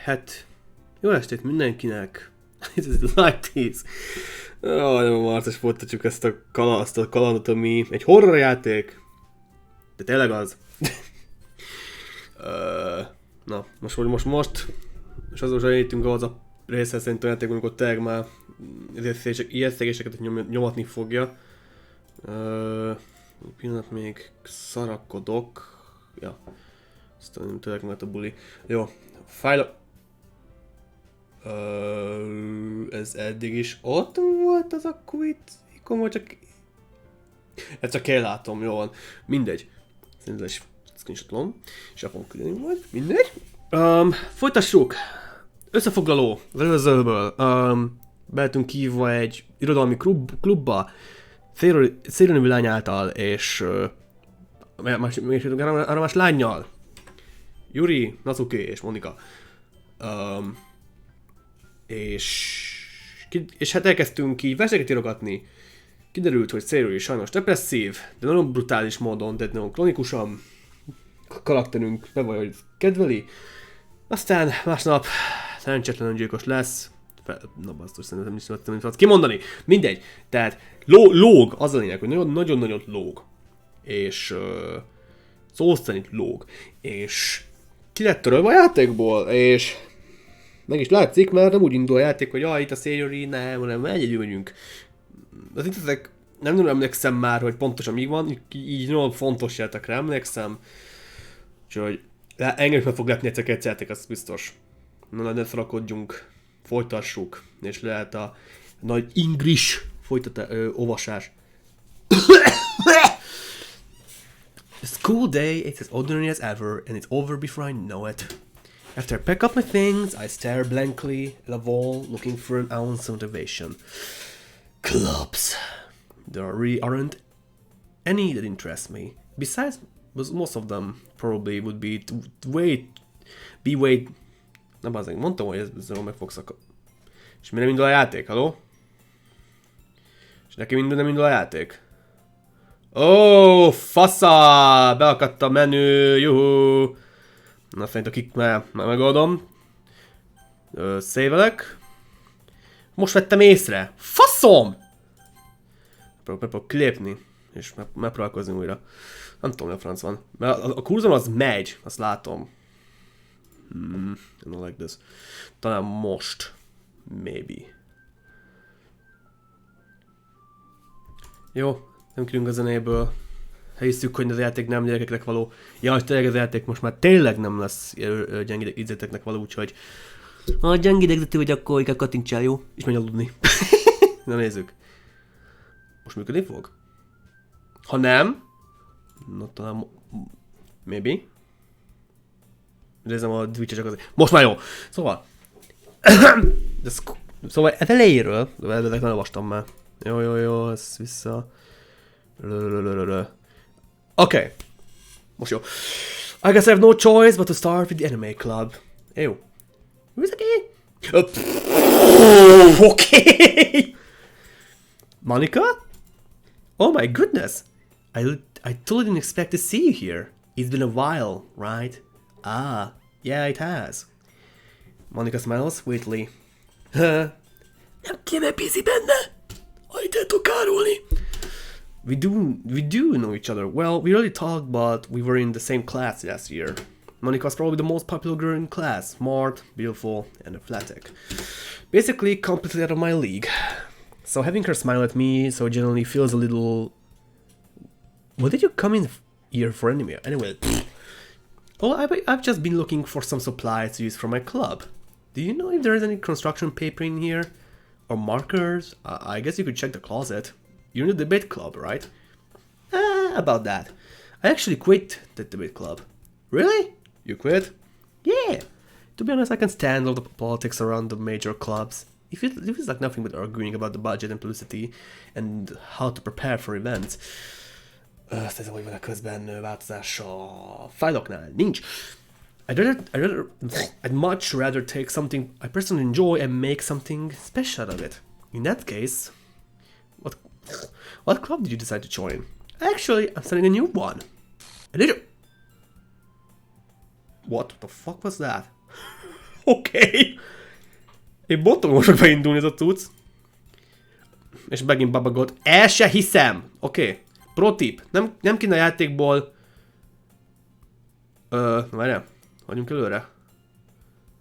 Hát, jó estét mindenkinek. It is like this. Nagyon marcos, folytatjuk ezt a kalandot, ami egy horror játék. De tényleg az. Na, most. És azon elértünk az a részhez szerint a játékban, amikor tényleg már ijesztéseket nyomatni fogja. Pillanat még szarakodok. Ja. Aztán tényleg mert a buli. Jó. Fájla... ez eddig is ott volt az a quit ikon, vagy csak... Ezt csak ellátom, jó van. Mindegy. Szerintem is screenshotlom. És el fogom küldeni majd. Mindegy. Folytassuk. Összefoglaló az előzőből. Behetünk hívva egy irodalmi klubba. Széről nevű lány által, és... arra más lánnyal. Yuri, Natsuki és Monika. És hát elkezdtünk így verseket írogatni. Kiderült, hogy Széről is sajnos depresszív, de nagyon brutális módon, de nagyon kronikusan. A karakterünk nem vagy, hogy kedveli. Aztán másnap szerencsétlenül gyilkos lesz. Na basztus, szerintem is nem tudsz kimondani. Mindegy. Tehát lóg, az a lényeg, hogy nagyon-nagyon lóg. És szó szerint lóg. És ki lett törölve a játékból, és meg is látszik, mert nem úgy indul a játék, hogy itt a Sayori, nem, egyedül megyünk. Az itt ezek nem nagyon emlékszem már, hogy pontosan mi van, így nagyon fontos játékra emlékszem. Úgyhogy engem is meg fog letni egyszer játék, az biztos. Na, ne szarakodjunk, folytassuk, és lehet a nagy English olvasás. A school day is as ordinary as ever, and it's over before I know it. After I pack up my things, I stare blankly at a wall, looking for an ounce of motivation. Clubs. There really aren't any that interest me. Besides, most of them probably would be way... Nem azért, mondtam, hogy ezzel meg fog szakadni. És mi nem indul a játék, haló? És neki nem indul a játék? Ó, fasza! Beakadt a menü, juhú! Na, szerintem már megoldom. Szévelek. Most vettem észre. Faszom! Megpróbálok kilépni. És megpróbálkozni újra. Nem tudom, mi a franc van. Mert a kurzor az megy. Azt látom. I don't like this. Talán most. Maybe. Jó. Nem kérünk a zenéből. Hiszük, hogy az játék nem gyerekeknek való. Ja, hogy tényleg az játék most már tényleg nem lesz gyenge idegzeteknek való, úgyhogy... Ha gyenge idegzetű vagy, akkor inkább kattintsál, jó? És menj aludni. Na nézzük. Most működni fog? Ha nem... Na talán... Maybe. Nézem a Twitch-e csak azért. Most már jó! Szóval... Szóval ez elejéről... Ezek nem olvastam már. Jó, ezt vissza... Okay. Most jó. I guess I have no choice but to start with the anime club. Ew. Who is it? Okay. Monica? Oh my goodness. I totally didn't expect to see you here. It's been a while, right? Ah, yeah, it has. Monica smiles sweetly. Nem kéne busy benne. Ajtát tudok árulni. We do know each other. Well, we really talked, but we were in the same class last year. Monica was probably the most popular girl in class. Smart, beautiful, and athletic. Basically, completely out of my league. So having her smile at me so genuinely feels a little... What did you come in here for anyway? Oh, I've just been looking for some supplies to use for my club. Do you know if there is any construction paper in here? Or markers? I guess you could check the closet. You're in the debate club, right? About that. I actually quit the debate club. Really? You quit? Yeah. To be honest, I can stand all the politics around the major clubs. If it's like nothing but arguing about the budget and publicity and how to prepare for events. Szerintem, hogy van a közben változás a fájloknál. Nincs. I'd much rather take something I personally enjoy and make something special out of it. In that case, what club did you decide to join? Actually, I'm starting a new one. What the fuck was that? Oké. Én bottogom fog beindulni ez a cucc. És megint babagolt. El se hiszem! Oké. Pro tip. Nem kéne a játékból... várjál. Hagyjunk előre.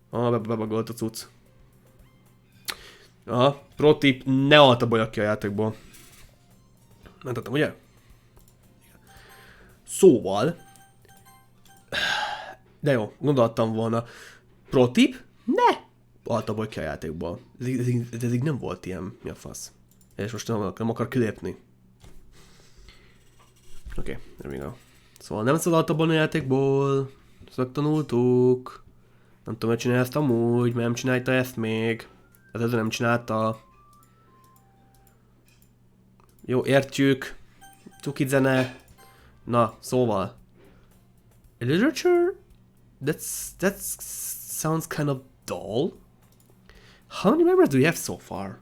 Bebagolt a cucc. Pro tip. Ne altaboljak ki a játékból. Mentettem, ugye? Szóval... De jó, gondoltam volna. Pro tip? Ne! Altabolj ki a játékból. Ez így nem volt ilyen. Mi a fasz? És most nem akar kilépni. Oké, there we go. Szóval nem szabad altabolni a játékból. Ezt megtanultuk. Nem tudom, hogy csinálja ezt amúgy, mert nem csinálta ezt még. Ez nem csinálta. Jó, értjük. Cuki zene. Na, szóval. Literature? That sounds kind of dull. How many members do you have so far?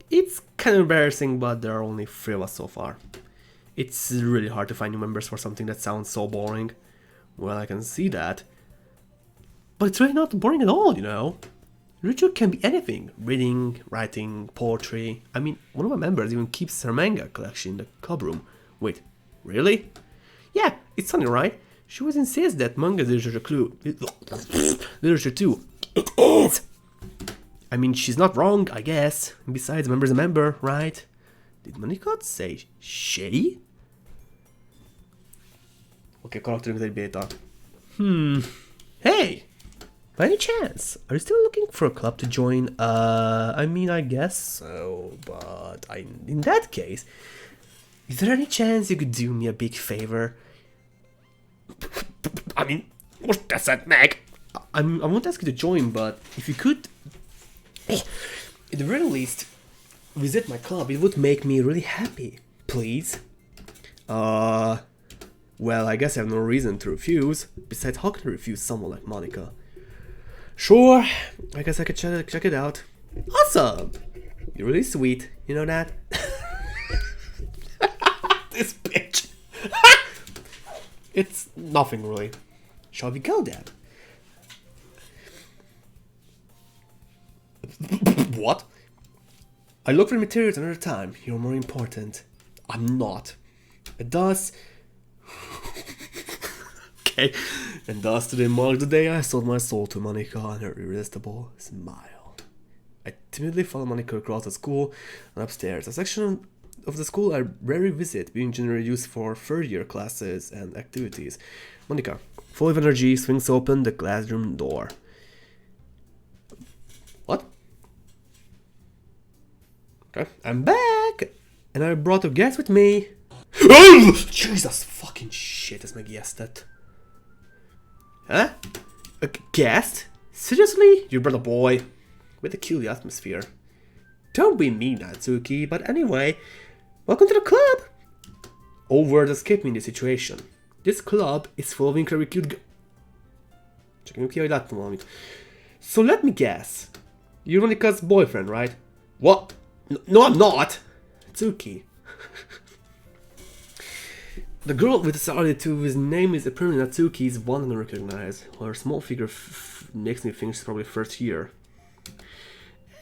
It's kind of embarrassing, but there are only 3 of us so far. It's really hard to find new members for something that sounds so boring. Well, I can see that. But it's really not boring at all, you know? Literature can be anything. Reading, writing, poetry. I mean, one of my members even keeps her manga collection in the club room. Wait, really? Yeah, it's funny, right? She always insists that manga is literature too. It is! I mean, she's not wrong, I guess. Besides, member's a member, right? Did Monica say she? Okay, karakterünk egy beta. Hey! By any chance, are you still looking for a club to join? I mean, I guess so, but in that case, is there any chance you could do me a big favor? I mean, most teszed meg! I won't ask you to join, but if you could, at the very least, visit my club, it would make me really happy. Please? Well, I guess I have no reason to refuse. Besides, how can I refuse someone like Monica? Sure, I guess I could check it out. Awesome! You're really sweet, you know that? This bitch! It's nothing really. Shall we go then? What? I look for materials another time. You're more important. I'm not. And thus... Okay. And thus today marked the day I sold my soul to Monica and her irresistible smile. I timidly follow Monica across the school and upstairs. A section of the school I rarely visit, being generally used for third-year classes and activities. Monica, full of energy, swings open the classroom door. What? Okay, I'm back! And I brought a guest with me. Jesus fucking shit, ez megijesztett. Huh? A guest? Seriously? You brought a boy? Way to kill the atmosphere. Don't be mean, Natsuki, but anyway, welcome to the club! All words escape me in this situation. This club is full of incredibly cute Csak ki, hogy láttam valamit. So let me guess. You're Monika's boyfriend, right? What? No, I'm not! Natsuki. The girl with the solid whose name is apparently Natsuki is one I recognize. Her small figure makes me think she's probably first year.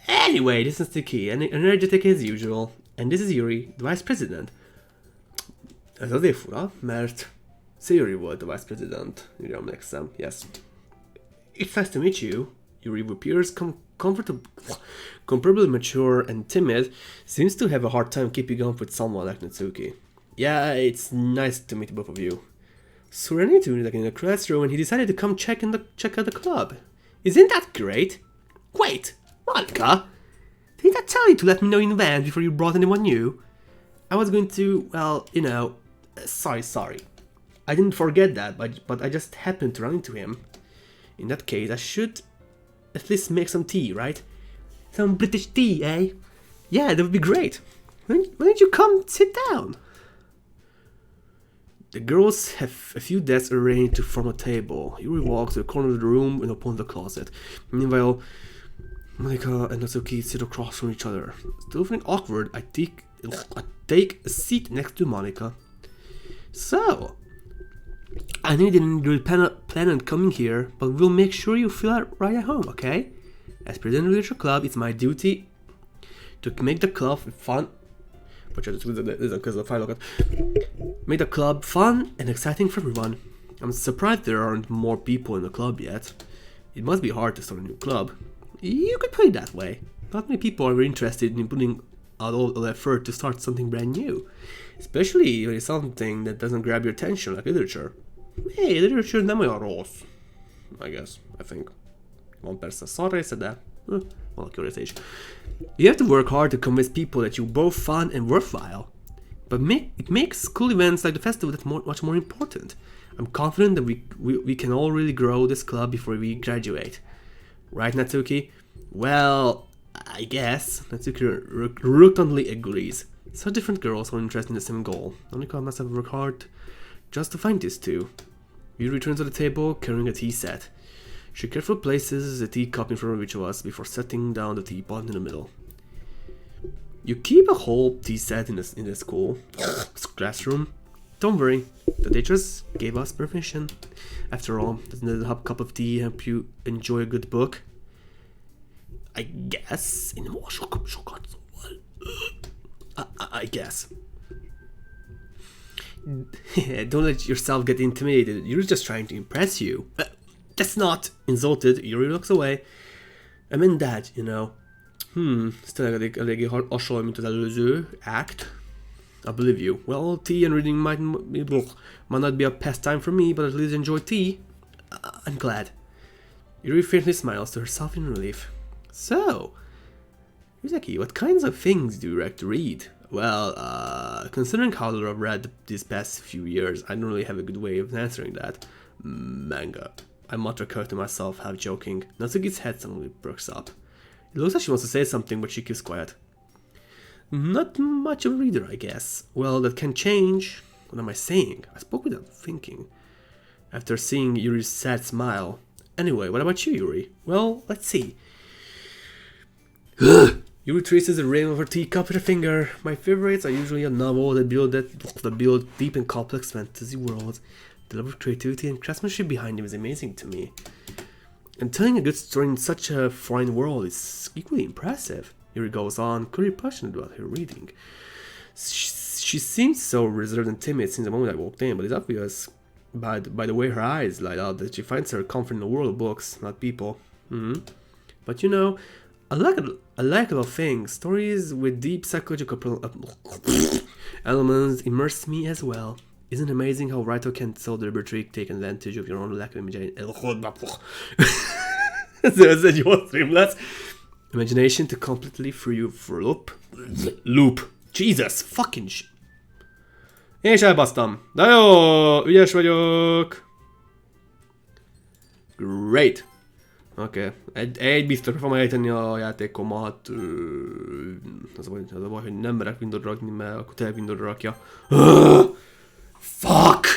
Anyway, this is Natsuki, energetic as usual. And this is Yuri, the vice president. Ez azért fura, mert Sayuri volt a vice president, ugye emlékszem, yes. It's nice to meet you. Yuri appears comparably mature and timid, seems to have a hard time keeping up with someone like Natsuki. Yeah, it's nice to meet both of you. So we ran into him in the classroom and he decided to come check out the club. Isn't that great? Wait, Monica! Didn't I tell you to let me know in advance before you brought anyone new? I was going to, well, you know, sorry. I didn't forget that, but I just happened to run into him. In that case, I should at least make some tea, right? Some British tea, eh? Yeah, that would be great. Why don't you come sit down? The girls have a few desks arranged to form a table. Yuri walks to the corner of the room and opens the closet. Meanwhile, Monica and Natsuki sit across from each other. Still feeling awkward, I take a seat next to Monica. So, I know you didn't really plan on coming here, but we'll make sure you feel right at home, okay? As president of the Literature Club, it's my duty to make the club fun. Make the club fun and exciting for everyone. I'm surprised there aren't more people in the club yet. It must be hard to start a new club. You could put it that way. Not many people are interested in putting out all the effort to start something brand new. Especially when it's something that doesn't grab your attention, like literature. Hey, literature nem olyan rossz. I guess, I think. Van persze szar része, de valaki része is. You have to work hard to convince people that you're both fun and worthwhile. But it makes school events like the festival that much more important. I'm confident that we can all really grow this club before we graduate. Right, Natsuki? Well, I guess. Natsuki reluctantly agrees. Such different girls are interested in the same goal. Monika must have worked hard just to find these two. Yuri returns to the table carrying a tea set. She carefully places the teacup in front of each of us before setting down the teapot in the middle. You keep a whole tea set in the school classroom. Don't worry, the teachers gave us permission. After all, doesn't a cup of tea help you enjoy a good book? I guess. I guess. Don't let yourself get intimidated. You're just trying to impress you. That's not insulted. Yuri looks away. I meant that, you know. Ez tényleg eléggé hasonló, mint az előző act. I believe you. Well, tea and reading might not be a pastime for me, but at least enjoy tea. I'm glad. Yuri faintly smiles to herself in relief. So, Yuzaki, what kinds of things do you like to read? Well, considering how little I've read these past few years, I don't really have a good way of answering that. Manga. I mutter to myself, half joking. Natsuki's head suddenly perks up. It looks like she wants to say something, but she keeps quiet. Not much of a reader, I guess. Well, that can change. What am I saying? I spoke without thinking. After seeing Yuri's sad smile. Anyway, what about you, Yuri? Well, let's see. Yuri traces the rim of her teacup with her finger. My favorites are usually a novel that build deep and complex fantasy worlds. The level of creativity and craftsmanship behind them is amazing to me. And telling a good story in such a foreign world is equally impressive. Yuri goes on, clearly passionate about her reading. She seems so reserved and timid since the moment I walked in, but it's obvious by the way her eyes light up that she finds her comfort in the world of books, not people. But you know, I like a lot of things. Stories with deep psychological elements immerse me as well. Isn't it amazing how writer can so deliberately take advantage of your own lack of Ez egy jó stream lesz. Imagination to completely throw you for a loop. Jesus fucking shit. És elbasztam. De jó, ügyes vagyok. Great. Oké. Egy biztos fogom ejteni a játékomat. Az a baj, hogy nem merek Windowsra rakni, mert akkor tényleg Windowsra rakja. Fuck!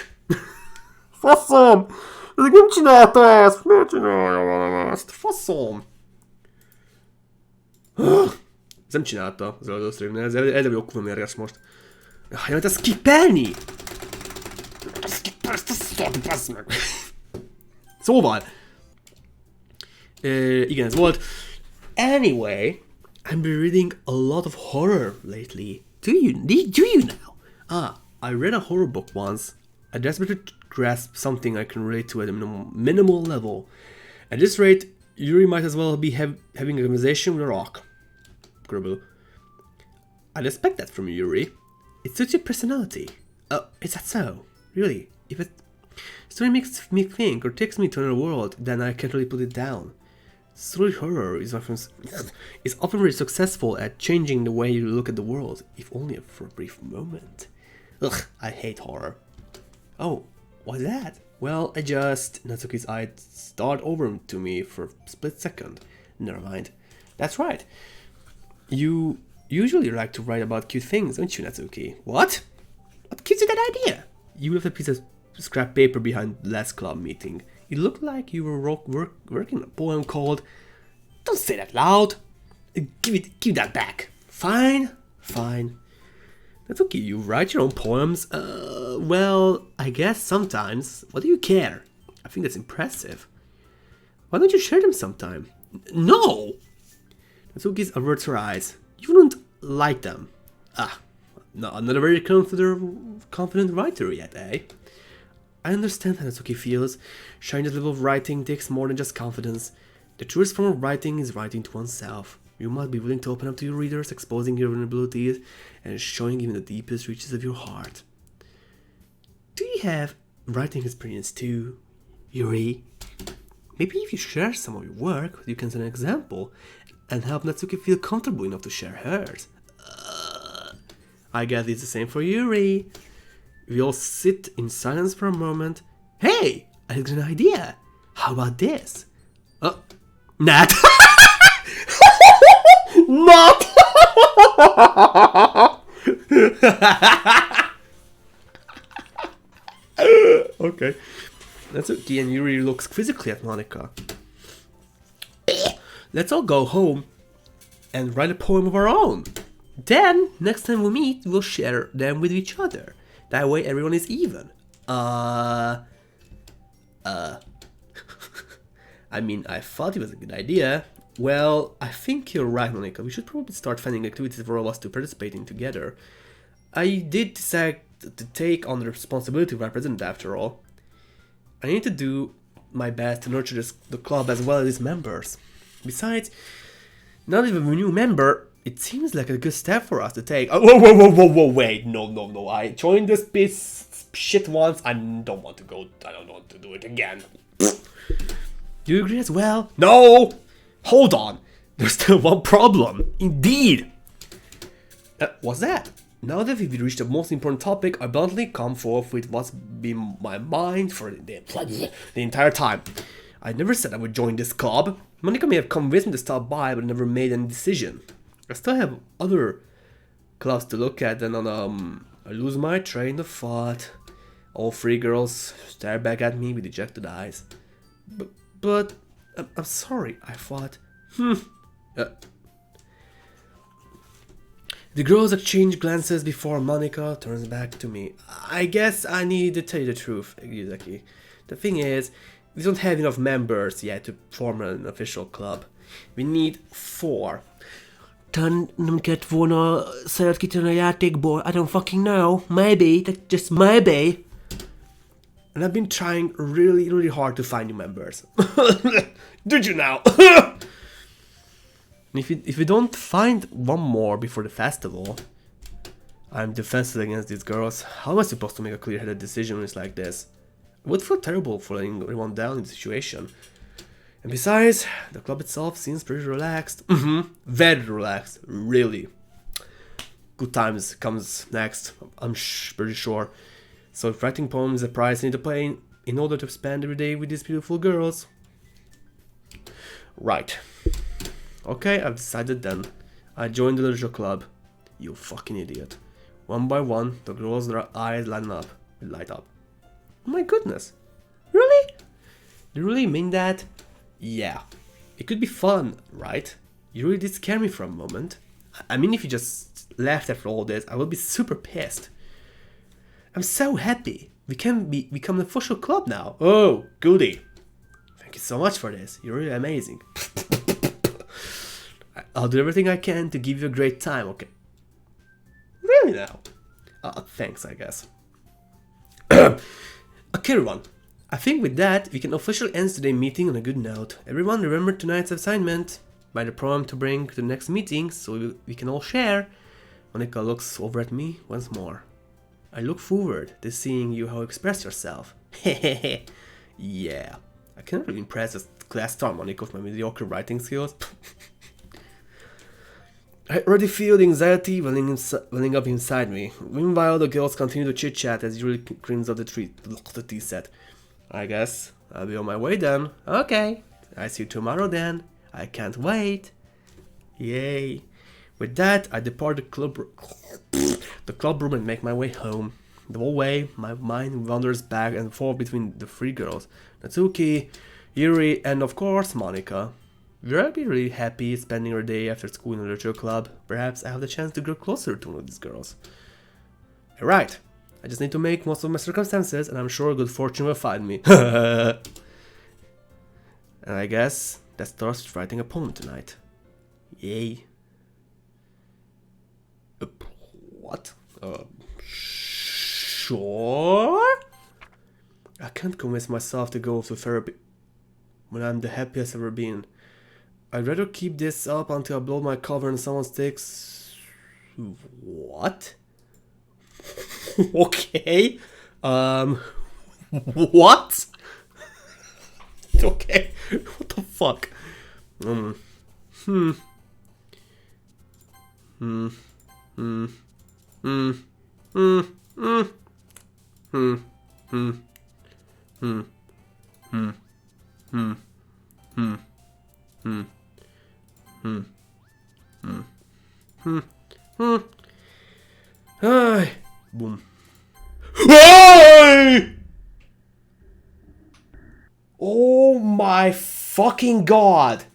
Faszom! Ezek nem csinálta ezt! Miért csinálja ezt? Faszom! Ez nem csinálta az előző streamnél, ez elég jó kurva mérges most. Jaj, ezt skippelni! Ezt a szart, bassz meg! Szóval... igen, ez volt. Anyway, I've been reading a lot of horror lately. Do you now? I read a horror book once. I desperately grasped something I can relate to at a minimal level. At this rate, Yuri might as well be having a conversation with a rock. Grubble. I'd expect that from you, Yuri. It suits your personality. Oh, is that so? Really? If a story makes me think or takes me to another world, then I can't really put it down. Story horror is often very successful at changing the way you look at the world, if only for a brief moment. Ugh, I hate horror. Oh, what's that? Well, Natsuki's eyes started over to me for a split second. Never mind. That's right. You usually like to write about cute things, don't you, Natsuki? What? What gives you that idea? You left a piece of scrap paper behind the last club meeting. It looked like you were working on a poem called... Don't say that loud! Give that back. Fine. Natsuki, you write your own poems? Well, I guess sometimes. What do you care? I think that's impressive. Why don't you share them sometime? No! Natsuki averts her eyes. You wouldn't like them. No, I'm not a very confident writer yet, eh? I understand how Natsuki feels. Sharing this level of writing takes more than just confidence. The truest form of writing is writing to oneself. You must be willing to open up to your readers, exposing your vulnerabilities, and showing even the deepest reaches of your heart. Do you have writing experience too, Yuri? Maybe if you share some of your work, you can set an example and help Natsuki feel comfortable enough to share hers. I guess it's the same for Yuri. We all sit in silence for a moment. Hey, I got an idea. How about this? Nat. Not. Okay. Natsuki and Yuri looks quizzically at Monika. Let's all go home and write a poem of our own. Then, next time we meet, we'll share them with each other. That way everyone is even. I mean, I thought it was a good idea. Well, I think you're right, Monika. We should probably start finding activities for all of us to participate in together. I did decide to take on the responsibility of representative after all. I need to do my best to nurture the club as well as its members. Besides, now that we have a new member, it seems like a good step for us to take. Whoa, wait, no. I joined this piece shit once. I don't want to go. I don't want to do it again. Do you agree as well? No! Hold on. There's still one problem. Indeed. What's that? Now that we've reached the most important topic, I bluntly come forth with what's been my mind for the entire time. I never said I would join this club. Monika may have convinced me to stop by, but never made any decision. I still have other clubs to look at, and I lose my train of thought. All three girls stare back at me with dejected eyes. But I'm sorry, I thought. The girls exchange glances before Monika turns back to me. I guess I need to tell you the truth, Yuzaki. The thing is, we don't have enough members yet to form an official club. We need 4. Talán nem kellett volna szeret kitenni a játékból. I don't fucking know. Maybe. Just maybe. And I've been trying really hard to find new members. Did you now? If we don't find one more before the festival, I'm defenseless against these girls. How am I supposed to make a clear-headed decision when it's like this? It would feel terrible for letting everyone down in the situation. And besides, the club itself seems pretty relaxed. Very relaxed, really. Good times comes next, I'm pretty sure. So if writing poems is a price I need to pay in order to spend every day with these beautiful girls. Right. Okay, I've decided then. I joined the literature club. You fucking idiot. One by one, the girls' eyes light up. Oh my goodness. Really? Do you really mean that? Yeah. It could be fun, right? You really did scare me for a moment. I mean, if you just left after all this, I would be super pissed. I'm so happy. We can become an official club now. Oh, goody. Thank you so much for this. You're really amazing. I'll do everything I can to give you a great time, okay? Really now? Thanks, I guess. Okay, everyone. I think with that, we can officially end today's meeting on a good note. Everyone remember tonight's assignment. Write a poem to bring to the next meeting so we can all share. Monika looks over at me once more. I look forward to seeing you how you express yourself. Hehehe. Yeah. I cannot really impress this class star Monika with my mediocre writing skills. I already feel the anxiety welling up inside me. Meanwhile, the girls continue to chit-chat as Yuri grins out the tea set. I guess I'll be on my way then. Okay. I see you tomorrow then. I can't wait. Yay. With that, I depart the club room and make my way home. The whole way, my mind wanders back and forth between the 3 girls. Natsuki, Yuri, and of course, Monika. We'll be really happy spending our day after school in the literature club. Perhaps I have the chance to grow closer to one of these girls. Alright, I just need to make most of my circumstances, and I'm sure good fortune will find me. And I guess that starts writing a poem tonight. Yay. What? Sure? I can't convince myself to go to therapy when I'm the happiest I've ever been. I'd rather keep this up until I blow my cover and someone sticks... What? Okay. What? Okay. What the fuck? Ay. Boom. Ay! Oh my fucking god!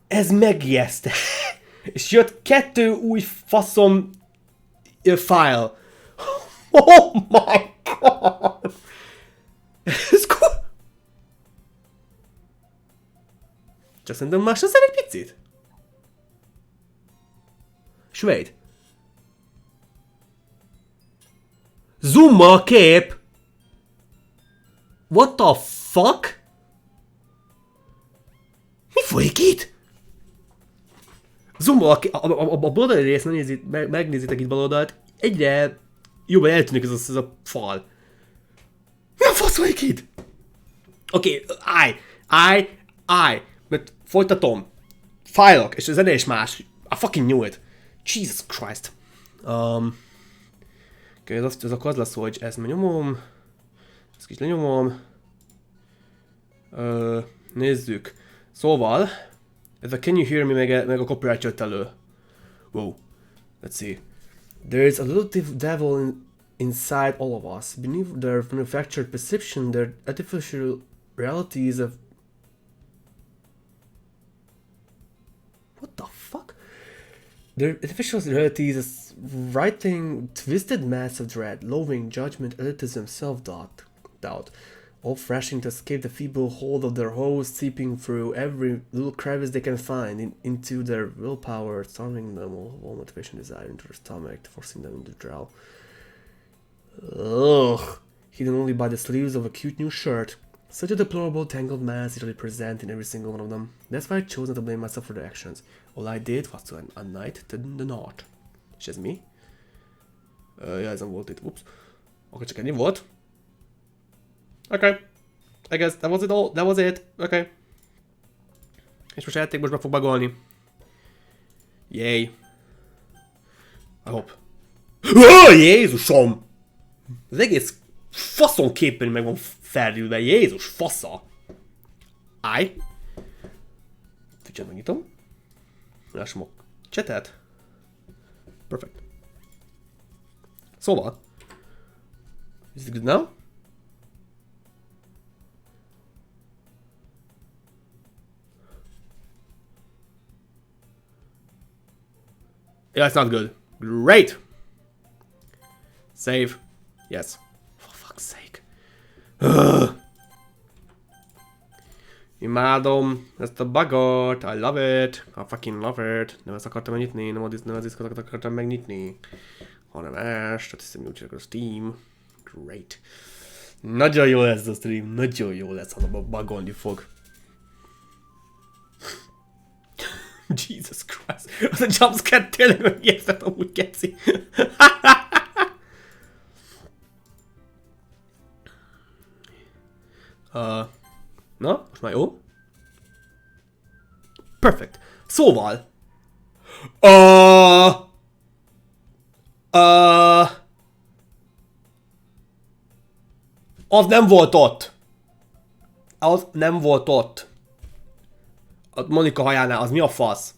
Ez megijeszte. És jött 2 új faszom file. Oh my god! Ez csak szerintem más az egy picit. És wait. Zoom a kép! What the fuck? Mi folyik itt? Zoom a baloldali részt megnézitek itt baloldalt, egyre jobban eltűnik ez a fal. Mi a fasz folyik itt? Oké, állj, mert folytatom. Fájlok, és a zene is más. I fucking knew it. Jesus Christ. Ez akkor az lesz, hogy ezt megnyomom. Ezt kis lenyomom. Nézzük. Szóval, ez a Can You Hear Me meg a copyright jött elő. Wow. Let's see. There's a little devil inside all of us. Beneath their manufactured perception, their artificial reality is a... What the fuck? Their artificial reality is a writing twisted mass of dread, loathing, judgment, elitism, self-doubt, all thrashing to escape the feeble hold of their host, seeping through every little crevice they can find into their willpower, storming them all motivation, desire into their stomach, forcing them into drow. Ugh, hidden only by the sleeves of a cute new shirt. Such a deplorable, tangled mass is really present in every single one of them. That's why I chose not to blame myself for their actions. All I did was to unite the knot. És ez mi? Ja, ez nem volt itt. Ups. Akkor csak ennyi volt. Okay. I guess that was it all. That was it. Okay. És most a játék most be fog bagolni. Yay. I hope. Oh, Jézusom! Az egész faszon képen meg van felülve. Jézus fasza! Állj! Twitch-et megnyitom. Lássam a chatet. Perfect. Szóval. Is it good now? Yeah, it's not good. Great! Save. Yes. For fuck's sake. Imádom ezt a bugot. I love it. I fucking love it. Nem ezt akartam megnyitni, nem az diszkot akartam megnyitni. Hanem ezt. Azt hiszem, úgy a Steam. Great. Nagyon jó lesz a stream. Nagyon jó lesz, hanem bugolni fog. Jesus Christ. Az a jumpscare tényleg megijesztett amúgy keci. Na, most már jó. Perfect. Szóval. Az nem volt ott. Az nem volt ott. A Monika hajánál, az mi a fasz?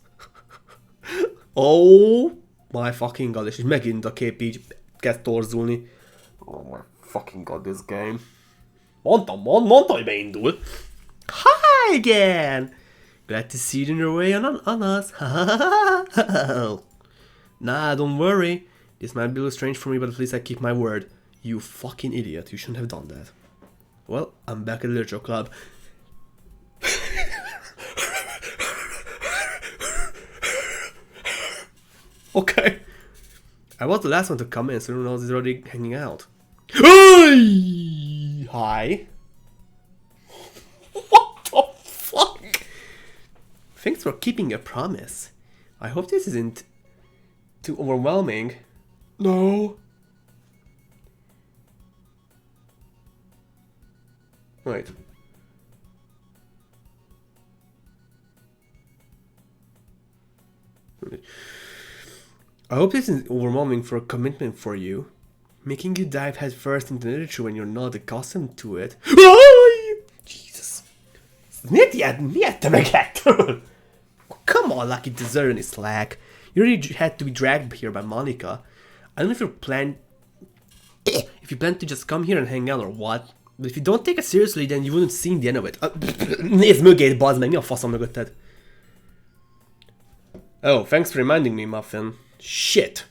Oh my fucking god, és megint a kép így kezd torzulni. Oh my fucking god, this game. Mondtam, hogy beindul. Hi again! Glad to see you in your way on us. Nah, don't worry. This might be a little strange for me, but at least I keep my word. You fucking idiot. You shouldn't have done that. Well, I'm back at the Literature Club. Okay. I was the last one to come in, so everyone else is already hanging out. Hi. What the fuck? Thanks for keeping your promise. I hope this isn't too overwhelming. No. Wait. I hope this isn't overwhelming for a commitment for you. Making you dive headfirst into literature when you're not accustomed to it. Jesus. Miért te megettől? Come on, like you deserve any slack. You already had to be dragged here by Monica. I don't know if you plan to just come here and hang out or what. But if you don't take it seriously, then you wouldn't see the end of it. Nézd mögéd, bazd meg, mi a faszom mögötted? Oh, thanks for reminding me, Muffin. Shit.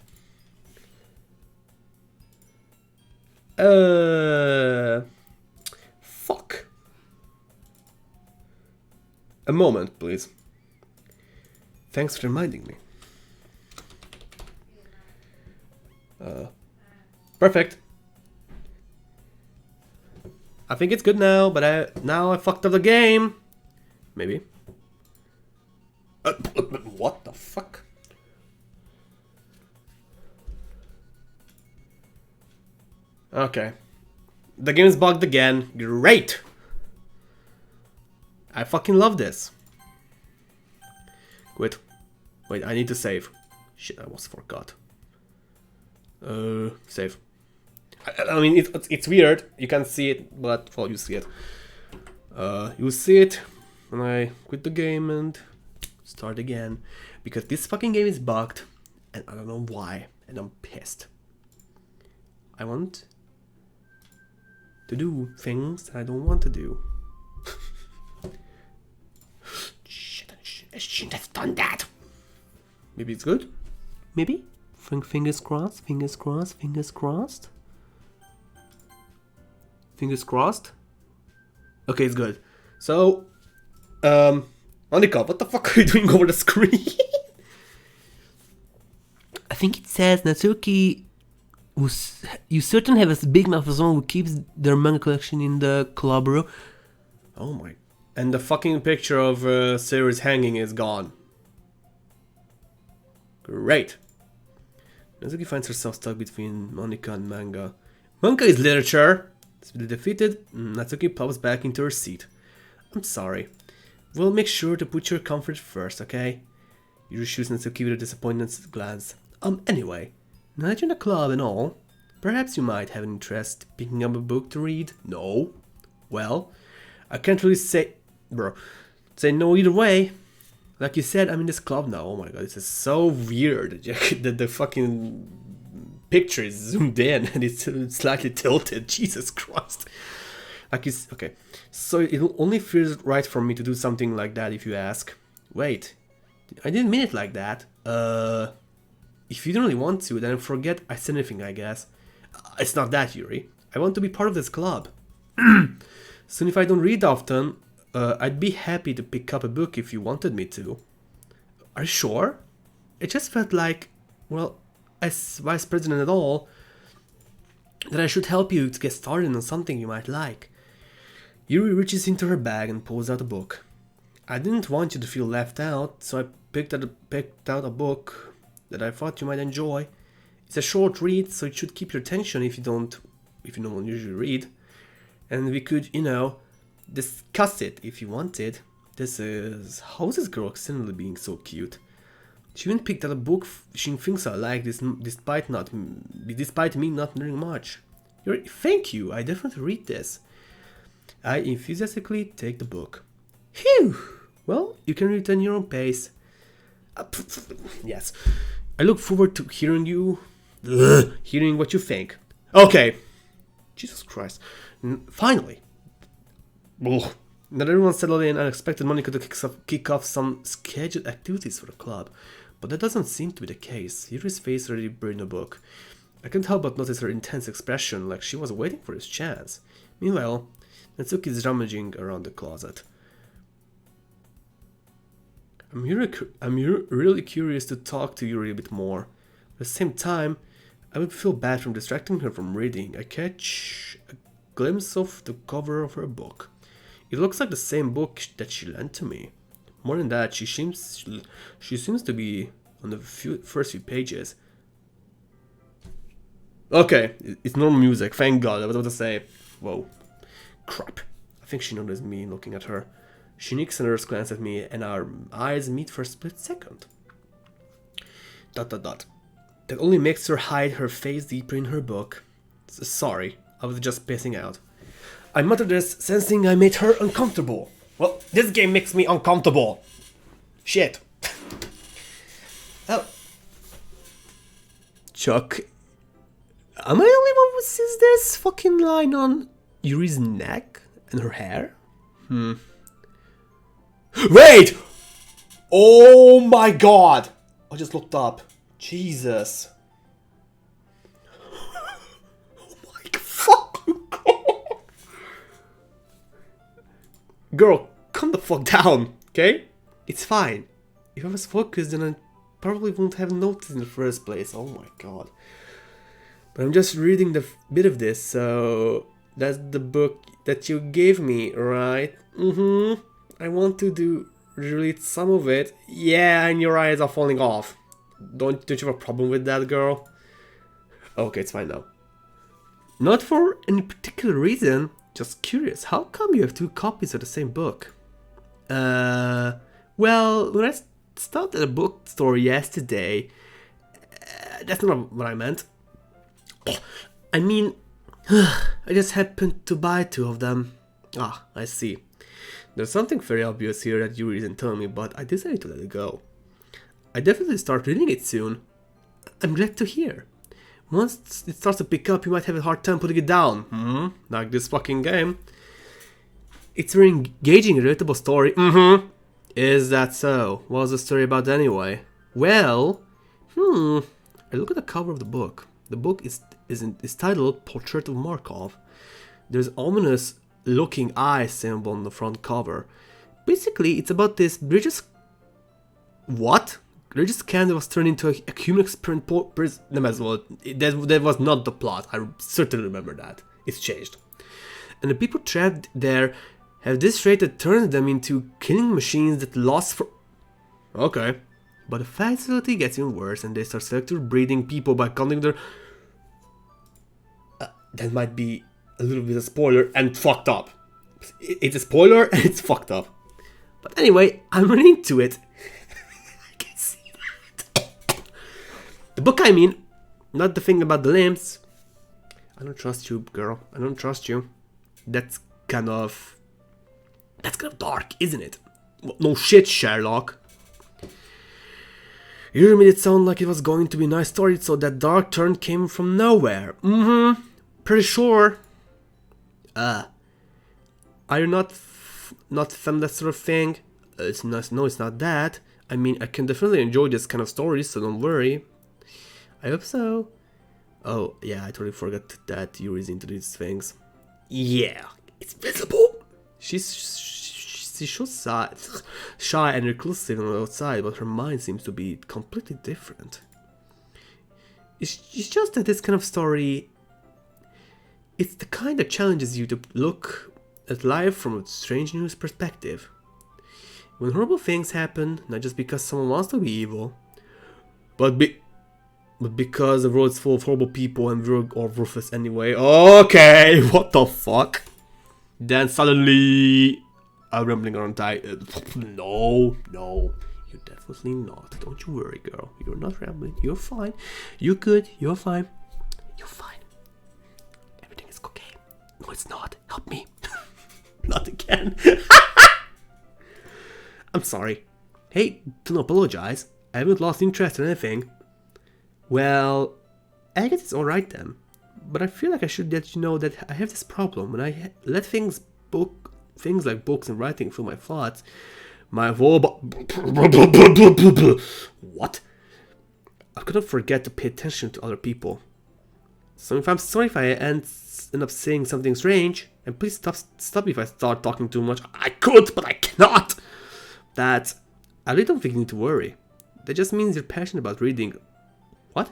Fuck. A moment, please. Thanks for reminding me. Perfect. I think it's good now, but I fucked up the game. Maybe. What the fuck? Okay. The game is bugged again. Great! I fucking love this. Quit. Wait, I need to save. Shit, I almost forgot. Save. I mean, it's weird. You can't see it, but, well, you see it. You see it when I quit the game and start again. Because this fucking game is bugged, and I don't know why, and I'm pissed. I want to do things that I don't want to do. Shit, I shouldn't have done that. Maybe it's good? Maybe? Fingers crossed, fingers crossed, fingers crossed. Fingers crossed. Okay, it's good. So, Monica, what the fuck are you doing over the screen? I think it says Natsuki, you certainly have a big mouth as someone who keeps their manga collection in the club room. Oh my. And the fucking picture of Sarah's hanging is gone. Great. Natsuki finds herself stuck between Monica and manga. Manga is literature. Defeated, Natsuki plops back into her seat. I'm sorry. We'll make sure to put your comfort first, okay? You shoots Natsuki with a disappointed glance. Anyway, now that you're in the club and all, perhaps you might have an interest picking up a book to read? No? Well, I can't really say no either way. Like you said, I'm in this club now. Oh my god, this is so weird that the fucking picture is zoomed in and it's slightly tilted. Jesus Christ. Like it's okay. So it only feels right for me to do something like that if you ask. Wait, I didn't mean it like that. If you don't really want to, then forget I said anything, I guess. It's not that, Yuri. I want to be part of this club. Soon if I don't read often, I'd be happy to pick up a book if you wanted me to. Are you sure? It just felt like, well, as vice president at all, that I should help you to get started on something you might like. Yuri reaches into her bag and pulls out a book. I didn't want you to feel left out, so I picked out a book that I thought you might enjoy. It's a short read, so it should keep your attention if you don't usually read. And we could, discuss it if you wanted. How is this girl suddenly being so cute? She even picked out a book she thinks I like this, despite me not knowing much. Thank you, I definitely read this. I enthusiastically take the book. Phew! Well, you can read it at your own pace. Yes. I look forward to hearing what you think. Okay. Jesus Christ. Finally. Ugh. Now that everyone's settled in, I expected Monica to kick off some scheduled activities for the club. But that doesn't seem to be the case. Yuri's face already buried in the book. I can't help but notice her intense expression, like she was waiting for his chance. Meanwhile, Natsuki is rummaging around the closet. I'm really curious to talk to Yuri a bit more. At the same time, I would feel bad from distracting her from reading. I catch a glimpse of the cover of her book. It looks like the same book that she lent to me. More than that, she seems to be on the first few pages. Okay, it's normal music. Thank God. I was about to say, whoa, crap. I think she noticed me looking at her. She sneaks another glance at me, and our eyes meet for a split second. ... That only makes her hide her face deeper in her book. Sorry, I was just pissing out. I muttered this, sensing I made her uncomfortable. Well, this game makes me uncomfortable. Shit. Oh. Chuck, am I the only one who sees this fucking line on Yuri's neck and her hair? Wait! Oh my god! I just looked up. Jesus. Oh my fucking god. Girl, calm the fuck down, okay? It's fine. If I was focused, then I probably wouldn't have noticed in the first place. Oh my god. But I'm just reading the bit of this, so that's the book that you gave me, right? I want to read some of it. Yeah, and your eyes are falling off. Don't you have a problem with that, girl? Okay, it's fine now. Not for any particular reason, just curious. How come you have 2 copies of the same book? Well, when I started a bookstore yesterday, that's not what I meant. I mean, I just happened to buy 2 of them. Ah, I see. There's something very obvious here that Yuri isn't telling me, but I decided to let it go. I definitely start reading it soon. I'm glad to hear. Once it starts to pick up, you might have a hard time putting it down. Like this fucking game. It's a very engaging, relatable story. Is that so? What was the story about anyway? Well, I look at the cover of the book. The book is titled Portrait of Markov. There's ominous looking eye symbol on the front cover. Basically, it's about this religious... What? Religious candle was turned into a human experiment. That was not the plot. I certainly remember that. It's changed. And the people trapped there have this trait that turns them into killing machines that last for... Okay. But the facility gets even worse, and they start selectively breeding people by counting their... that might be a little bit of a spoiler and fucked up. It's a spoiler and it's fucked up. But anyway, I'm really into it. I can see that. The book, I mean, not the thing about the limbs. I don't trust you, girl. I don't trust you. That's kind of dark, isn't it? No shit, Sherlock. You made it sound like it was going to be a nice story, so that dark turn came from nowhere. Pretty sure. Are you not fan that sort of thing? It's not. No, it's not that. I mean, I can definitely enjoy this kind of stories, so don't worry. I hope so. Oh yeah, I totally forgot that Yuri's into these things. Yeah, it's visible. She's so shy and reclusive on the outside, but her mind seems to be completely different. It's just that this kind of story, it's the kind that challenges you to look at life from a strange new perspective. When horrible things happen, not just because someone wants to be evil, but because the world's full of horrible people and we're all ruthless anyway. Okay, what the fuck? Then suddenly, I'm rambling around. No, you're definitely not. Don't you worry, girl. You're not rambling. You're fine. You're good. You're fine. You're fine. Everything is okay. No, it's not. Help me. Not again. I'm sorry. Hey, don't apologize. I haven't lost interest in anything. Well, I guess it's alright then. But I feel like I should let you know that I have this problem. When I let things like books and writing fill my thoughts, my whole what? I couldn't forget to pay attention to other people. So if I'm sorry if I end up saying something strange, and please stop if I start talking too much. I could, but I cannot. That I really don't think you need to worry. That just means you're passionate about reading. What?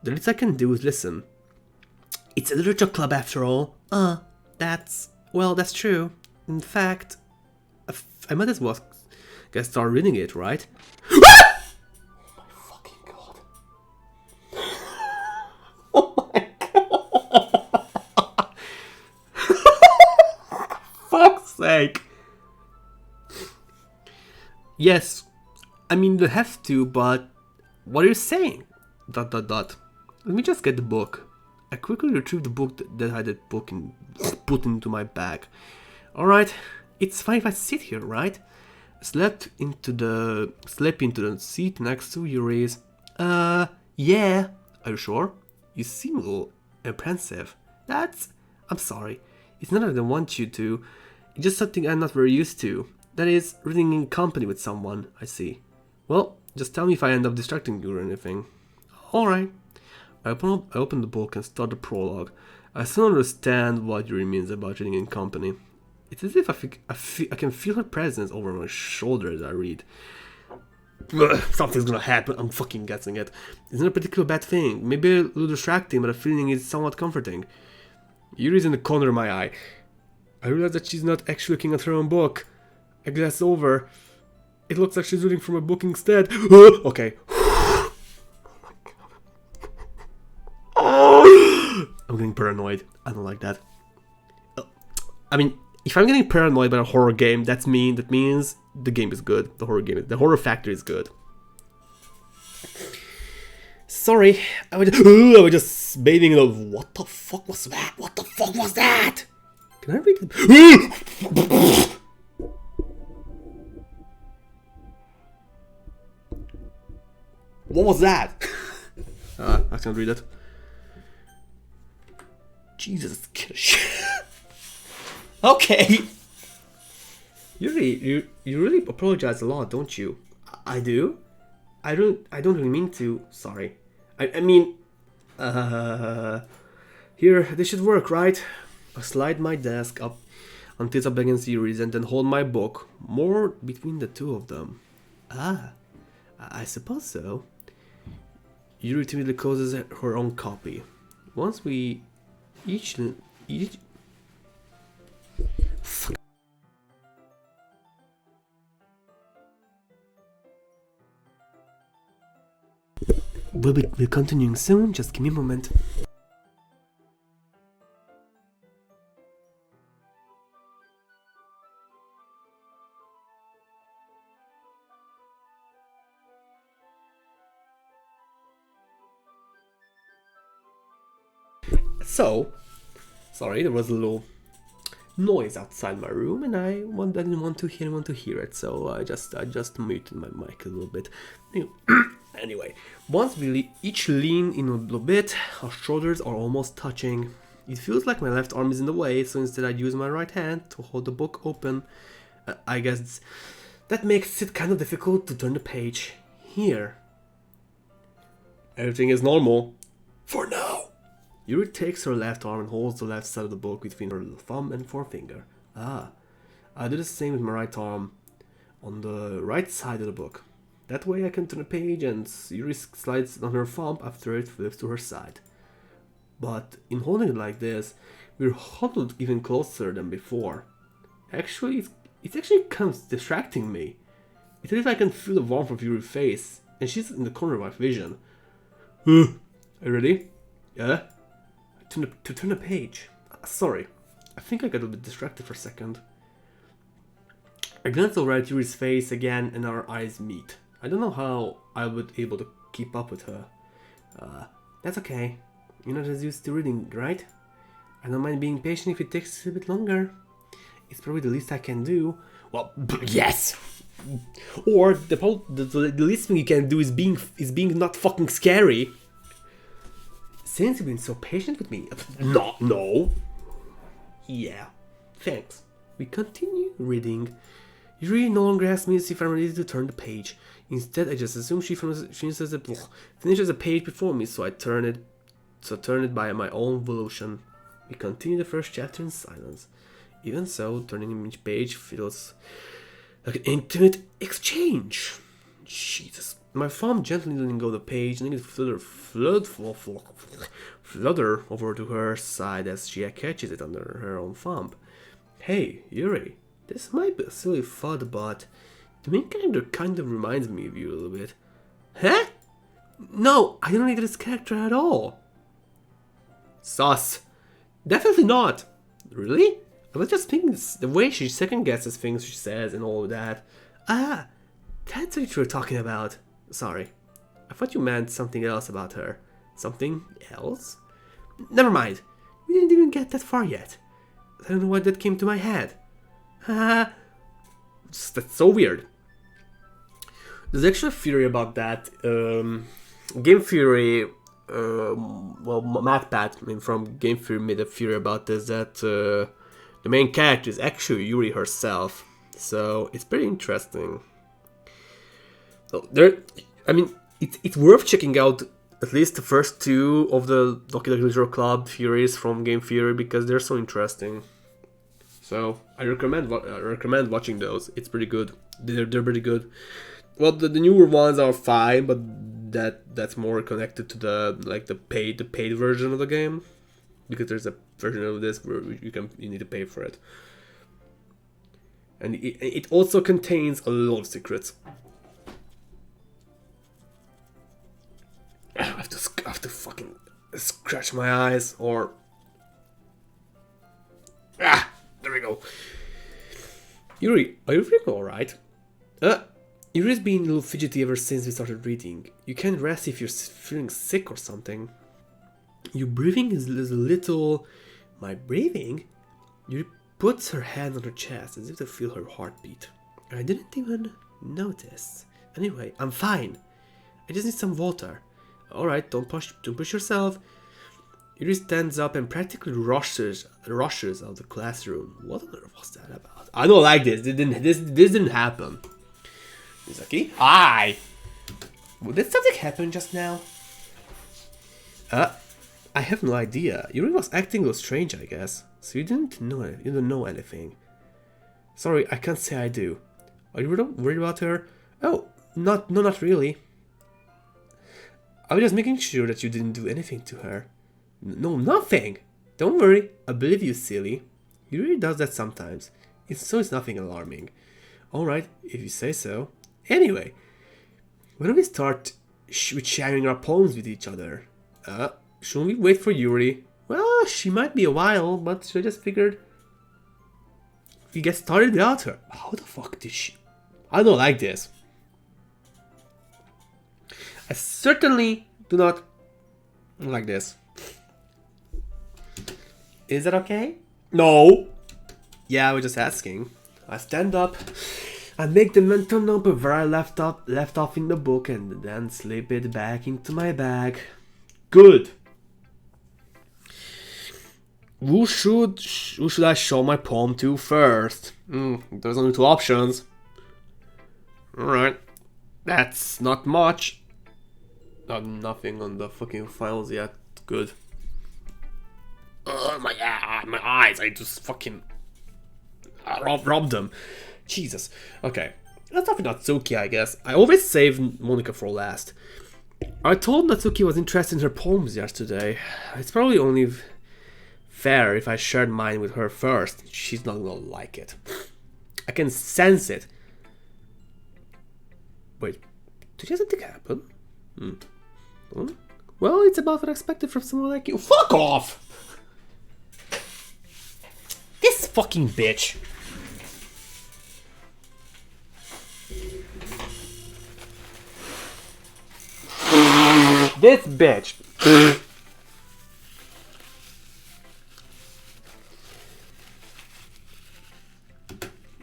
The least I can do is listen. It's a literature club after all. That's true. In fact, I might as well start reading it, right? Oh my fucking god. Oh my god. Fuck's sake. Yes, I mean you have to, but what are you saying? ... Let me just get the book. I quickly retrieved the book that I had put into my bag. Alright, it's fine if I sit here, right? Slip into the seat next to you, Rész. Yeah. Are you sure? You seem a little apprehensive. I'm sorry. It's not that I don't want you to. It's just something I'm not very used to. That is, reading in company with someone, I see. Well, just tell me if I end up distracting you or anything. Alright. I open the book and start the prologue. I still understand what Yuri means about reading in company. It's as if I can feel her presence over my shoulder as I read. Something's gonna happen, I'm fucking guessing it. It's not a particularly bad thing. Maybe a little distracting, but the feeling is somewhat comforting. Yuri's in the corner of my eye. I realize that she's not actually looking at her own book. I glass over. It looks like she's reading from a book instead. Okay. I'm getting paranoid. I don't like that. I mean, if I'm getting paranoid by a horror game, that means the game is good. The horror factor is good. Sorry, I was just bathing in a... What the fuck was that? What the fuck was that? Can I read it? What was that? I can't read it. Jesus. Okay. You really apologize a lot, don't you? I do? I don't really mean to. Sorry. I mean, here, this should work, right? I slide my desk up until it's up against Yuri's and then hold my book more between the two of them. I suppose so. Yuri timidly closes her own copy. Once we each fuck. We'll be continuing soon, just give me a moment. So, sorry, there was a little noise outside my room, and I didn't want to hear it, so I just muted my mic a little bit. Anyway, once we each lean in a little bit, our shoulders are almost touching. It feels like my left arm is in the way, so instead I use my right hand to hold the book open. I guess that makes it kind of difficult to turn the page. Here, everything is normal. For now. Yuri takes her left arm and holds the left side of the book between her thumb and forefinger. I do the same with my right arm on the right side of the book. That way I can turn the page and Yuri slides on her thumb after it flips to her side. But in holding it like this, we're huddled even closer than before. Actually, it's actually kind of distracting me. It's as if I can feel the warmth of Yuri's face, and she's in the corner of my vision. Are you ready? Yeah? To turn the page. Sorry, I think I got a bit distracted for a second. I glance over at Yuri's face again and our eyes meet. I don't know how I would be able to keep up with her. That's okay. You're not as used to reading, right? I don't mind being patient if it takes a bit longer. It's probably the least I can do. Well, yes! Or the least thing you can do is being not fucking scary. Since you've been so patient with me. No. Yeah, thanks. We continue reading. Yuri no longer asks me if I'm ready to turn the page. Instead, I just assume she finishes a page before me, so I turn it by my own volition. We continue the first chapter in silence. Even so, turning each page feels like an intimate exchange. Jesus. My thumb gently letting go the page, and it flutter over to her side as she catches it under her own thumb. Hey, Yuri, this might be a silly thought, but the main character kind of reminds me of you a little bit. Huh? No, I don't need this character at all. Sus. Definitely not. Really? I was just thinking the way she second guesses things she says and all of that. Ah, that's what you were talking about. Sorry. I thought you meant something else about her. Something else? Never mind. We didn't even get that far yet. I don't know why that came to my head. That's so weird. There's actually a theory about that. Game Theory, MacPat from Game Theory made a theory about this, that the main character is actually Yuri herself. So it's pretty interesting. So it's worth checking out at least the first two of the Doki Doki Literature Club theories from Game Theory because they're so interesting. So I recommend watching those. It's pretty good. They're pretty good. Well, the newer ones are fine, but that's more connected to the paid version of the game, because there's a version of this where you need to pay for it, and it also contains a lot of secrets. I have to fucking scratch my eyes or there we go. Yuri, are you feeling alright? Yuri's been a little fidgety ever since we started reading. You can't rest if you're feeling sick or something. Your breathing is a little... My breathing? Yuri puts her hand on her chest as if to feel her heartbeat. I didn't even notice. Anyway, I'm fine. I just need some water. Alright, don't push yourself. Yuri stands up and practically rushes out of the classroom. What on earth was that about? I don't like this. This didn't happen. Misaki? Hi! Did something happen just now? I have no idea. Yuri was acting a little strange, I guess. So you don't know anything. Sorry, I can't say I do. Are you worried about her? Oh, not really. I was just making sure that you didn't do anything to her. No, nothing! Don't worry, I believe you, silly. Yuri does that sometimes. It's nothing alarming. Alright, if you say so. Anyway, when do we start with sharing our poems with each other? Shouldn't we wait for Yuri? Well, she might be a while, but I just figured we get started without her. How the fuck did she... I don't like this. I certainly do not like this. Is that okay? No! Yeah, I was just asking. I stand up. I make the mental note of where I left off in the book and then slip it back into my bag. Good. Who should I show my poem to first? There's only two options. Alright. That's not much. Nothing on the fucking files yet. Good. My eyes. I just fucking robbed them. Jesus. Okay. Let's talk about Natsuki, I guess. I always save Monica for last. I told Natsuki I was interested in her poems yesterday. It's probably only fair if I shared mine with her first. She's not gonna like it. I can sense it. Wait. Did something happen? Well, it's about what I expected from someone like you. Fuck off! This fucking bitch. This bitch.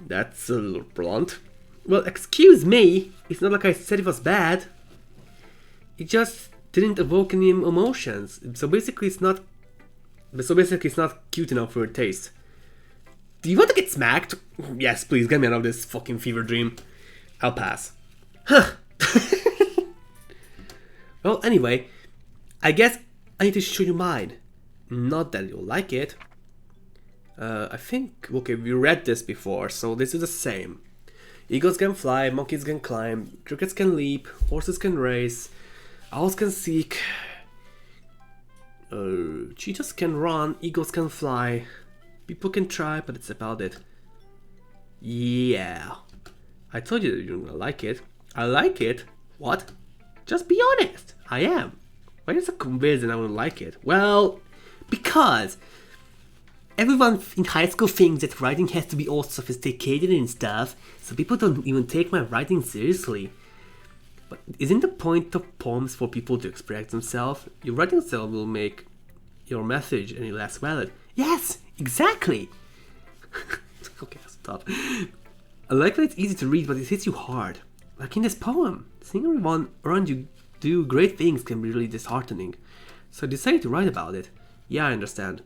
That's a little blunt. Well, excuse me. It's not like I said it was bad. It just didn't evoke any emotions. So basically it's not cute enough for your taste. Do you want to get smacked? Yes, please, get me out of this fucking fever dream. I'll pass. Huh. Well, anyway, I guess I need to show you mine. Not that you'll like it. I think, okay, we read this before, so this is the same. Eagles can fly, monkeys can climb, crickets can leap, horses can race, owls can seek, cheetahs can run, eagles can fly, people can try, but it's about it. Yeah. I told you that you're gonna like it. I like it. What? Just be honest. I am. Why are you so convinced that I wouldn't like it? Well, because everyone in high school thinks that writing has to be all sophisticated and stuff, so people don't even take my writing seriously. But isn't the point of poems for people to express themselves? Your writing style will make your message any less valid. Yes, exactly. Okay, I'll stop. I like that it's easy to read, but it hits you hard. Like in this poem, seeing everyone around you do great things can be really disheartening. So I decided to write about it. Yeah, I understand.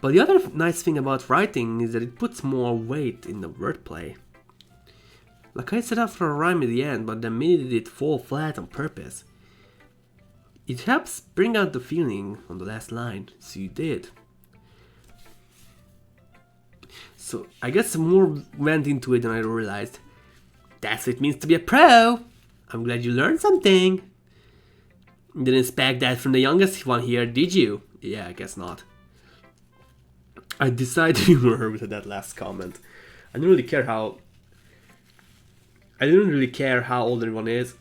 But the other nice thing about writing is that it puts more weight in the wordplay. Like I set up for a rhyme at the end, but then made it fall flat on purpose. It helps bring out the feeling on the last line, so you did. So I guess some more went into it than I realized. That's what it means to be a pro! I'm glad you learned something! Didn't expect that from the youngest one here, did you? Yeah, I guess not. I decided to humor her with that last comment. I didn't really care how old everyone is.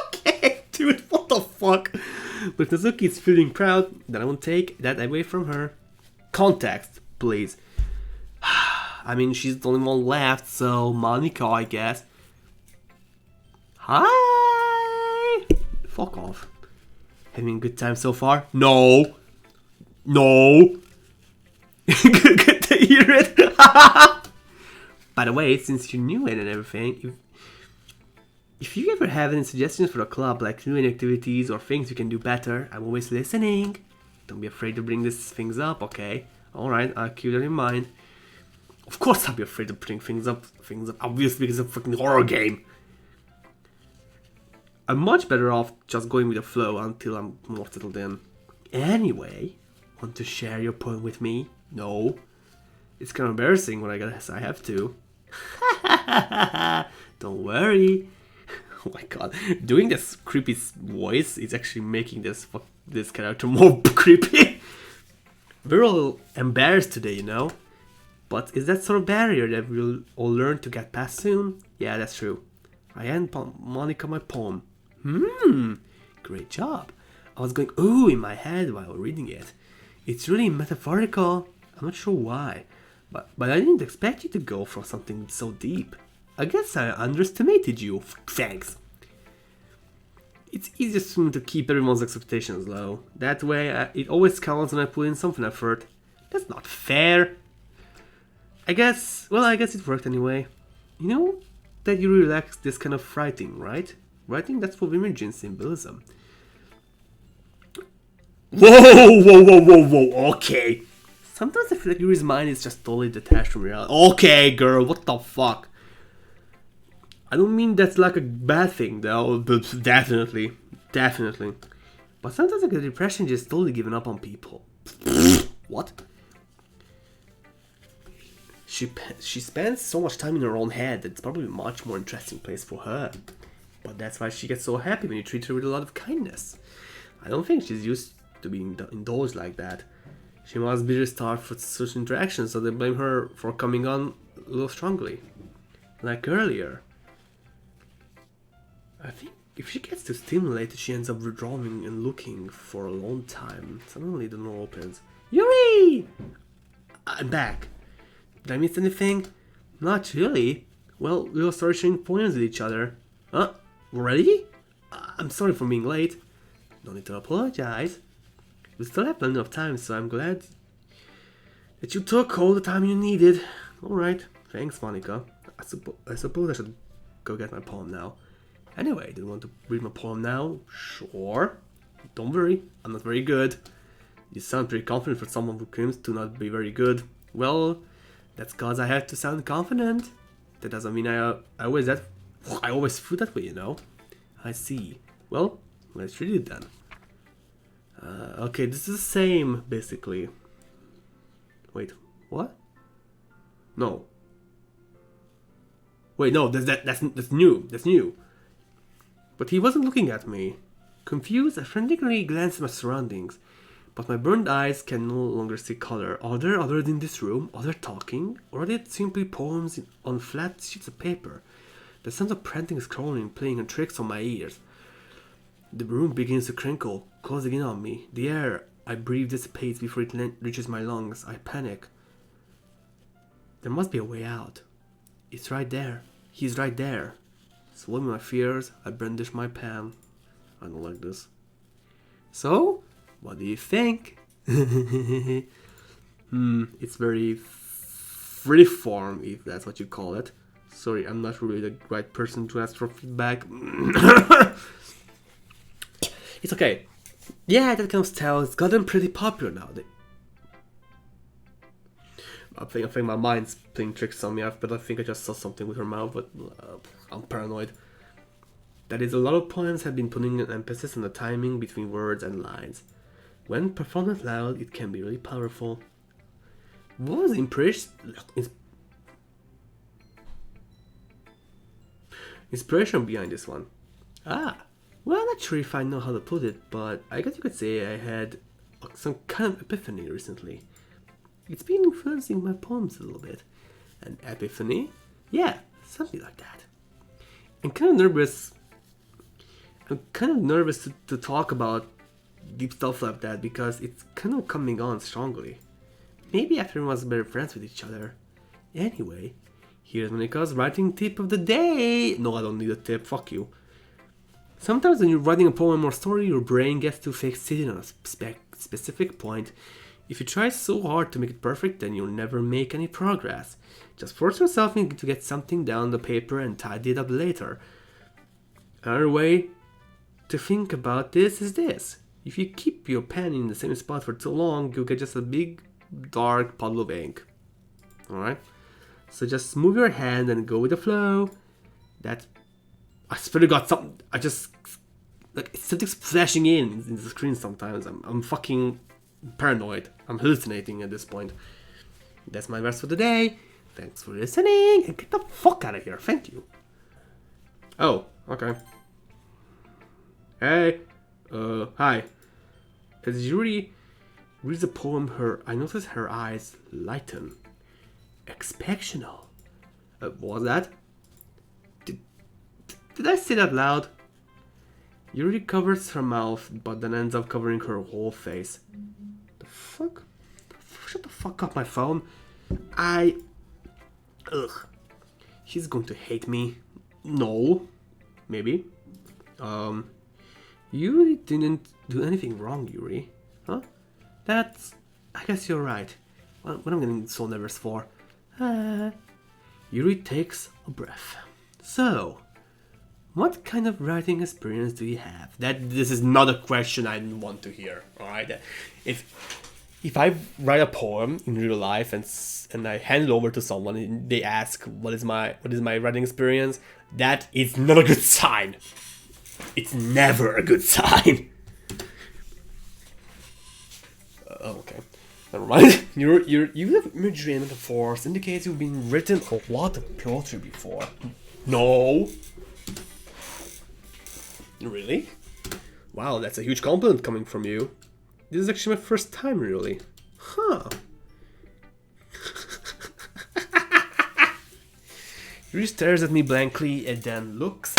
Okay, dude, what the fuck? But if Nazuki is feeling proud, then I won't take that away from her. Context, please. I mean, she's the only one left, so Monica, I guess. Hi! Fuck off. Having a good time so far? No! Good to hear it. By the way, since you knew it and everything, if you ever have any suggestions for a club, like new activities or things you can do better, I'm always listening. Don't be afraid to bring these things up, okay? Alright, I'll keep that in mind. Of course I'll be afraid to bring things up, obviously, because it's a freaking horror game. I'm much better off just going with the flow until I'm more settled in. Anyway, want to share your poem with me? No. It's kind of embarrassing when I guess I have to. Don't worry. Oh my god. Doing this creepy voice is actually making this character more creepy. We're all embarrassed today, you know? But is that sort of barrier that we'll all learn to get past soon? Yeah, that's true. I hand Monica my poem. Great job. I was going ooh in my head while reading it. It's really metaphorical. I'm not sure why. But I didn't expect you to go for something so deep. I guess I underestimated you. Thanks. It's easiest for me to keep everyone's expectations low. That way, it always counts when I put in some effort. That's not fair. I guess it worked anyway. You know that you really like this kind of writing, right? Writing that's for image and symbolism. Whoa, okay. Sometimes I feel like your mind is just totally detached from reality. Okay, girl, what the fuck? I don't mean that's like a bad thing, though, but definitely. But sometimes I get depression just totally giving up on people. What? She spends so much time in her own head that it's probably a much more interesting place for her. But that's why she gets so happy when you treat her with a lot of kindness. I don't think she's used to being indulged like that. She must be starved for such interactions, so they blame her for coming on a little strongly. Like earlier. I think if she gets too stimulated, she ends up withdrawing and looking for a long time. Suddenly the door opens. Yuri! I'm back. Did I miss anything? Not really. Well, we all started sharing poems with each other. Huh? Already? I'm sorry for being late. No need to apologize. We still have plenty of time, so I'm glad that you took all the time you needed. Alright, thanks Monica. I suppose I should go get my poem now. Anyway, do you want to read my poem now? Sure. Don't worry, I'm not very good. You sound pretty confident for someone who claims to not be very good. Well, that's cause I have to sound confident. That doesn't mean I always I always feel that way, you know. I see. Well, let's read it then. Okay, this is the same, basically. Wait, what? No. Wait, no, that's new. That's new. But he wasn't looking at me. Confused, I frantically glanced at my surroundings. But my burned eyes can no longer see color. Are there others in this room? Are they talking? Or are they simply poems on flat sheets of paper? The sound of panting scrolling, playing tricks on my ears. The room begins to crinkle, closing in on me. The air I breathe dissipates before it reaches my lungs. I panic. There must be a way out. It's right there. He's right there. Swallowing my fears, I brandish my pen. I don't like this. So, what do you think? It's very freeform, if that's what you call it. Sorry, I'm not really the right person to ask for feedback. It's okay. Yeah, that kind of style has gotten pretty popular nowadays. I think my mind's playing tricks on me, but I think I just saw something with her mouth, but I'm paranoid. That is, a lot of poems have been putting an emphasis on the timing between words and lines. When performed out loud, it can be really powerful. What was the inspiration behind this one? Well, I'm not sure if I know how to put it, but I guess you could say I had some kind of epiphany recently. It's been influencing my poems a little bit. An epiphany? Yeah, something like that. I'm kind of nervous to talk about deep stuff like that because it's kind of coming on strongly. Maybe everyone's better friends with each other. Anyway, here's Monika's writing tip of the day. No, I don't need a tip, fuck you. Sometimes when you're writing a poem or story, your brain gets too fixated on a specific point. If you try so hard to make it perfect, then you'll never make any progress. Just force yourself to get something down on the paper and tidy it up later. Another way to think about this is this. If you keep your pen in the same spot for too long, you'll get just a big, dark puddle of ink. Alright? So just move your hand and go with the flow. I swear to God, something's flashing in the screen sometimes. I'm fucking paranoid. I'm hallucinating at this point. That's my verse for the day. Thanks for listening, and get the fuck out of here. Thank you. Oh, okay. Hey, hi. As Yuri reads the poem, I notice her eyes lighten. Expectional. What was that? Did I say that loud? Yuri covers her mouth, but then ends up covering her whole face. The fuck? Shut the fuck up, my phone. Ugh. He's going to hate me. No. Maybe. Yuri didn't do anything wrong, Yuri. Huh? I guess you're right. What am I getting so nervous for? Yuri takes a breath. So, what kind of writing experience do you have? This is not a question I want to hear. Alright? If I write a poem in real life and I hand it over to someone and they ask what is my writing experience, that is not a good sign. It's never a good sign. Okay. Never mind. You have imagery and metaphors indicates you've been written a lot of poetry before. No. Really? Wow, that's a huge compliment coming from you. This is actually my first time, really. Huh. Yuri stares at me blankly and then looks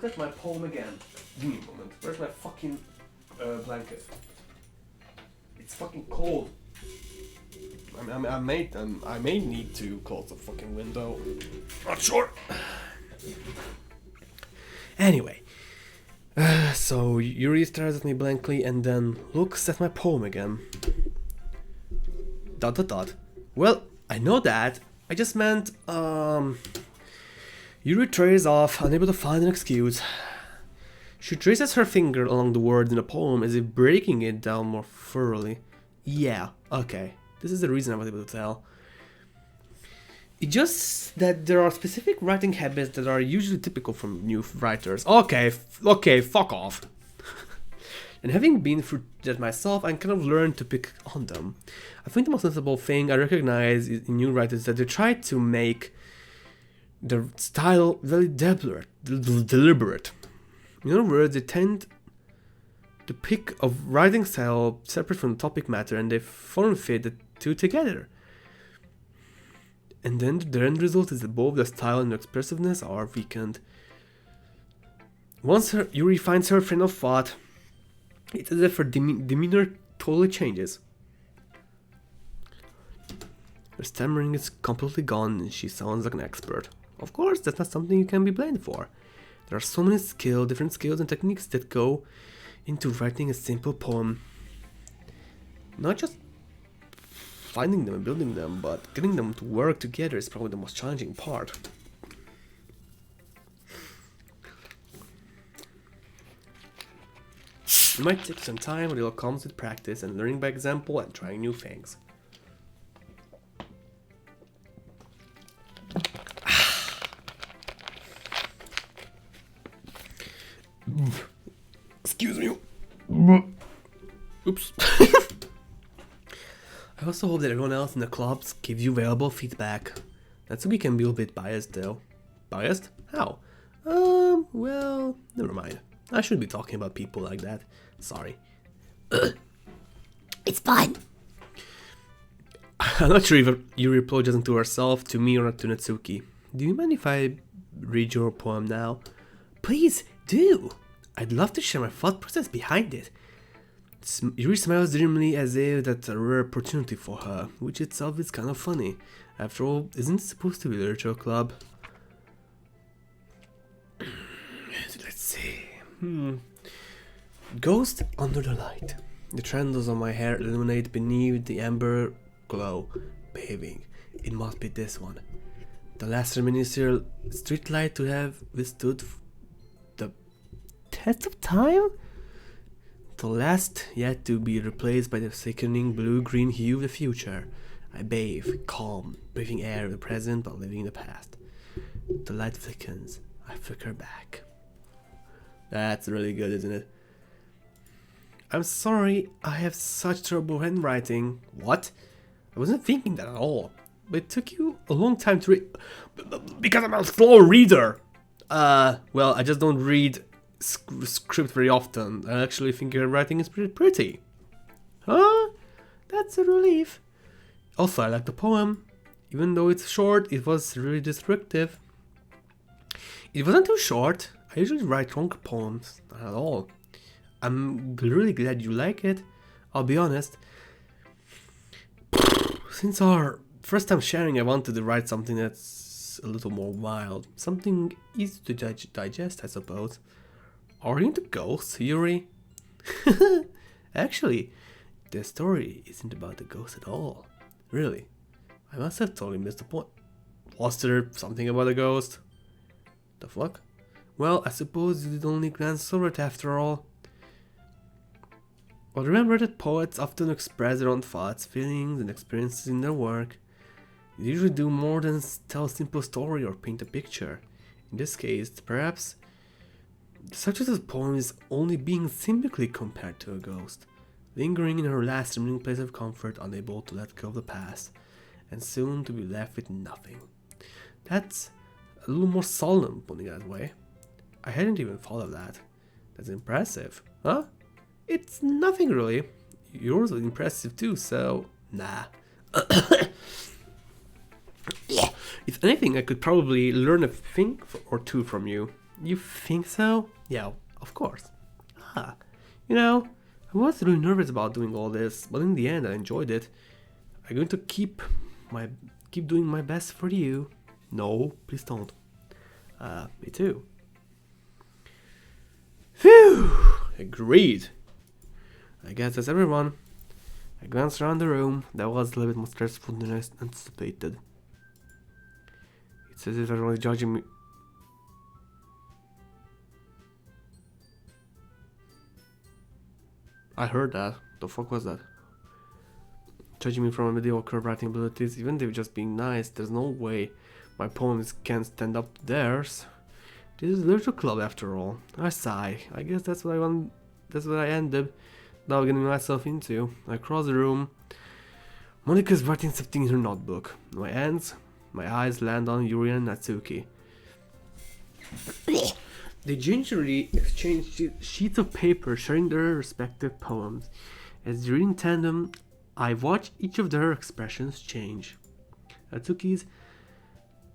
at my poem again. Give me a moment. Where's my fucking blanket? It's fucking cold. I may need to close the fucking window. Not sure. Anyway, so Yuri stares at me blankly and then looks at my poem again. ... Well, I know that. I just meant, Yuri trails off, unable to find an excuse. She traces her finger along the words in the poem as if breaking it down more thoroughly. Yeah, okay. This is the reason I was able to tell. It's just that there are specific writing habits that are usually typical from new writers. Okay, fuck off. And having been through that myself, I kind of learned to pick on them. I think the most notable thing I recognize in new writers is that they try to make their style very deliberate. In other words, they tend to pick a writing style separate from the topic matter, and they form fit the two together. And then the end result is that both the style and the expressiveness are weakened. Once you refine her train of thought, it's as if her demeanor totally changes. Her stammering is completely gone and she sounds like an expert. Of course, that's not something you can be blamed for. There are so many different skills and techniques that go into writing a simple poem. Not just finding them and building them, but getting them to work together is probably the most challenging part. It might take some time, but it all comes with practice and learning by example and trying new things. Excuse me. Oops. I also hope that everyone else in the clubs gives you valuable feedback. Natsuki can be a bit biased though. Biased? How? Well, never mind. I shouldn't be talking about people like that. Sorry. It's fine. I'm not sure if Yuri apologizing to herself, to me, or to Natsuki. Do you mind if I read your poem now? Please do. I'd love to share my thought process behind it. Yuri smiles dreamily as if that's a rare opportunity for her, which itself is kind of funny. After all, isn't it supposed to be a literature club? Let's see. Ghost under the light. The trendles on my hair illuminate beneath the amber glow. Bathing. It must be this one. The last reminiscent streetlight to have withstood the test of time? The last yet to be replaced by the sickening blue-green hue of the future. I bathe, calm, breathing air of the present but living in the past. The light flickers. I flicker back. That's really good, isn't it? I'm sorry, I have such trouble handwriting. What? I wasn't thinking that at all. But it took you a long time to read. Because I'm a slow reader. Well, I just don't read script very often. I actually think your writing is pretty pretty. Huh? That's a relief. Also, I like the poem. Even though it's short, it was really descriptive. It wasn't too short. I usually write long poems. Not at all. I'm really glad you like it. I'll be honest. Since our first time sharing, I wanted to write something that's a little more wild. Something easy to digest, I suppose. Are you into ghosts, Yuri? Actually, the story isn't about the ghost at all. Really. I must have totally missed the point. Was there something about a ghost? The fuck? Well, I suppose you did only glance over it after all. But remember that poets often express their own thoughts, feelings, and experiences in their work. They usually do more than tell a simple story or paint a picture. In this case, perhaps the subject of the poem is only being symbolically compared to a ghost, lingering in her last remaining place of comfort, unable to let go of the past, and soon to be left with nothing. That's a little more solemn, putting it that way. I hadn't even thought of that. That's impressive, huh? It's nothing really. Yours was impressive too, so nah. If anything, I could probably learn a thing or two from you. You think so? Yeah, of course. You know, I was really nervous about doing all this, but in the end I enjoyed it. I'm going to keep doing my best for you. No, please don't. Me too. Phew! Agreed. I guess that's everyone. I glanced around the room. That was a little bit more stressful than I anticipated. It's as if everyone is judging me. I heard that. The fuck was that? judging me from my mediocre writing abilities. Even if just being nice, there's no way my poems can stand up to theirs. This is literature club after all. I sigh. I guess that's what I want. That's what I ended up getting myself into. I cross the room. Monika's writing something in her notebook. My eyes land on Yuri and Natsuki. They gingerly exchange sheets of paper, sharing their respective poems. As they read in tandem, I watch each of their expressions change. Natsuki's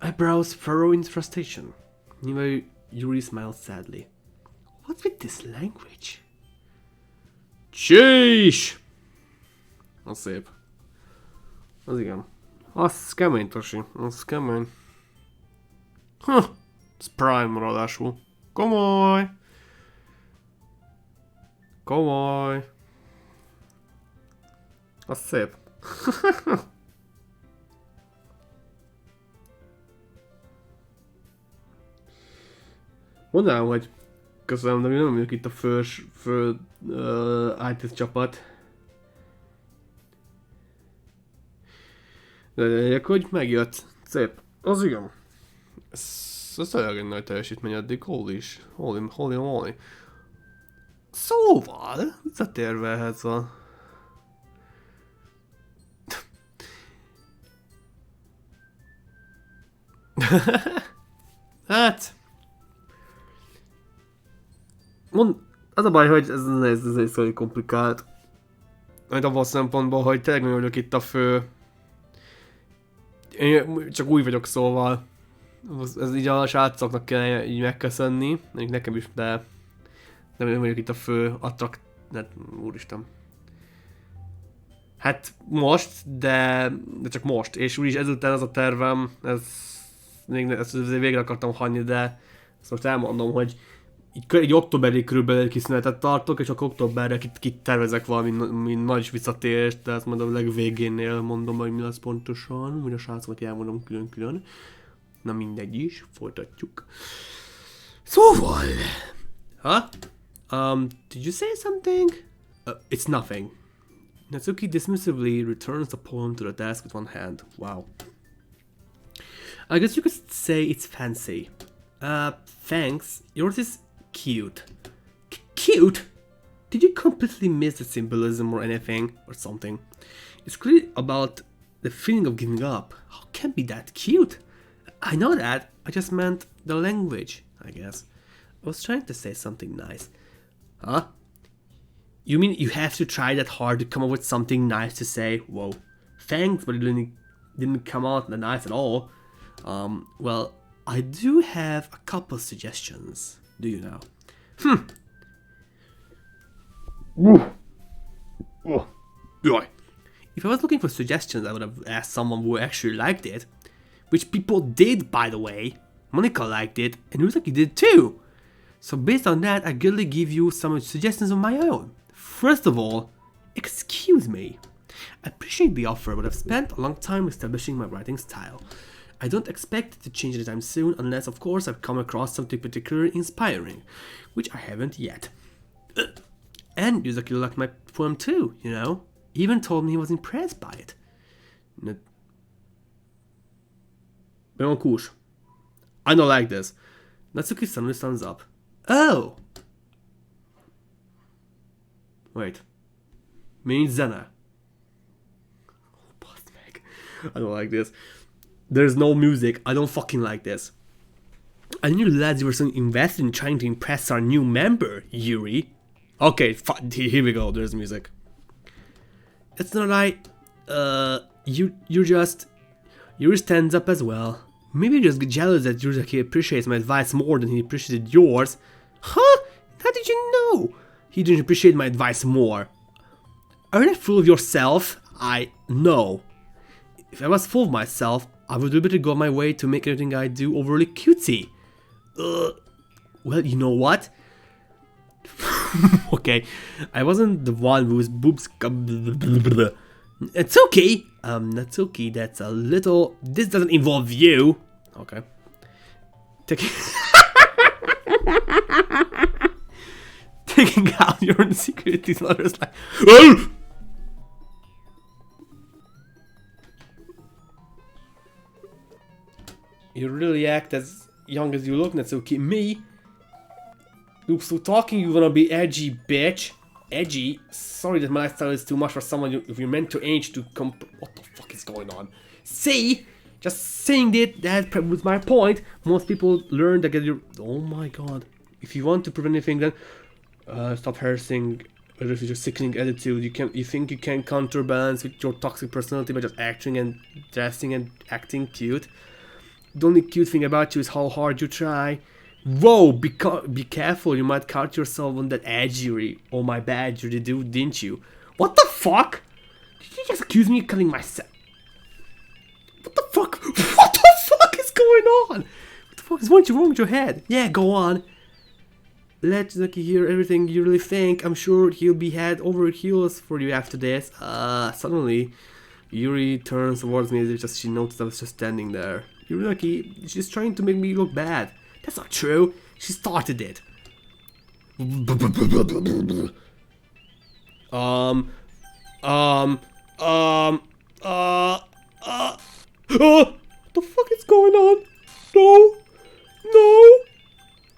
eyebrows furrow in frustration. Meanwhile, Yuri smiles sadly. What's with this language? Sheesh! Az szép. Az igen. Az kemény, Tosi. Az kemény. Ez Prime ráadásul. Komoly! Komoly! Az szép. Mondanám, hogy köszönöm, de mi nem vagyok itt a fő IT csapat. De legyek, hogy megjött. Szép. Az igen. Ez tényleg egy nagy teljesítmény eddig. Holy moly. Szóval, visszatérve ehhez a... Hát... Az a baj, hogy ez egy szóval komplikált. Majd abban a szempontból, hogy tényleg nem vagyok itt a fő... Én csak új vagyok, szóval... Ez így a srácoknak kell így megköszönni. Nekem is, de... Nem vagyok itt a fő úristen. Hát most, de csak most. És úgyis ezután az a tervem, ezt végre akartam hagyni, de ezt most elmondom, hogy így októberig körülbelül kiszünetet tartok, és akkor októberre tervezek valami nagy visszatérést, de ezt majd a legvégénél mondom, hogy mi lesz pontosan, hogy a srácoknak elmondom külön-külön. Na mindegy is, folytatjuk. Szóval... Did you say something? It's nothing. Natsuki dismissively returns the poem to the desk with one hand. Wow. I guess you could say it's fancy. Thanks. Yours is cute. Cute? Did you completely miss the symbolism or anything? Or something? It's clearly about the feeling of giving up. How can it be that cute? I know that. I just meant the language, I guess. I was trying to say something nice. Huh? You mean you have to try that hard to come up with something nice to say? Whoa. Thanks, but it didn't come out nice at all. Well, I do have a couple suggestions. Do you now? If I was looking for suggestions, I would have asked someone who actually liked it. Which people did, by the way. Monika liked it, and Ryuzaki did too. So based on that, I gladly give you some suggestions of my own. First of all, excuse me. I appreciate the offer, but I've spent a long time establishing my writing style. I don't expect it to change anytime soon, unless of course I've come across something particularly inspiring, which I haven't yet. And Ryuzaki liked my poem too, you know? He even told me he was impressed by it. I don't like this. Natsuki suddenly stands up. Oh! Wait. Means Zena. I don't like this. There's no music. I don't fucking like this. I knew lads you were so invested in trying to impress our new member, Yuri. Okay, here we go. There's music. It's not right. Yuri stands up as well. Maybe you're just jealous that Ryuzaki appreciates my advice more than he appreciated yours. Huh? How did you know? He didn't appreciate my advice more. Are you full of yourself? I know. If I was full of myself, I would be able to go my way to make everything I do overly cutesy. Well, you know what? Okay, I wasn't the one whose boobs... It's okay. That's okay. That's a little... This doesn't involve you. Okay. Taking out your insecurities, others like... You really act as young as you look, Natsuki. Me? Oops, so talking you wanna be edgy, bitch. Edgy? Sorry that my lifestyle is too much for someone if you're meant to age to what the fuck is going on? See? Just saying that proves my point. Most people learn that get your... Oh my god. If you want to prevent anything, then stop harassing others with your sickening attitude. You think you can counterbalance with your toxic personality by just acting and dressing and acting cute. The only cute thing about you is how hard you try. Whoa, be careful, you might cut yourself on that edgery. Oh my bad, you didn't you? What the fuck? Did you just accuse me of cutting myself? What the fuck? What the fuck is going on? What the fuck is wrong with your head? Yeah, go on. Let Doki hear everything you really think. I'm sure he'll be head over heels for you after this. Suddenly, Yuri turns towards me as if she noticed I was just standing there. You're lucky, she's trying to make me look bad. That's not true. She started it. What the fuck is going on? No. No.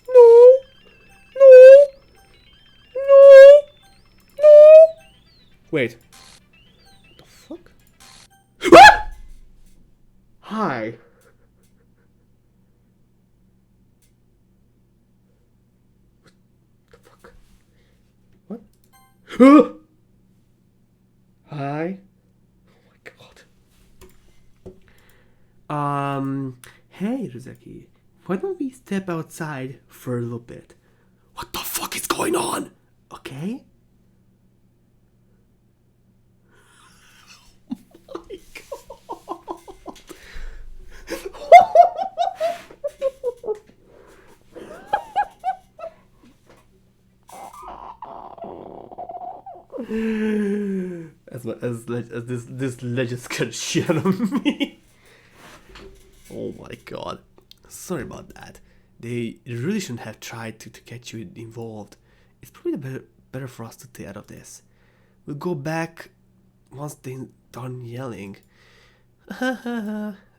No. No. No. No. Wait. What the fuck? Ah! Hi. Hi. Oh my god. Hey, Rizeki. Why don't we step outside for a little bit? What the fuck is going on? Okay? Oh my god. as this legend scared shit out of me. Oh my god. Sorry about that. They really shouldn't have tried to get you involved. It's probably better for us to stay out of this. We'll go back once they're done yelling.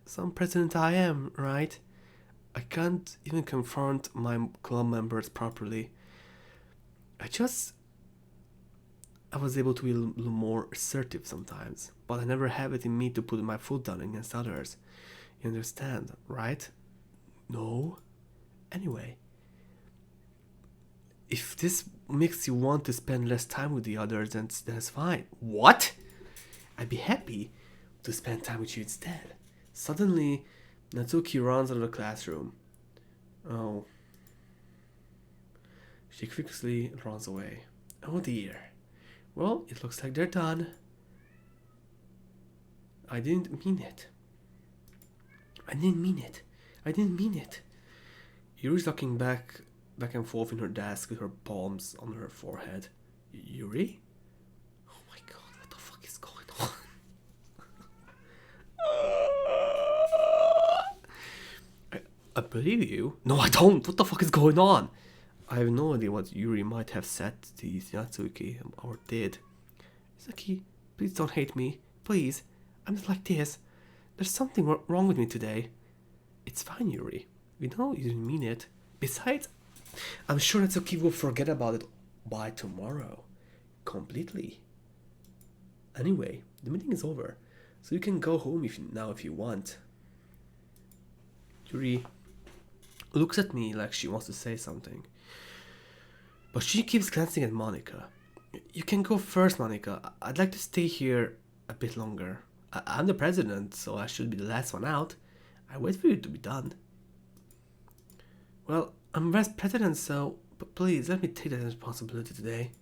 Some president I am, right? I can't even confront my club members properly. I was able to be a little more assertive sometimes, but I never have it in me to put my foot down against others. You understand, right? No? Anyway, if this makes you want to spend less time with the others, then that's fine. What? I'd be happy to spend time with you instead. Suddenly, Natsuki runs out of the classroom. Oh. She quickly runs away. Oh dear. Well, it looks like they're done. I didn't mean it. Yuri's looking back and forth in her desk with her palms on her forehead. Yuri? Oh my god, what the fuck is going on? I believe you. No, I don't. What the fuck is going on? I have no idea what Yuri might have said to Natsuki or did. Natsuki, please don't hate me. Please. I'm just like this. There's something wrong with me today. It's fine, Yuri. We know you didn't mean it. Besides, I'm sure Natsuki will forget about it by tomorrow. Completely. Anyway, the meeting is over, so you can go home if you want. Yuri looks at me like she wants to say something, but she keeps glancing at Monika. You can go first, Monika. I'd like to stay here a bit longer. I'm the president, so I should be the last one out. I wait for you to be done. Well, I'm vice president, so please let me take that responsibility today.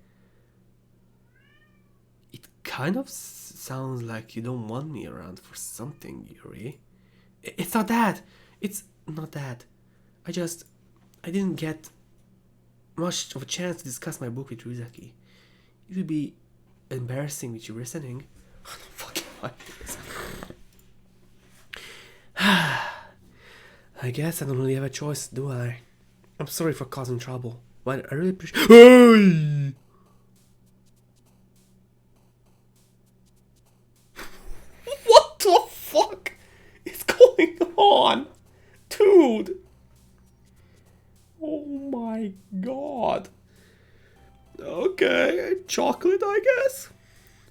It kind of sounds like you don't want me around for something, Yuri. It's not that. It's not that. I didn't get much of a chance to discuss my book with Rizeki. It would be embarrassing with you listening. Fucking like this. I guess I don't really have a choice, do I? I'm sorry for causing trouble, but I really appreciate. Hey! What the fuck is going on? Dude! Oh my god. Okay, chocolate, I guess.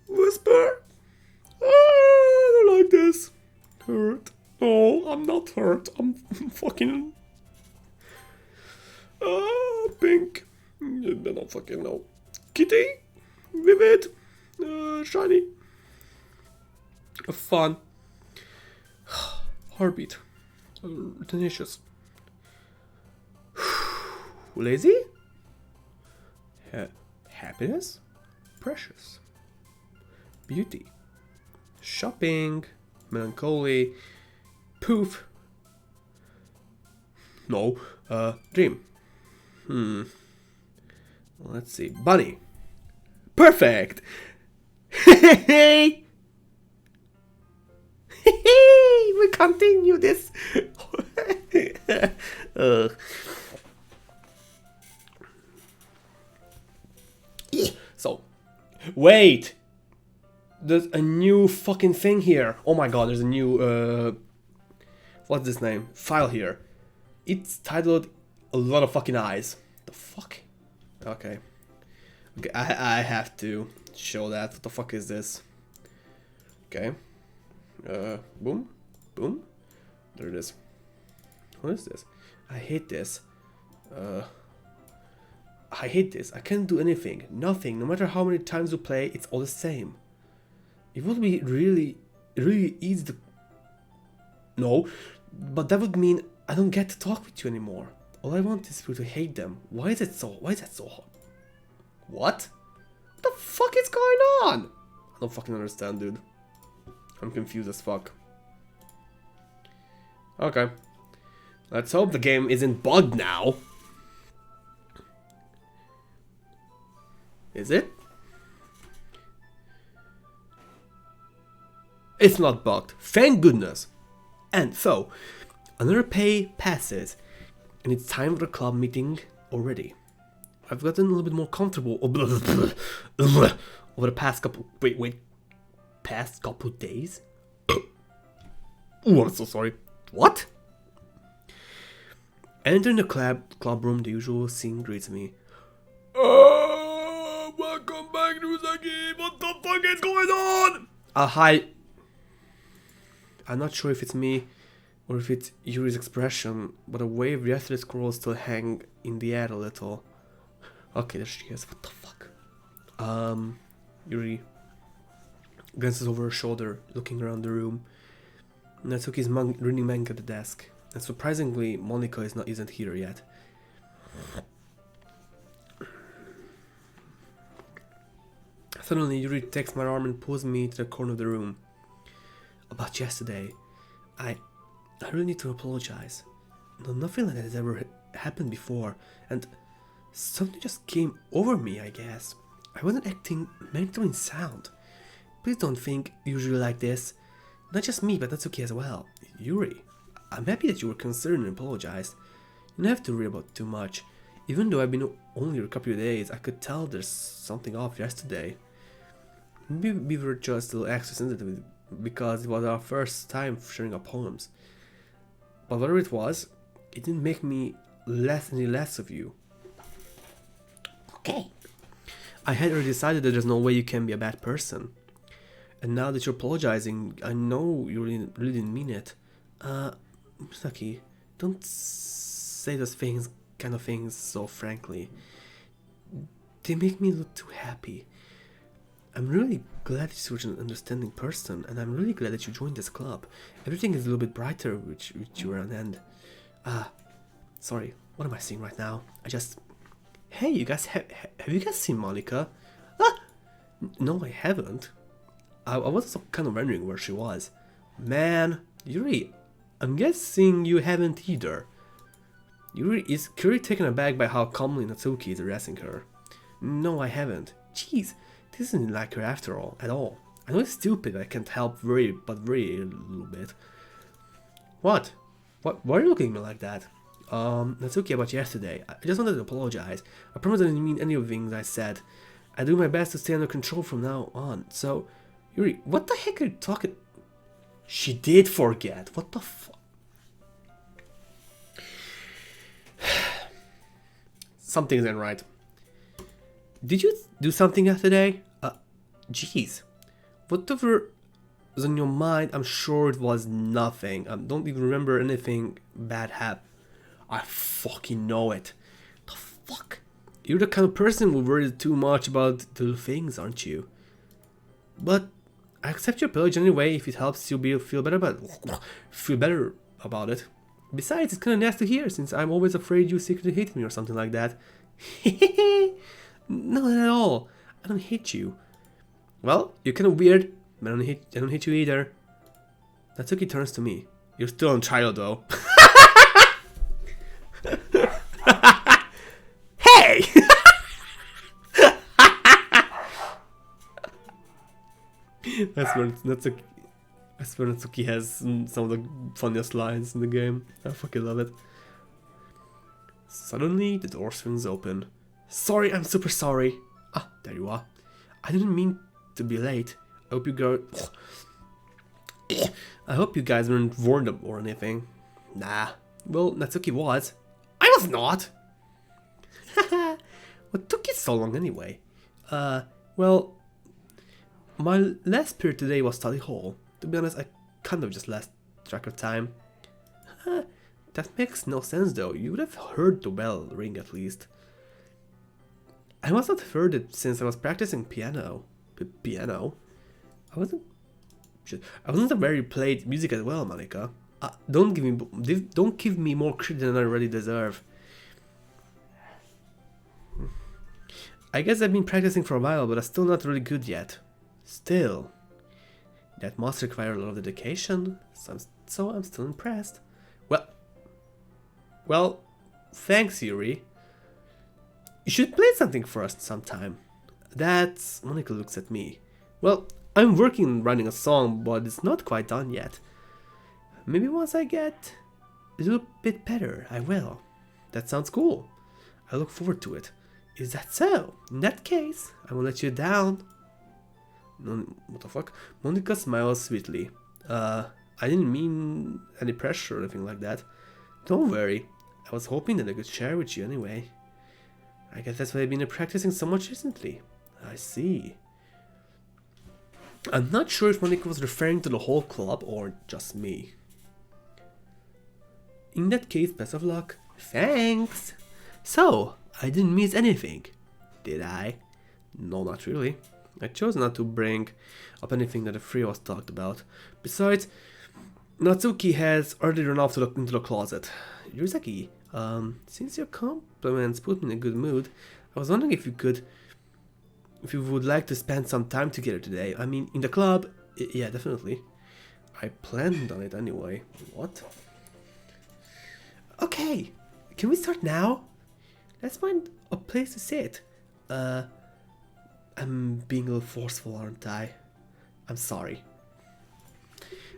Whisper. I don't like this. Hurt. No, I'm not hurt. I'm fucking... pink. I don't fucking know. Kitty. Vivid. Shiny. Fun. Heartbeat. Tenacious. Lazy? Happiness? Precious. Beauty. Shopping. Melancholy. Poof. No. Dream. Let's see. Bunny. Perfect! Hey! We continue this. So, wait. There's a new fucking thing here. Oh my god, there's a new what's this name? File here. It's titled A Lot of Fucking Eyes. The fuck? Okay. Okay, I have to show that. What the fuck is this? Okay. Boom. Boom. There it is. What is this? I hate this. I hate this. I can't do anything. Nothing. No matter how many times you play, it's all the same. It would be really easy to... No. But that would mean I don't get to talk with you anymore. All I want is for you to hate them. Why is that so hard? What? What the fuck is going on? I don't fucking understand, dude. I'm confused as fuck. Okay. Let's hope the game isn't bugged now. Is it? It's not bugged. Thank goodness. And so, another pay passes. And it's time for the club meeting already. I've gotten a little bit more comfortable over the past couple... Past couple days? Oh, I'm so sorry. What? Entering the club room, the usual scene greets me. Welcome back, Nuzaki! What the fuck is going on? Hi. I'm not sure if it's me or if it's Yuri's expression, but a wave of yesterday's scrolls still hang in the air a little. Okay, there she is. What the fuck? Yuri glances over her shoulder, looking around the room. Natsuki's reading manga at the desk, and surprisingly, Monika isn't here yet. Suddenly, Yuri takes my arm and pulls me to the corner of the room. About yesterday, I really need to apologize. No, nothing like that has ever happened before, and something just came over me, I guess. I wasn't acting mentally sound. Please don't think usually like this. Not just me, but Natsuki as well. Yuri, I'm happy that you were concerned and apologized. You don't have to worry about too much. Even though I've been only here a couple of days, I could tell there's something off yesterday. Maybe we were just a little extra sensitive because it was our first time sharing our poems. But whatever it was, it didn't make me any less of you. Okay. I had already decided that there's no way you can be a bad person. And now that you're apologizing, I know you really didn't mean it. Misaki, don't say those kind of things so frankly. They make me look too happy. I'm really glad that you're an understanding person, and I'm really glad that you joined this club. Everything is a little bit brighter with you around, and... sorry, what am I seeing right now? Hey, you guys, have you guys seen Monika? No, I haven't. I was kind of wondering where she was. Man, Yuri, I'm guessing you haven't either. Yuri is clearly taken aback by how calmly Natsuki is addressing her. No, I haven't. Jeez, this isn't like her after all, at all. I know it's stupid, I can't help worry a little bit. What? Why are you looking at me like that? Natsuki, about yesterday. I just wanted to apologize. I promise I didn't mean any of the things I said. I do my best to stay under control from now on. So, Yuri, what the heck are you talking? She did forget. What the fuck? something isn't right. Did you do something yesterday? Jeez. Whatever was on your mind, I'm sure it was nothing. I don't even remember anything bad happened. I fucking know it. The fuck? You're the kind of person who worries too much about little things, aren't you? But I accept your apology anyway if it helps you feel better about it. Besides, it's kinda nice to hear since I'm always afraid you secretly hate me or something like that. No, not at all. I don't hate you. Well, you're kinda weird, but I don't hate you either. Natsuki turns to me. You're still on trial though. Hey! That's where Natsuki has some of the funniest lines in the game. I fucking love it. Suddenly, the door swings open. Sorry, I'm super sorry. Ah, there you are. I didn't mean to be late. I hope you guys weren't warned up or anything. Nah. Well, Natsuki was. I was not! What took you so long anyway? Well, my last period today was study hall. To be honest, I kind of just lost track of time. That makes no sense though. You would have heard the bell ring at least. I must have heard it since I was practicing piano. Piano? I wasn't a very played music as well, Monica. Don't give me more credit than I already deserve. I guess I've been practicing for a while, but I'm still not really good yet. Still, that must require a lot of dedication, so I'm still impressed. Well, thanks, Yuri. You should play something for us sometime. Monica looks at me. Well, I'm working on writing a song, but it's not quite done yet. Maybe once I get a little bit better, I will. That sounds cool. I look forward to it. Is that so? In that case, I won't let you down. What the fuck? Monica smiles sweetly. I didn't mean any pressure or anything like that. Don't worry. I was hoping that I could share with you anyway. I guess that's why I've been practicing so much recently. I see. I'm not sure if Monica was referring to the whole club or just me. In that case, best of luck. Thanks! So, I didn't miss anything, did I? No, not really. I chose not to bring up anything that the three of us talked about. Besides, Natsuki has already run off into the closet. Yurizaki, since your compliments put me in a good mood, I was wondering if you would like to spend some time together today. I mean, in the club? Yeah, definitely. I planned on it anyway. What? Okay, can we start now? Let's find a place to sit. I'm being a little forceful, aren't I? I'm sorry.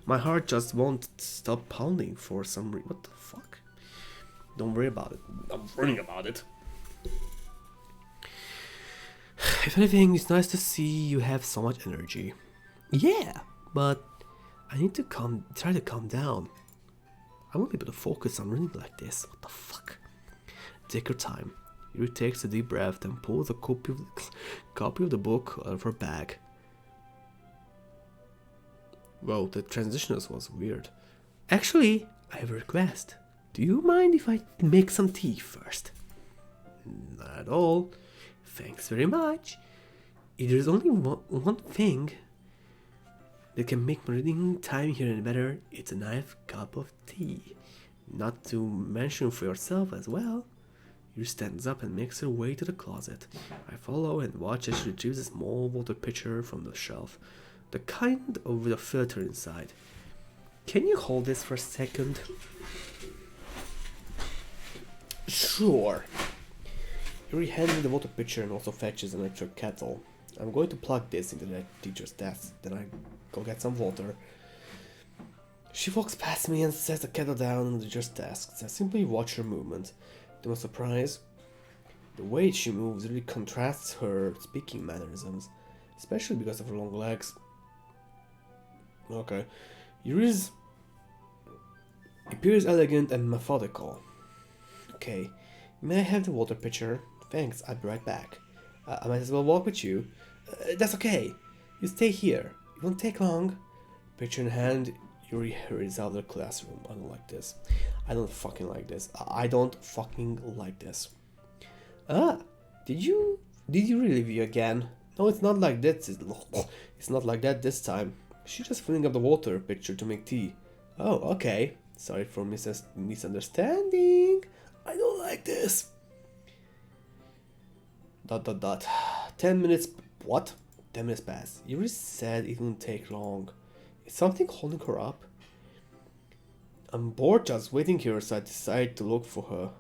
My heart just won't stop pounding for some reason. What the fuck? Don't worry about it. I'm worrying about it. If anything, it's nice to see you have so much energy. Yeah, but I need to try to calm down. I won't be able to focus on reading like this. What the fuck? Take your time. Yuri takes a deep breath and pulls a copy of the book out of her bag. Whoa, the transition was weird. Actually, I have a request. Do you mind if I make some tea first? Not at all. Thanks very much. If there's only one thing that can make my reading time here any better, it's a nice cup of tea. Not to mention for yourself as well. Yuri stands up and makes her way to the closet. I follow and watch as she retrieves a small water pitcher from the shelf. The kind with a filter inside. Can you hold this for a second? Sure. Yuri hands me the water pitcher and also fetches an extra kettle. I'm going to plug this into the teacher's desk, then I go get some water. She walks past me and sets the kettle down on the teacher's desk. I simply watch her movement. To my surprise, the way she moves really contrasts her speaking mannerisms, especially because of her long legs. Okay. Yuri's appears elegant and methodical. Okay, May I have the water pitcher? Thanks, I'll be right back. I might as well walk with you. That's okay. You stay here. It won't take long. Pitcher in hand, Yuri hurries out of the classroom. I don't like this. I don't fucking like this. I don't fucking like this. Ah, did you really leave you again? No, it's not like this. It's not like that this time. She's just filling up the water pitcher to make tea. Oh, okay. Sorry for misunderstanding. I don't like this. ... 10 minutes... What? 10 minutes pass. Yuri said it wouldn't take long. Is something holding her up? I'm bored just waiting here, so I decided to look for her.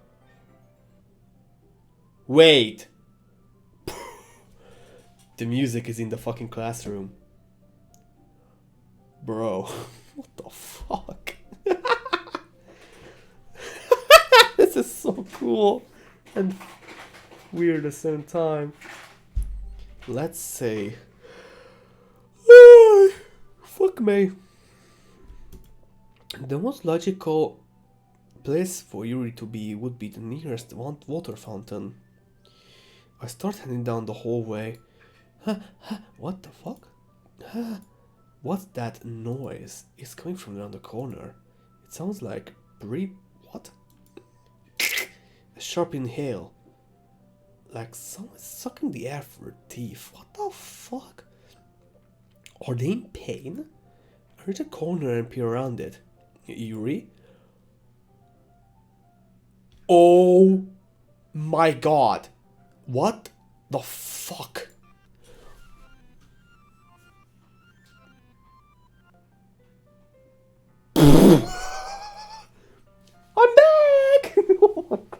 Wait! The music is in the fucking classroom. Bro, what the fuck? This is so cool and weird at the same time. Let's say... fuck me. The most logical place for Yuri to be would be the nearest water fountain. I start heading down the hallway. What the fuck? What's that noise? It's coming from around the corner. It sounds like what? A sharp inhale. Like someone's sucking the air for their teeth. What the fuck? Are they in pain? I reach a corner and peer around it. Yuri? Oh my god. What the fuck? I'm back! Oh my god.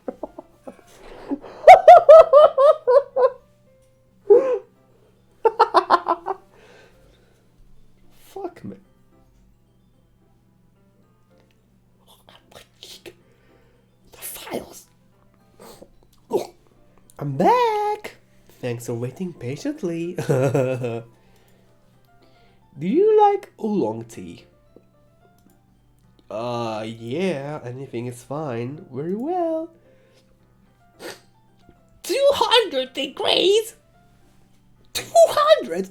Fuck me. The files. I'm back. Thanks for waiting patiently. Do you like oolong tea? Yeah, anything is fine. Very well. 200 degrees? 200?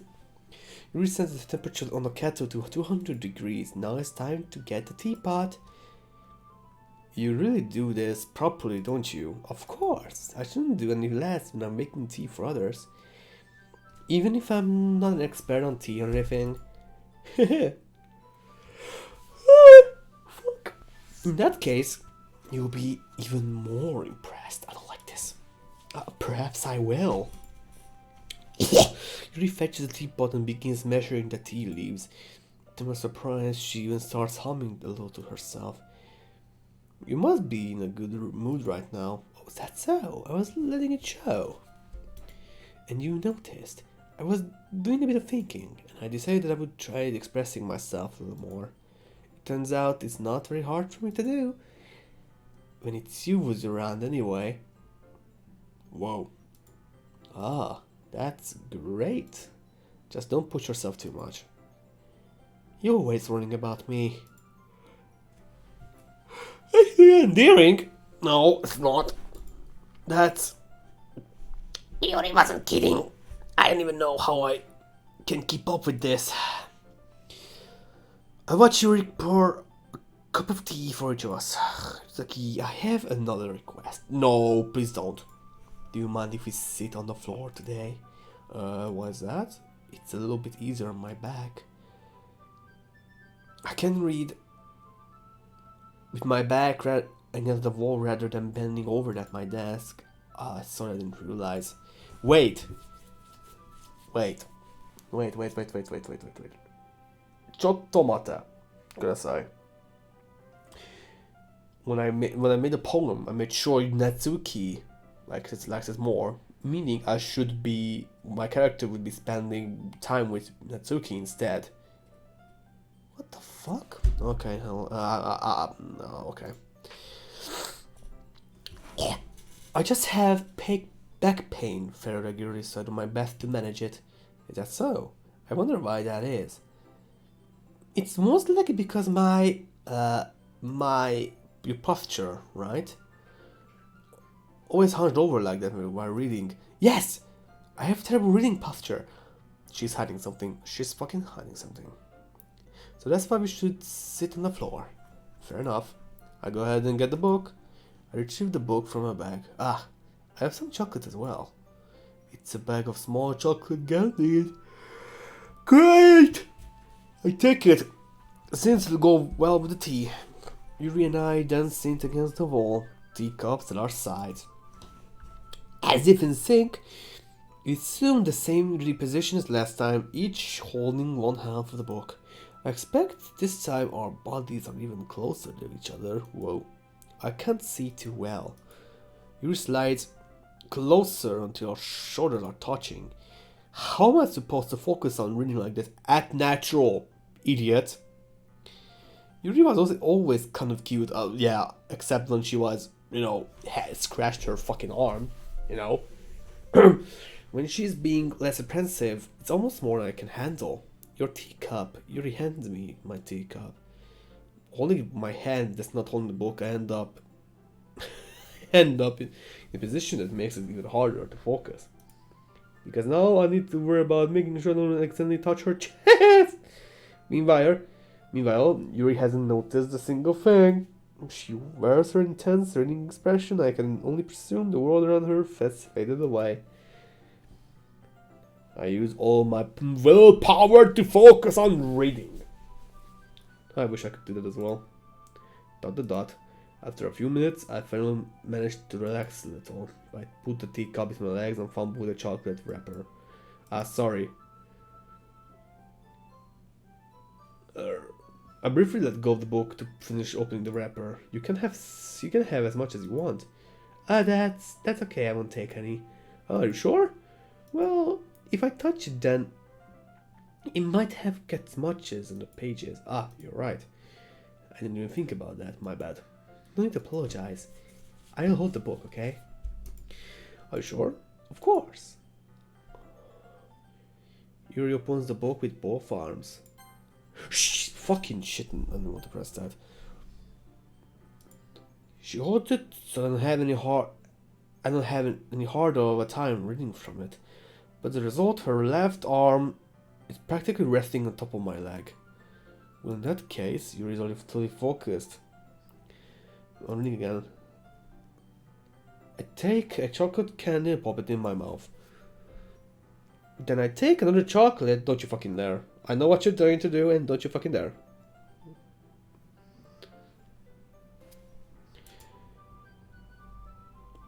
You reset the temperature on the kettle to 200 degrees. Now it's time to get the teapot. You really do this properly, don't you? Of course. I shouldn't do any less when I'm making tea for others. Even if I'm not an expert on tea or anything. Fuck. In that case, you'll be even more impressed. I don't like this. Perhaps I will. Yuri fetches the teapot and begins measuring the tea leaves. To my surprise, she even starts humming a little to herself. You must be in a good mood right now. Oh, is that so? I was letting it show. And you noticed. I was doing a bit of thinking, and I decided that I would try expressing myself a little more. It turns out it's not very hard for me to do. When it's you who's around anyway. Whoa. Ah, that's great. Just don't push yourself too much. You're always worrying about me. Endearing? No, it's not. That's... Yuri wasn't kidding. I don't even know how I can keep up with this. I watch Yuri pour a cup of tea for each of us. Zaki, I have another request. No, please don't. Do you mind if we sit on the floor today? What's that? It's a little bit easier on my back. I can read with my back against the wall rather than bending over at my desk. Sorry, I didn't realize. Wait. Chatto mate. Kudasai. When I made a poem, I made sure Natsuki likes it more. Meaning my character would be spending time with Natsuki instead. What the fuck? Okay, no, okay. I just have back pain fairly regularly, so I do my best to manage it. Is that so? I wonder why that is. It's most likely because your posture, right? always hunched over like that while reading. Yes! I have terrible reading posture. She's hiding something. She's fucking hiding something. So that's why we should sit on the floor. Fair enough. I go ahead and get the book. I retrieve the book from my bag. Ah, I have some chocolate as well. It's a bag of small chocolate candies. Great! I take it, since it'll go well with the tea. Yuri and I then sit against the wall, teacups at our sides. As if in sync, we assume the same position as last time, each holding one half of the book. I expect this time our bodies are even closer to each other. Whoa, I can't see too well. Yuri slides closer until our shoulders are touching. How am I supposed to focus on reading like this? Act natural, idiot. Yuri was also always kind of cute, yeah, except when she was, had scratched her fucking arm, When she's being less apprehensive, it's almost more than I can handle. Your teacup. Yuri hands me my teacup. Holding my hand that's not holding the book, I end up in a position that makes it even harder to focus. Because now I need to worry about making sure I don't accidentally touch her chest. Meanwhile, Yuri hasn't noticed a single thing. She wears her intense reading expression. I can only presume the world around her has faded away. I use all my willpower to focus on reading. I wish I could do that as well. ... After a few minutes, I finally managed to relax a little. I put the teacup between my legs and fumbled with a chocolate wrapper. Sorry. I briefly let go of the book to finish opening the wrapper. You can have as much as you want. That's okay. I won't take any. Oh, are you sure? Well, if I touch it, then it might have get smudges on the pages. You're right. I didn't even think about that. My bad. No need to apologize. I'll hold the book, okay? Are you sure? Of course. Yuri opens the book with both arms. Shh! Fucking shit! I don't want to press that. She holds it so I don't have any harder of a time reading from it. But the result, her left arm is practically resting on top of my leg. Well, in that case, Yuri is only fully focused. I'm reading again. I take a chocolate candy and pop it in my mouth. Then I take another chocolate. Don't you fucking dare. I know what you're going to do, and don't you fucking dare.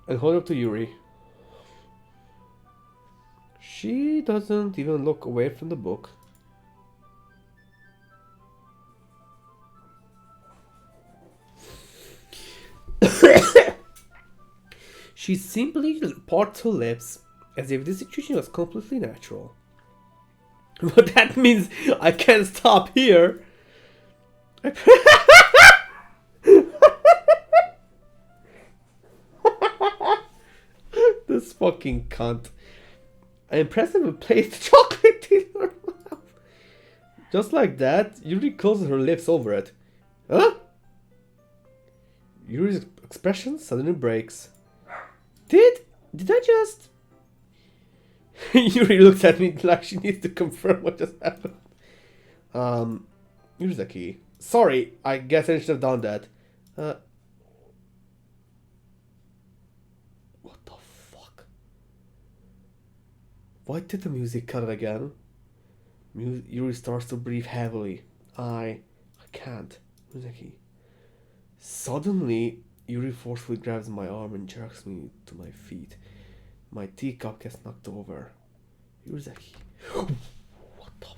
And hold up to Yuri. She doesn't even look away from the book. She simply parts her lips as if this situation was completely natural. But that means I can't stop here. This fucking cunt. I impressively placed the chocolate in her mouth. Just like that, Yuri closes her lips over it. Huh? Yuri's expression suddenly breaks. Did I just... Yuri looks at me like she needs to confirm what just happened. Here's the key. Sorry, I guess I should have done that. What the fuck? Why did the music cut it again? Yuri starts to breathe heavily. I can't. Where's the key? Suddenly, Yuri forcefully grabs my arm and jerks me to my feet. My teacup gets knocked over. Here's the key. What the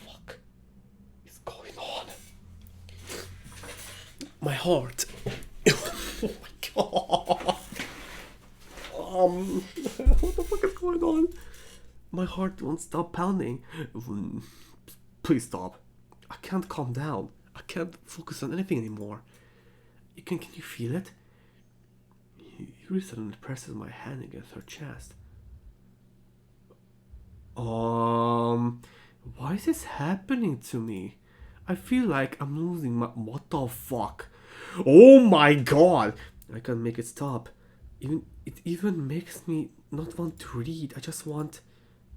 fuck is going on? My heart. Oh my god. What the fuck is going on? My heart won't stop pounding. Please stop. I can't calm down. I can't focus on anything anymore. Can you feel it? Yuri suddenly presses my hand against her chest. Why is this happening to me? I feel like I'm losing my... What the fuck? Oh my god! I can't make it stop. It even makes me not want to read. I just want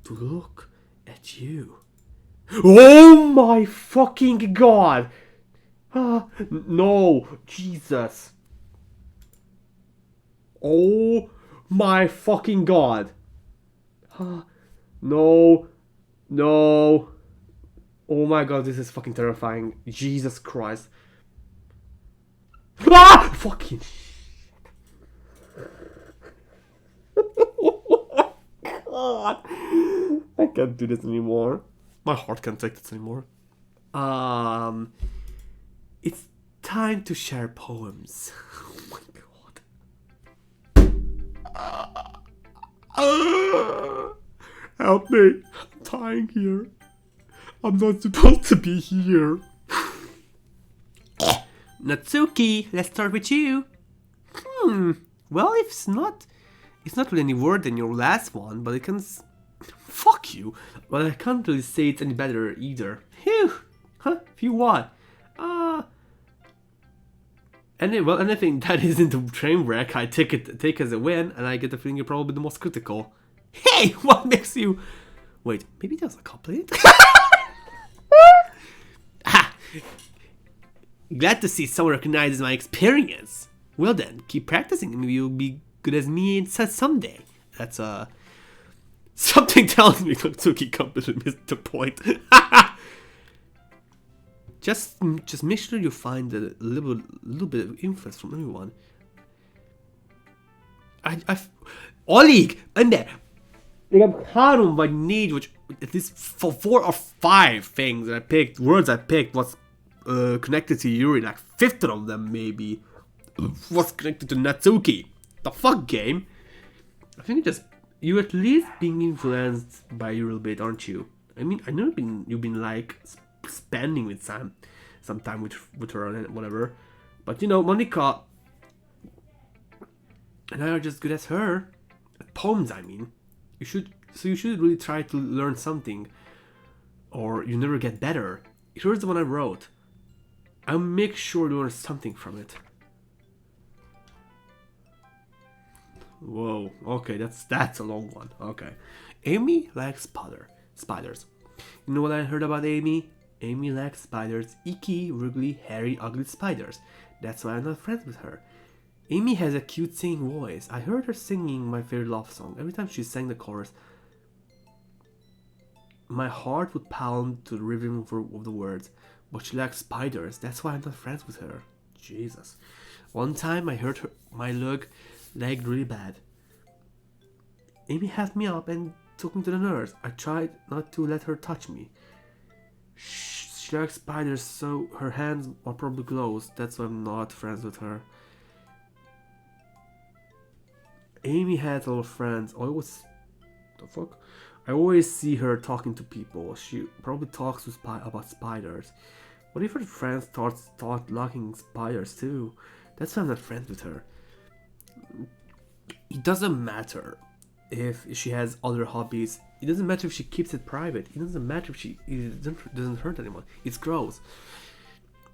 to look at you. Oh my fucking god! No, Jesus. Oh my fucking god. No, no. Oh my god, this is fucking terrifying. Jesus Christ. Fucking God. I can't do this anymore. My heart can't take this anymore. It's time to share poems. Oh my god. Help me. I'm dying here. I'm not supposed to be here. Natsuki, let's start with you. Well, it's not really any word than your last one, but it can. Fuck you. Well, I can't really say it's any better either. Phew. If you what? Anything that isn't a train wreck, I take as a win, and I get the feeling you're probably the most critical. Hey, what makes you? Wait, maybe that was a compliment. Glad to see someone recognizes my experience. Well then, keep practicing and maybe you'll be good as me someday. That's something tells me Natsuki completely missed the point. Just make sure you find a little bit of influence from everyone. Oleg, I'm there. Like I'm counting my need, which at least for 4 or 5 things that I picked, words I picked was connected to Yuri, like 50 of them maybe was connected to Natsuki. The fuck, game? I think you at least being influenced by Yuri a little bit, aren't you? I mean, I know you've been like spending with some time with her and whatever, but you know, Monica and I are just good as her at poems. I mean, you should really try to learn something, or you never get better. Here's the one I wrote. I'll make sure to learn something from it. Whoa, okay, that's a long one. Okay. Amy likes spiders. You know what I heard about Amy? Amy likes spiders, icky, wriggly, hairy, ugly spiders. That's why I'm not friends with her. Amy has a cute singing voice. I heard her singing my favorite love song. Every time she sang the chorus, my heart would pound to the rhythm of the words. But she likes spiders. That's why I'm not friends with her. Jesus. One time I hurt my leg really bad. Amy helped me up and took me to the nurse. I tried not to let her touch me. She likes spiders, so her hands are probably closed. That's why I'm not friends with her. Amy has a lot of friends. I always see her talking to people. She probably talks about spiders. What if her friends start liking spiders too? That's why I'm not friends with her. It doesn't matter if she has other hobbies. It doesn't matter if she keeps it private. It doesn't matter if it doesn't hurt anyone. It's gross.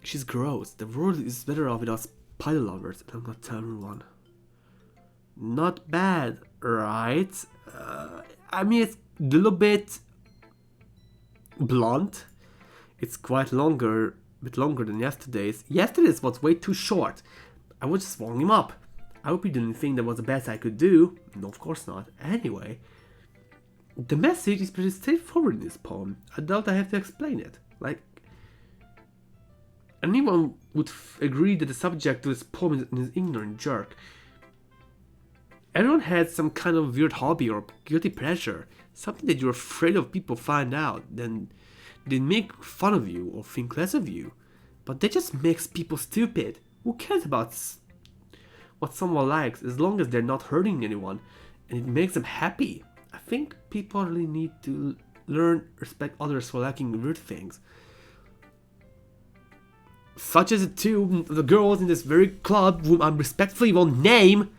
She's gross. The world is better off without spider lovers, and I'm not telling one. Not bad, right? I mean, it's a little bit blunt. It's quite a bit longer than yesterday's. Yesterday's was way too short. I was just warming him up. I hope you didn't think that was the best I could do. No, of course not. Anyway, the message is pretty straightforward in this poem. I doubt I have to explain it. Like, anyone would agree that the subject of this poem is an ignorant jerk. Everyone has some kind of weird hobby or guilty pleasure, something that you're afraid of people find out, then they make fun of you or think less of you. But that just makes people stupid. Who cares about what someone likes as long as they're not hurting anyone and it makes them happy? I think people really need to learn respect others for liking weird things. Such as the 2 of the girls in this very club whom I respectfully won't name.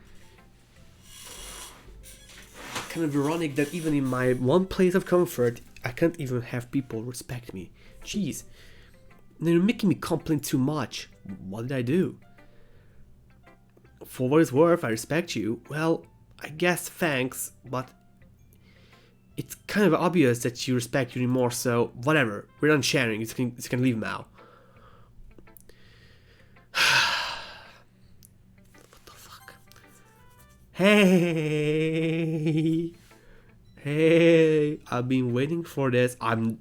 Kind of ironic that even in my one place of comfort, I can't even have people respect me. Jeez. They're making me complain too much. What did I do? For what it's worth, I respect you. Well, I guess thanks, but it's kind of obvious that you respect Yuri more, so whatever. We're done sharing. You can leave now. What the fuck? Hey, I've been waiting for this. I'm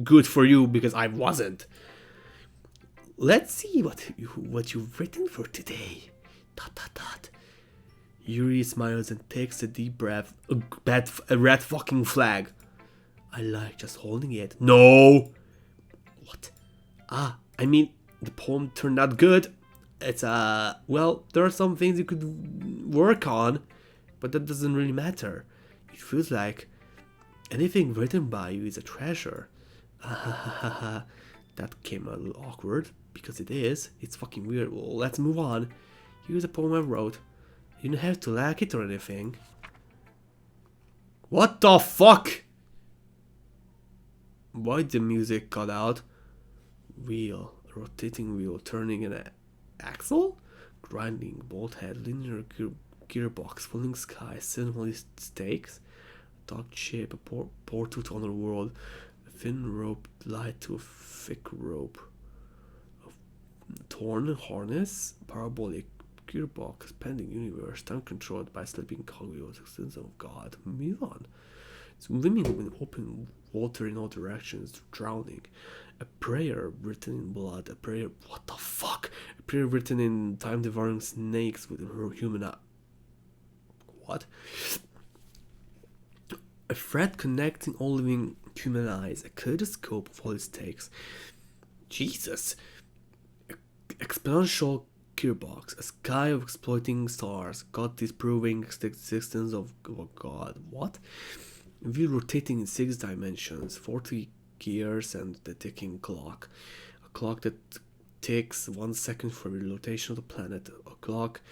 good for you because I wasn't. Let's see what you've written for today. ... Yuri smiles and takes a deep breath. A red fucking flag. I like just holding it. No! What? I mean, the poem turned out good. It's, well, there are some things you could work on, but that doesn't really matter. It feels like anything written by you is a treasure. That came a little awkward, because it is. It's fucking weird. Well, let's move on. Here's a poem I wrote. You don't have to like it or anything. What the fuck? Why'd the music cut out? Wheel. A rotating wheel turning an axle? Grinding bolt head. Linear gearbox. Falling sky. 7 holy stakes. Dog shape. A portal to another world. A thin rope light to a thick rope. A torn harness. Parabolic gearbox, pending universe, time controlled by sleeping cogwheels, existence of God, Milan. Swimming in open water in all directions, drowning. A prayer written in blood, a prayer, what the fuck? A prayer written in time-devouring snakes with human what? A thread connecting all living human eyes, a kaleidoscope of all its takes. Jesus. Exponential gearbox, a sky of exploiting stars, God disproving the existence of God. What? Wheel rotating in 6 dimensions, 40 gears and the ticking clock. A clock that takes 1 second for the rotation of the planet. A clock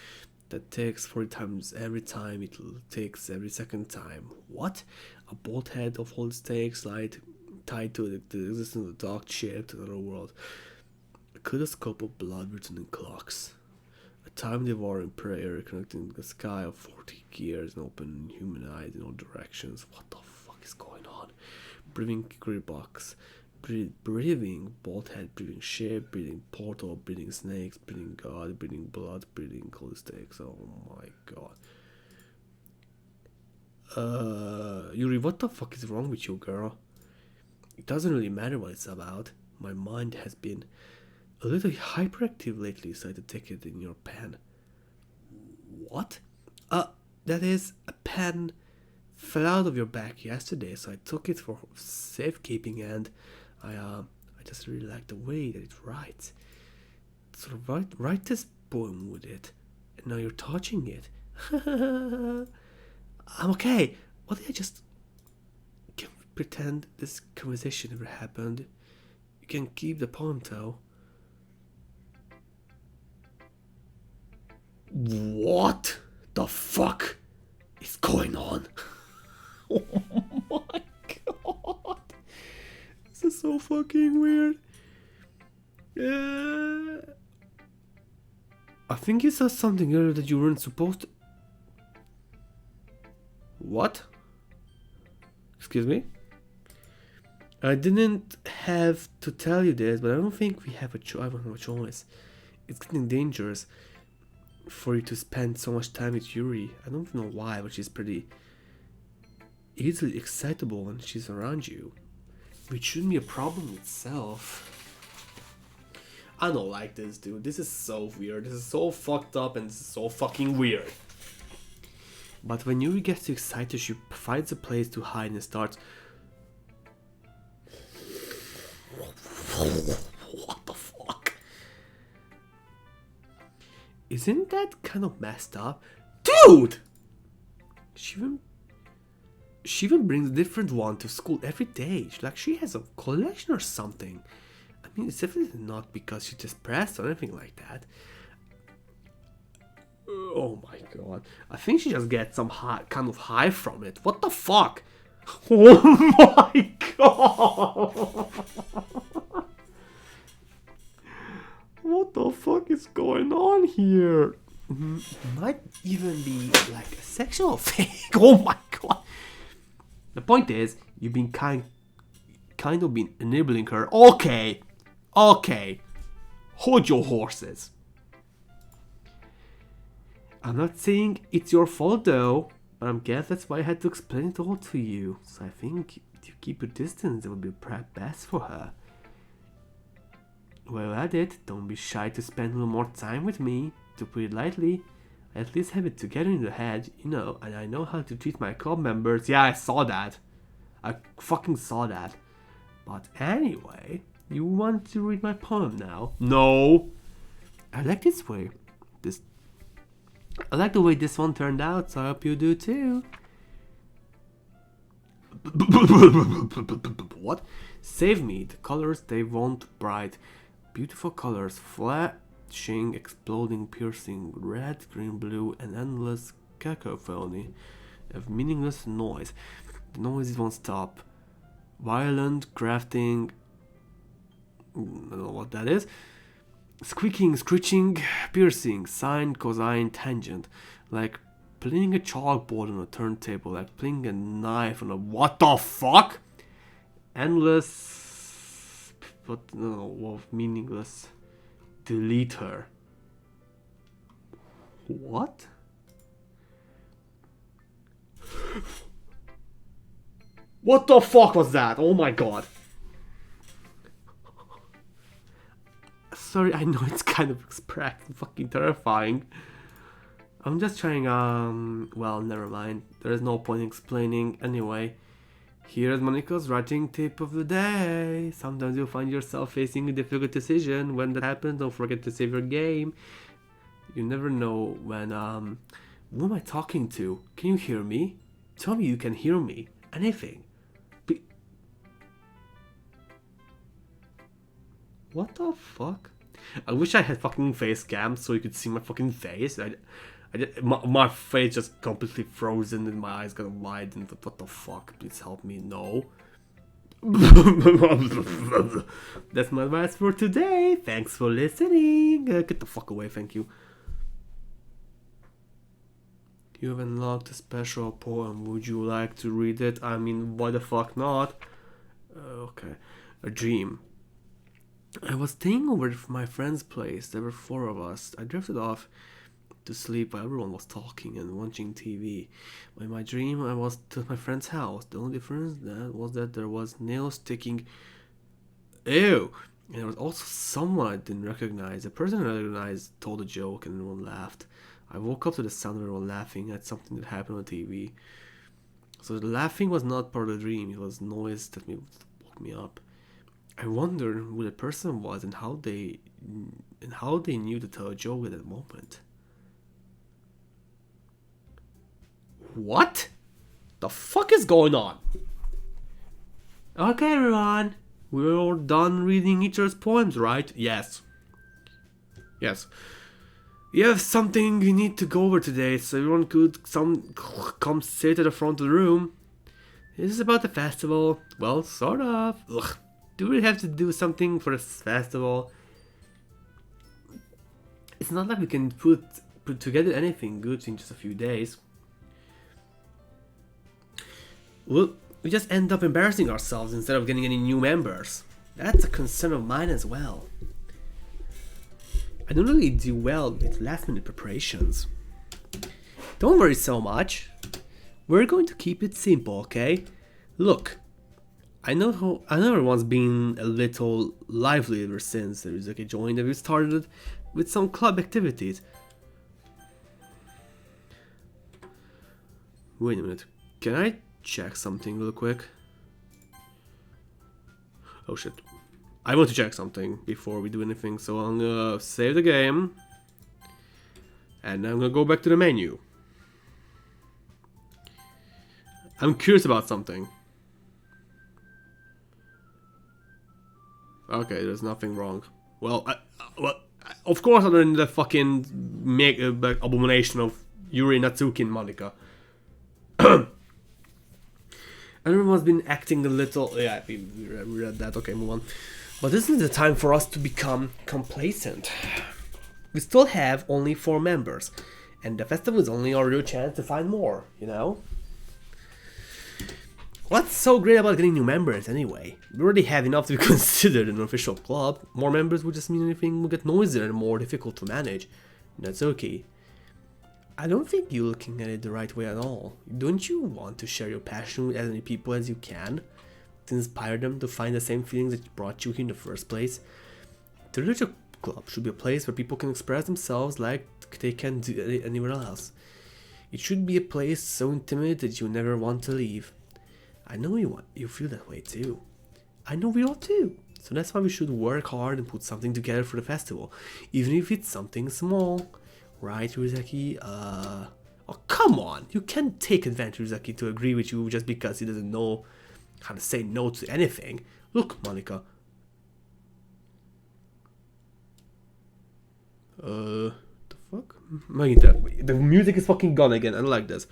that takes 40 times every time it takes every second time. What? A bolt head of all stakes light tied to the existence of the dark ship to another world. A kaleidoscope of blood written in clocks. A time-devouring prayer connecting the sky of 40 gears and open human eyes in all directions. What the fuck is going on? Breathing gearbox. Breathing bolthead, breathing ship, breathing portal, breathing snakes, breathing God, breathing blood, breathing cold stakes. Oh my god. Yuri, what the fuck is wrong with you, girl? It doesn't really matter what it's about. My mind has been a little hyperactive lately, so I had to take it in your pen. What? That is, a pen fell out of your bag yesterday, so I took it for safekeeping, and I just really like the way that it writes. So write this poem with it, and now you're touching it. I'm okay. Why did I just pretend this conversation never happened? You can keep the poem though. What the fuck is going on? Oh my god. This is so fucking weird. I think you said something earlier that you weren't supposed to. What? Excuse me? I didn't have to tell you this, but I don't think we have a choice. It's getting dangerous for you to spend so much time with Yuri. I don't know why, but she's pretty easily excitable when she's around you, which shouldn't be a problem itself. I don't like this, dude. This is so weird. This is so fucked up and this is so fucking weird. But when Yuri gets too excited, she finds a place to hide and starts. What the fuck? Isn't that kind of messed up? Dude! She even brings a different one to school every day. She has a collection or something. I mean, it's definitely not because she's depressed or anything like that. Oh my god. I think she just gets some kind of high from it. What the fuck? Oh my god! What the fuck is going on here? even be like a sexual thing. Oh my god. The point is, you've been kind of been enabling her. Okay. Hold your horses. I'm not saying it's your fault though, but I guess that's why I had to explain it all to you. So I think if you keep your distance, it would be perhaps best for her. Well, at it, don't be shy to spend a little more time with me. To put it lightly, I at least have it together in the head, you know, and I know how to treat my club members. Yeah, I saw that. I fucking saw that. But anyway, you want to read my poem now? No. I like this way. I like the way this one turned out, so I hope you do too. What? Save me. The colors, they want bright. Beautiful colors, flashing, exploding, piercing, red, green, blue, and endless cacophony of meaningless noise. The noises won't stop. Violent, crafting, I don't know what that is. Squeaking, screeching, piercing, sine, cosine, tangent. Like playing a chalkboard on a turntable, like playing a knife on a... What the fuck? Endless... What? No, meaningless. Delete her. What? What the fuck was that? Oh my god. Sorry, I know it's kind of fucking terrifying. I'm just trying, well, never mind. There is no point in explaining. Anyway, here's Monica's writing tip of the day. Sometimes you'll find yourself facing a difficult decision. When that happens, don't forget to save your game. You never know when, who am I talking to? Can you hear me? Tell me you can hear me. Anything. What the fuck? I wish I had fucking face cam so you could see my fucking face. My face just completely frozen and my eyes got wide and what the fuck? Please help me. No. That's my advice for today. Thanks for listening. Get the fuck away. Thank you. You have unlocked a special poem. Would you like to read it? I mean, why the fuck not? Okay. A dream. I was staying over at my friend's place. There were 4 of us. I drifted off to sleep while everyone was talking and watching TV. In my dream, I was at my friend's house. The only difference was that there was nails sticking. Ew! And there was also someone I didn't recognize. The person I recognized told a joke and everyone laughed. I woke up to the sound of everyone laughing at something that happened on TV. So the laughing was not part of the dream. It was noise that woke me up. I wonder who the person was and how they knew to tell a joke at that moment. What? The fuck is going on? Okay, everyone. We're all done reading each other's poems, right? Yes. We have something we need to go over today, so everyone could come sit at the front of the room. This is about the festival. Well, sort of. Ugh. Do we have to do something for this festival? It's not like we can put together anything good in just a few days. Well, we just end up embarrassing ourselves instead of getting any new members. That's a concern of mine as well. I don't really do well with last minute preparations. Don't worry so much. We're going to keep it simple, okay? Look. I know everyone's been a little lively ever since the Ijesztő joined and we started with some club activities. Wait a minute, can I check something real quick? Oh shit. I want to check something before we do anything, so I'm gonna save the game. And I'm gonna go back to the menu. I'm curious about something. Okay, there's nothing wrong. Well, of course, other than the fucking abomination of Yuri, Natsuki, and Monika. Everyone's been acting a little... Yeah, we read that. Okay, move on. But this is the time for us to become complacent. We still have only 4 members. And the festival is only our real chance to find more, you know? What's so great about getting new members anyway? We already have enough to be considered an official club. More members would just mean anything will get noisier and more difficult to manage. That's okay. I don't think you're looking at it the right way at all. Don't you want to share your passion with as many people as you can? To inspire them to find the same feelings that brought you here in the first place? The Literature Club should be a place where people can express themselves like they can do anywhere else. It should be a place so intimate that you never want to leave. I know you feel that way too. I know we all do. So that's why we should work hard and put something together for the festival. Even if it's something small. Right, Ryuzaki? Oh, come on! You can't take advantage of Ryuzaki to agree with you just because he doesn't know how to say no to anything. Look, Monica. The fuck? The music is fucking gone again. I don't like this.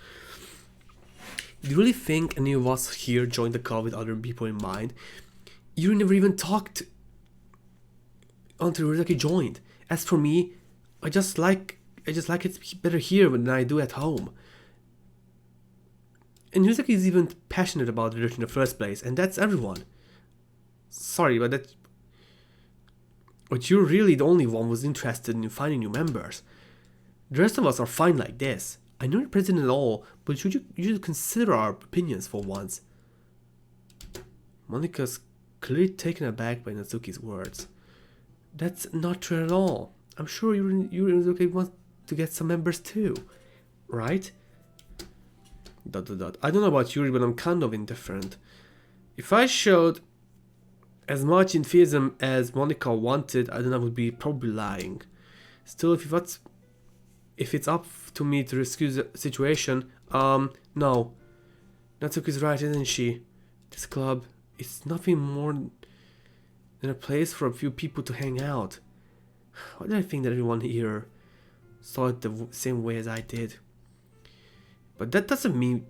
Do you really think any of us here joined the club with other people in mind? You never even talked until Ryuzaki joined. As for me, I just like it better here than I do at home. And Ryuzaki is even passionate about literature in the first place, and that's everyone. Sorry, but you're really the only one who's interested in finding new members. The rest of us are fine like this. I know you're present at all, but you should consider our opinions for once. Monica's clearly taken aback by Natsuki's words. That's not true at all. I'm sure you and Natsuki want to get some members too, right? ... I don't know about Yuri, but I'm kind of indifferent. If I showed as much enthusiasm as Monica wanted, I would be probably lying. Still, if it's up to me to rescue the situation, no. Natsuki's right, isn't she? This club is nothing more than a place for a few people to hang out. Why did I think that everyone here saw it the same way as I did? But that doesn't mean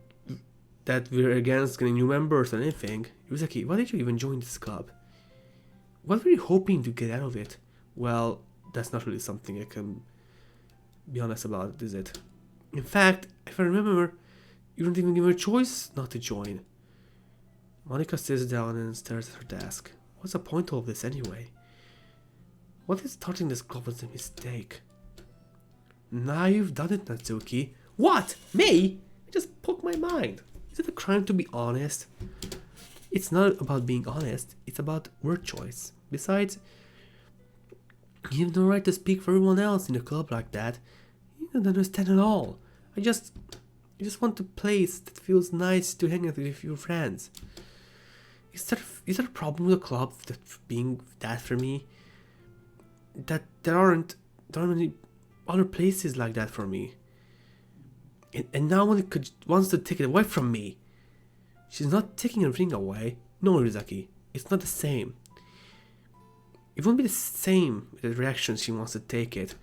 that we're against getting new members or anything. Ryuzaki, why did you even join this club? What were you hoping to get out of it? Well, that's not really something I can be honest about, is it? In fact, if I remember, you don't even give her a choice not to join. Monica sits down and stares at her desk. What's the point of this anyway? What if starting this club was a mistake? Now you've done it, Natsuki. What? Me? I just poked my mind. Is it a crime to be honest? It's not about being honest, it's about word choice. Besides, you have no right to speak for everyone else in a club like that. You don't understand at all. I just want a place that feels nice to hang out with your friends. Is there a problem with a club that being that for me? That there aren't any other places like that for me. And now when it wants to take it away from me. She's not taking everything away. No, Ryuzaki, it's not the same. It won't be the same with the reaction she wants to take it.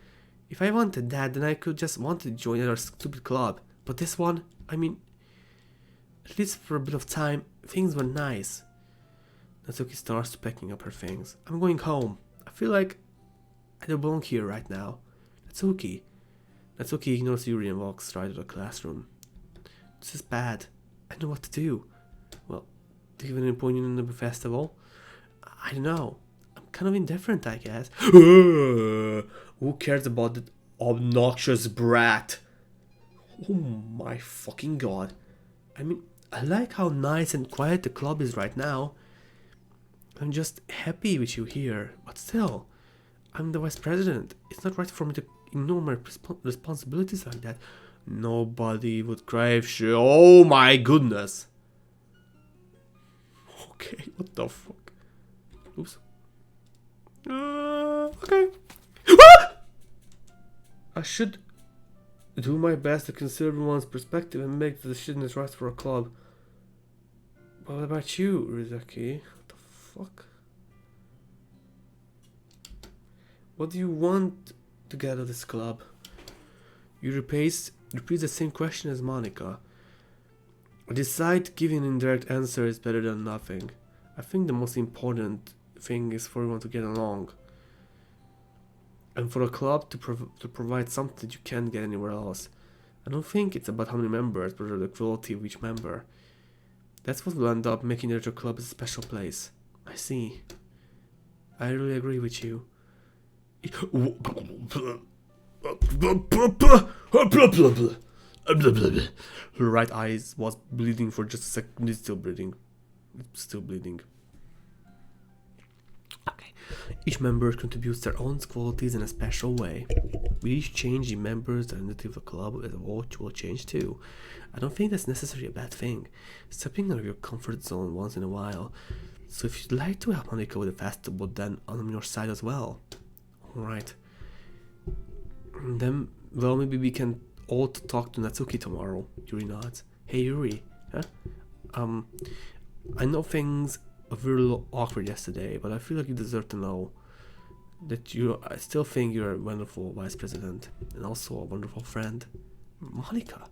If I wanted that, then I could just want to join our stupid club. But this one, I mean, at least for a bit of time, things were nice. Natsuki starts packing up her things. I'm going home. I feel like I don't belong here right now. Natsuki ignores Yuri and walks right to the classroom. This is bad. I know what to do. Well, do you have an opinion on the festival? I don't know. I'm kind of indifferent, I guess. Who cares about that obnoxious brat? Oh my fucking god. I mean, I like how nice and quiet the club is right now. I'm just happy with you here, but still, I'm the vice president. It's not right for me to ignore my responsibilities like that. Nobody would cry if she... Oh my goodness. Okay, what the fuck? Oops. Okay. I should do my best to consider everyone's perspective and make the decision that's right for a club. But what about you, Ryuzaki? What the fuck? What do you want to get out of this club? You repeat the same question as Monica. I decide giving an indirect answer is better than nothing. I think the most important thing is for everyone to get along. and for a club to provide something you can't get anywhere else. I don't think it's about how many members, but the quality of each member. That's what will end up making the literature club a special place. I see. I really agree with you. Her right eye was bleeding for just a second. It's still bleeding. It's still bleeding. Okay. Each member contributes their own qualities in a special way. With each change in members, the identity of the club as a whole will change too. I don't think that's necessarily a bad thing. Stepping out of your comfort zone once in a while. So if you'd like to help Monica with the festival, then I'm on your side as well. Alright. Then, well, maybe we can all talk to Natsuki tomorrow. Yuri nods. Hey Yuri, huh? I know things were a little awkward yesterday, but I feel like you deserve to know that I still think you're a wonderful vice president and also a wonderful friend. Monica,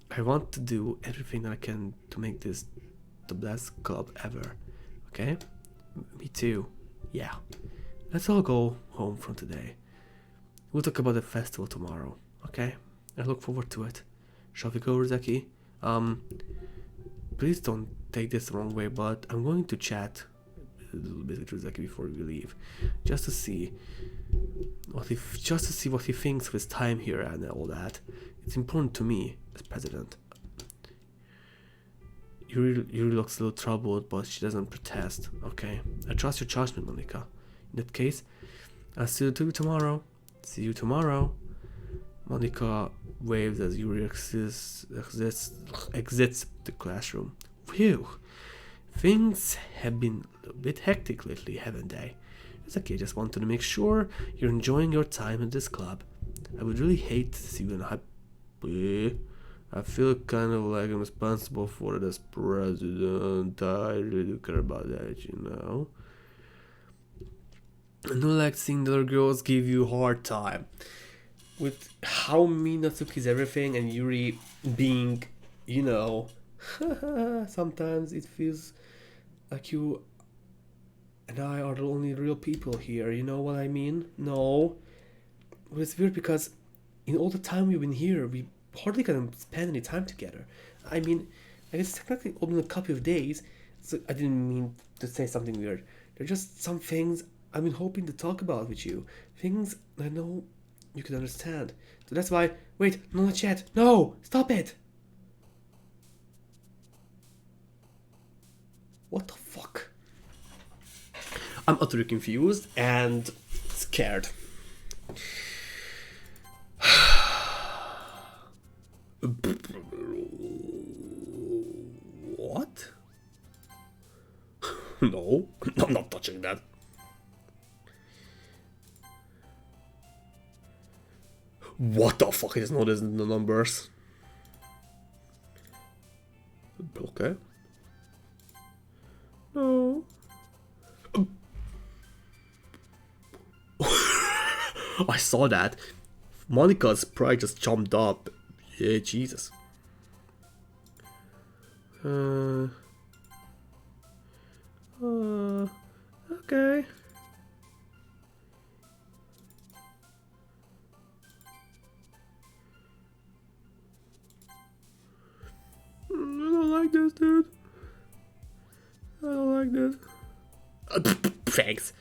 I want to do everything that I can to make this the best club ever. Okay? Me too. Yeah. Let's all go home from today. We'll talk about the festival tomorrow. Okay? I look forward to it. Shall we go, Rizeki? Please don't take this the wrong way, but I'm going to chat a little bit with Rizeki before we leave, just to see what he thinks of his time here and all that. It's important to me as president. Yuri looks a little troubled, but she doesn't protest. Okay, I trust your judgment, Monica. In that case, I'll see you tomorrow. See you tomorrow. Monica waves as Yuri exits the classroom. Phew. Things have been a bit hectic lately, haven't they? It's okay, just wanted to make sure you're enjoying your time at this club. I would really hate to see you unhappy. I feel kind of like I'm responsible for it as president. I really do care about that, you know. I don't like seeing the other girls give you a hard time. With how mean Natsuki is everything and Yuri being, you know, sometimes it feels like you and I are the only real people here, you know what I mean? No. But it's weird because in all the time we've been here, we hardly can spend any time together. I mean, I guess technically only a couple of days, so I didn't mean to say something weird. There are just some things I've been hoping to talk about with you. Things I know you can understand. So that's why... Wait, no, not yet. No! Stop it! What the fuck? I'm utterly confused and scared. What? No, I'm not touching that. What the fuck? I just noticed the numbers. Okay. No. I saw that. Monica's pride just jumped up. Yeah, Jesus. Okay. I don't like this, dude. I don't like this. Thanks.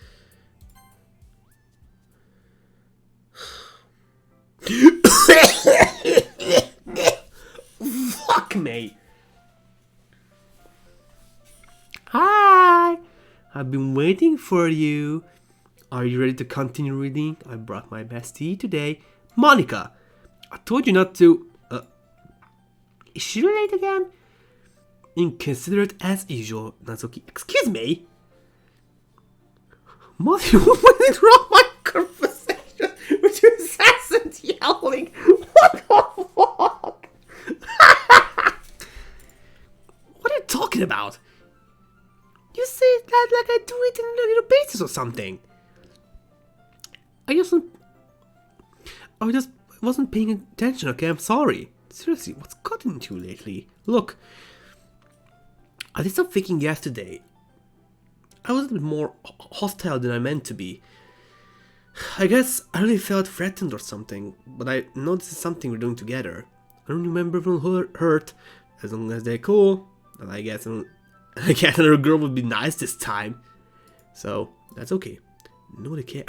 Fuck me. Hi. I've been waiting for you. Are you ready to continue reading? I brought my best tea today. Monica, I told you not to... Is she late again? Inconsiderate as usual, Natsuki. Excuse me? Monica, what is wrong with my conversation with your incessant yelling? What the fuck? What are you talking about? You say that like I do it on a little basis or something. I just wasn't paying attention, okay? I'm sorry. Seriously, what's gotten into you lately? Look, I did some thinking yesterday. I was a bit more hostile than I meant to be. I guess I really felt threatened or something, but I know this is something we're doing together. I don't remember everyone hurt, as long as they're cool, and I guess another girl would be nice this time. So, that's okay. Nobody cares.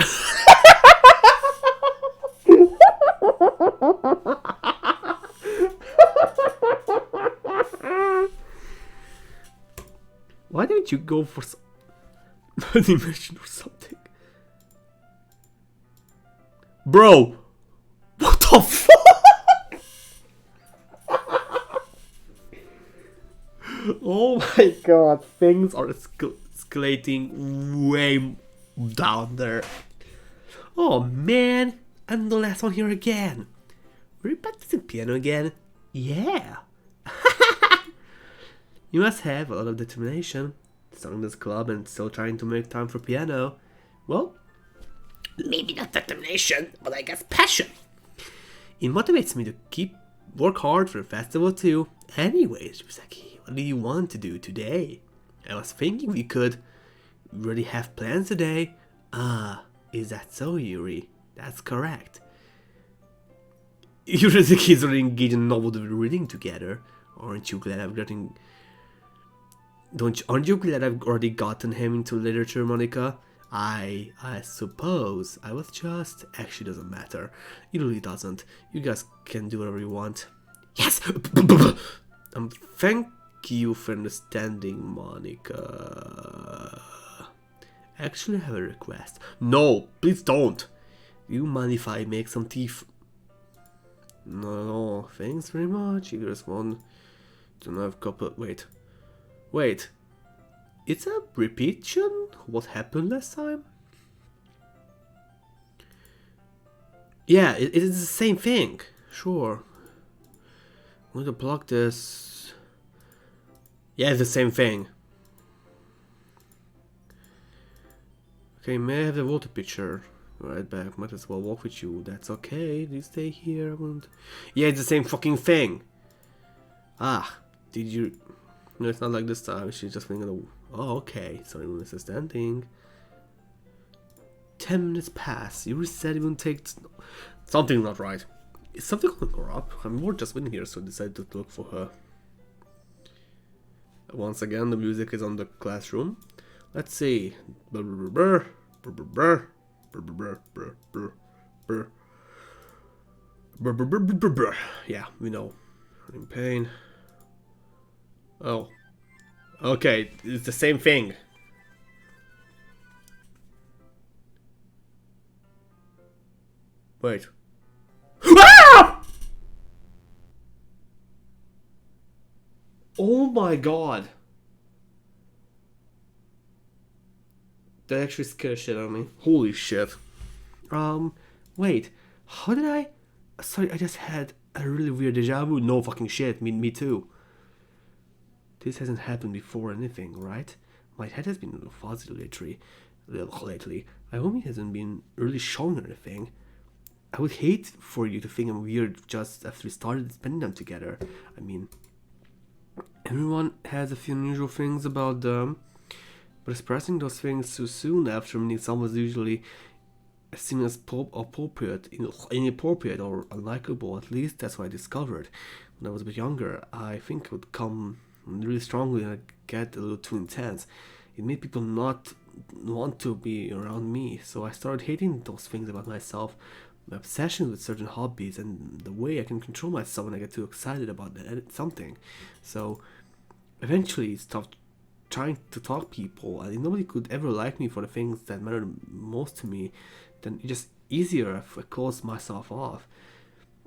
Why didn't you go for some dimension or something? Bro! What the fuck? Oh my god, things are escalating way down there. Oh man, I'm the last one here again. We're practicing piano again? Yeah. You must have a lot of determination, starting this club and still trying to make time for piano. Well, maybe not determination, but I guess passion. It motivates me to work hard for the festival too. Anyways, Yusaki, what do you want to do today? I was thinking we could really have plans today. Is that so, Yuri? That's correct. Yuri is already engaged in novel reading together. Aren't you glad Aren't you glad I've already gotten him into literature, Monica? I suppose. I was just... Actually, doesn't matter. It really doesn't. You guys can do whatever you want. Yes! Thank you for understanding, Monica. Actually, I have a request. No, please don't. You mind if I make some tea? No, thanks very much. You just want to have a couple... Wait. It's a repetition? What happened last time? Yeah, it is the same thing. Sure. I'm going to block this. Yeah, it's the same thing. Okay, may I have the water pitcher? Right back. Might as well walk with you. That's okay. You stay here. I won't... Yeah, it's the same fucking thing. Did you... No, it's not like this time. She's just thinking, oh, okay. Sorry, misunderstanding. 10 minutes pass. You said it wouldn't take... Something not right. Is something going to go up? I'm more just in here, so I decided to look for her. Once again, the music is on the classroom. Let's see. Yeah, we know. In pain. Oh. Okay, it's the same thing. Wait. Ah! Oh my god. That actually scared shit out of me. Holy shit. Wait. How did I... Sorry, I just had a really weird deja vu. No fucking shit. Me too. This hasn't happened before or anything, right? My head has been a little fuzzy lately. I hope it hasn't been really showing or anything. I would hate for you to think I'm weird just after we started spending time together. I mean, everyone has a few unusual things about them, but expressing those things too soon after meeting someone is usually seen as inappropriate or unlikable. At least that's what I discovered when I was a bit younger. I think it would come really strongly and I'd get a little too intense. It made people not want to be around me, so I started hating those things about myself, my obsession with certain hobbies, and the way I can control myself when I get too excited about something. So eventually stopped trying to talk people, and nobody could ever like me for the things that mattered most to me. Then it's just easier if I close myself off.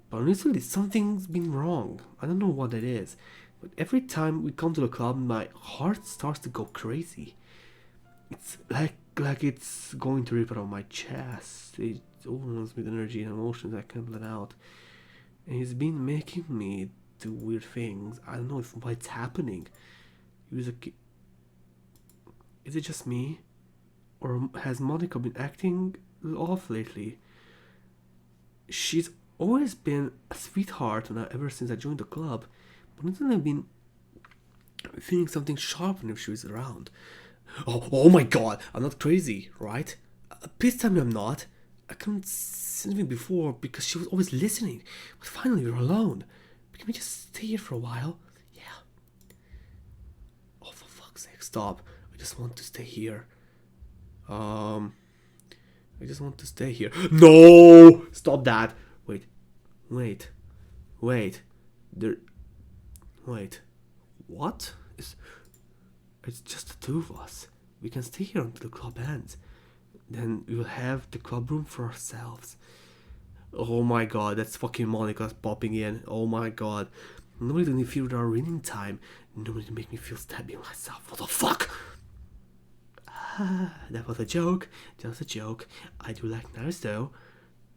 But honestly, something's been wrong. I don't know what it is. But every time we come to the club, my heart starts to go crazy. It's like it's going to rip out of my chest. It overwhelms me with energy and emotions I can't let out. And it's been making me do weird things. I don't know why it's happening. Is it just me? Or has Monica been acting off lately? She's always been a sweetheart ever since I joined the club. But recently I've been feeling something sharp whenever she was around. Oh my god, I'm not crazy, right? Please tell me I'm not. I couldn't say anything before because she was always listening. But finally, we're alone. Can we just stay here for a while? Yeah. Oh, for fuck's sake, stop. I just want to stay here. I just want to stay here. No! Stop that. Wait. There. Wait. What? It's just the two of us. We can stay here until the club ends. Then we will have the club room for ourselves. Oh my god, that's fucking Monica popping in. Oh my god. Nobody let me feel our reading time. Nobody make me feel stabbing myself. What the fuck? That was a joke. Just a joke. I do like knives though.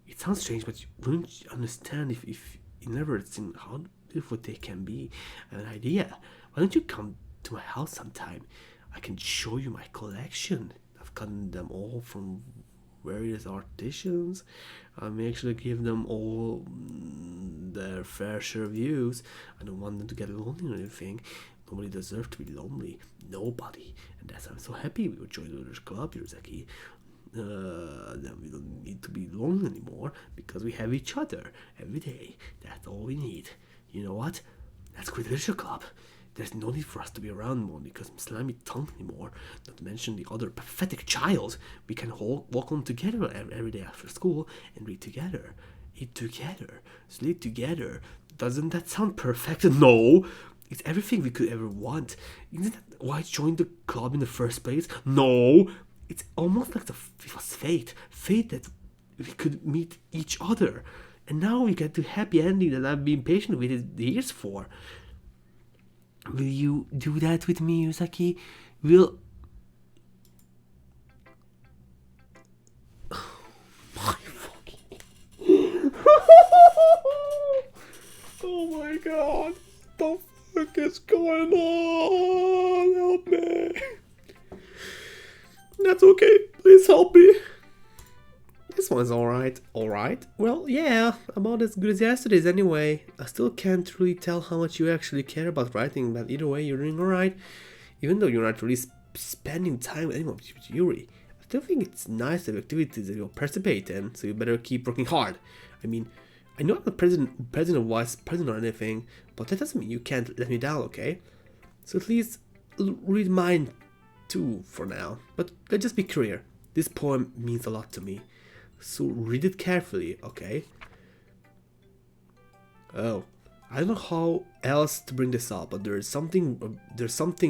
It sounds strange, but you wouldn't understand if you never seen how beautiful they can be. I have an idea. Why don't you come to my house sometime? I can show you my collection. I've gotten them all from various artisans. I may actually give them all their fair share of views. I don't want them to get lonely or anything. Nobody deserves to be lonely. Nobody. And that's why I'm so happy we would join the Literature Club, Yurozaki. Then we don't need to be lonely anymore because we have each other every day. That's all we need. You know what? Let's quit the Literature Club. There's no need for us to be around Monica's slimy tongue anymore. Not to mention the other pathetic child. We can walk on together every day after school and read together, eat together, sleep together. Doesn't that sound perfect? No! It's everything we could ever want. Isn't that why I joined the club in the first place? No! It's almost like it was fate. Fate that we could meet each other. And now we get the happy ending that I've been patient with years for. Will you do that with me, Yuzaki? Will... Oh, my fucking... Oh my god. The fuck is going on? Help me. That's okay. Please help me. This one's alright. Alright? Well, yeah, about as good as yesterday's anyway. I still can't really tell how much you actually care about writing, but either way, you're doing alright. Even though you're not really spending time with anyone with Yuri. I still think it's nice to have activities that you'll participate in, so you better keep working hard. I mean, I know I'm the president or vice president or anything, but that doesn't mean you can't let me down, okay? So at least read mine too for now. But let's just be clear. This poem means a lot to me. So read it carefully, okay? Oh, I don't know how else to bring this up, but there's something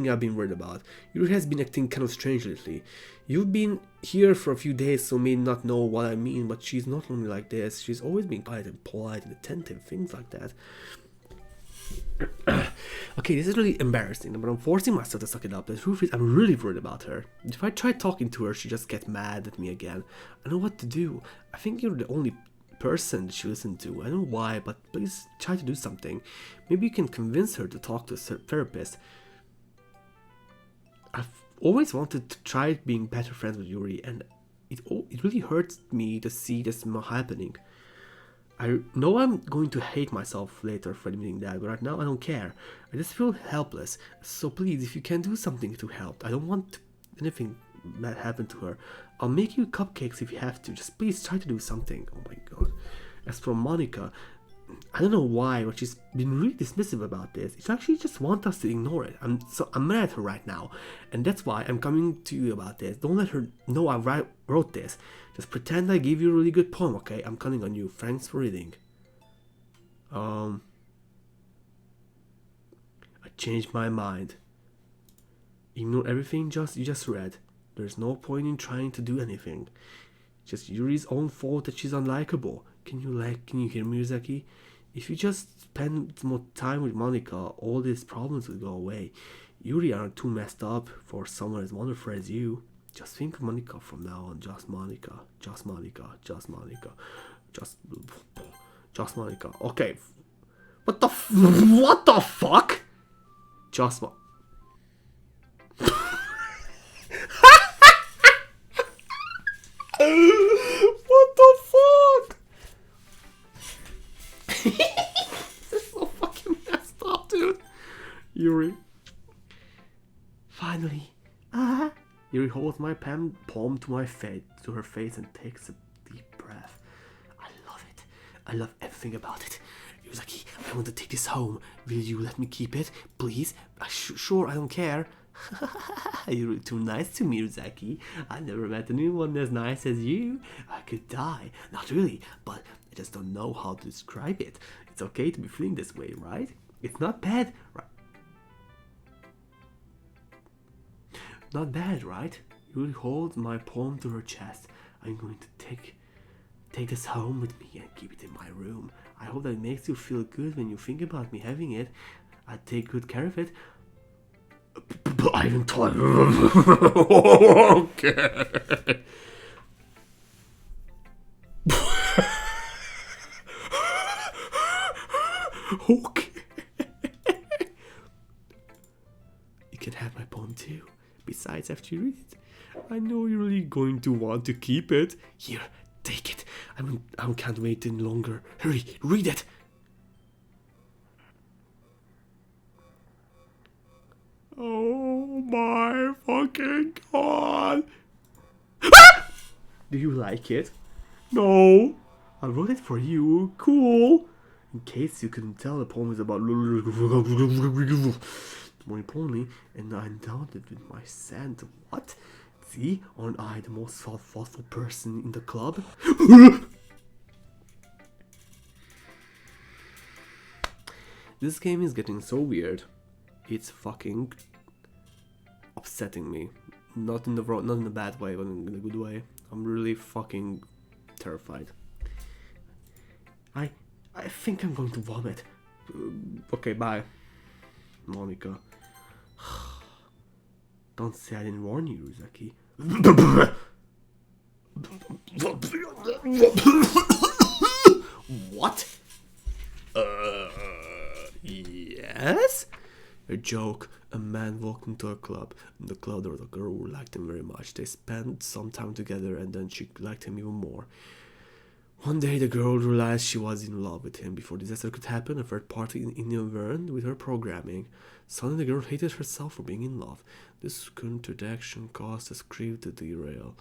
I've been worried about. Yuri has been acting kind of strange lately. You've been here for a few days, so may not know what I mean, but she's not normally like this. She's always been quiet and polite and attentive, things like that. Okay, this is really embarrassing, but I'm forcing myself to suck it up. The truth is, I'm really worried about her. If I try talking to her, she just gets mad at me again. I know what to do. I think you're the only person she listens to. I don't know why, but please try to do something. Maybe you can convince her to talk to a therapist. I've always wanted to try being better friends with Yuri, and it really hurts me to see this happening. I know I'm going to hate myself later for admitting that, but right now I don't care. I just feel helpless. So please, if you can do something to help, I don't want anything bad happen to her. I'll make you cupcakes if you have to. Just please try to do something. Oh my god. As for Monica, I don't know why, but she's been really dismissive about this. She actually just wants us to ignore it. I'm mad at her right now, and that's why I'm coming to you about this. Don't let her know I wrote this. Just pretend I gave you a really good poem, okay? I'm counting on you. Thanks for reading. I changed my mind. Ignore everything you just read. There's no point in trying to do anything. Just Yuri's own fault that she's unlikable. Can you hear me, Yuzaki? If you just spend more time with Monica, all these problems will go away. Yuri aren't too messed up for someone as wonderful as you. Just think of Monica from now on. Just Monica. Just Monica. Just Monica. Just Monica. Okay. What the fuck? Just Monica. What the fuck? This is so fucking messed up, dude. Yuri. Finally. Yuri holds my palm to her face and takes a deep breath. breath. I love it. I love everything about it. Yuzaki, I want to take this home. Will you let me keep it, please? Sure, I don't care. You're too nice to me, Yuzaki. I never met anyone as nice as you. I could die. Not really, but I just don't know how to describe it. It's okay to be feeling this way, right? It's not bad, right? Not bad, right? Yuri holds my palm to her chest. I'm going to take this home with me and keep it in my room. I hope that it makes you feel good when you think about me having it. I take good care of it. But I haven't told you. Okay. Okay. You can have my poem too. Besides, after you read it, I know you're really going to want to keep it. Here, take it. I can't wait any longer. Hurry, read it. Oh my fucking god. Ah! Do you like it? No. I wrote it for you. Cool. In case you couldn't tell, the poem is about... More importantly, and I endowed it with my scent. What? See? Aren't I the most thoughtful person in the club? This game is getting so weird. It's fucking upsetting me. Not in the bad way, but in a good way. I'm really fucking terrified. I think I'm going to vomit. Okay, bye, Monica. Don't say I didn't warn you, Uzaki. What? Yes? A joke. A man walked into a club. In the club there was a girl who liked him very much. They spent some time together and then she liked him even more. One day the girl realized she was in love with him. Before disaster could happen, a third party intervened with her programming. Suddenly the girl hated herself for being in love. This contradiction caused the script to derail.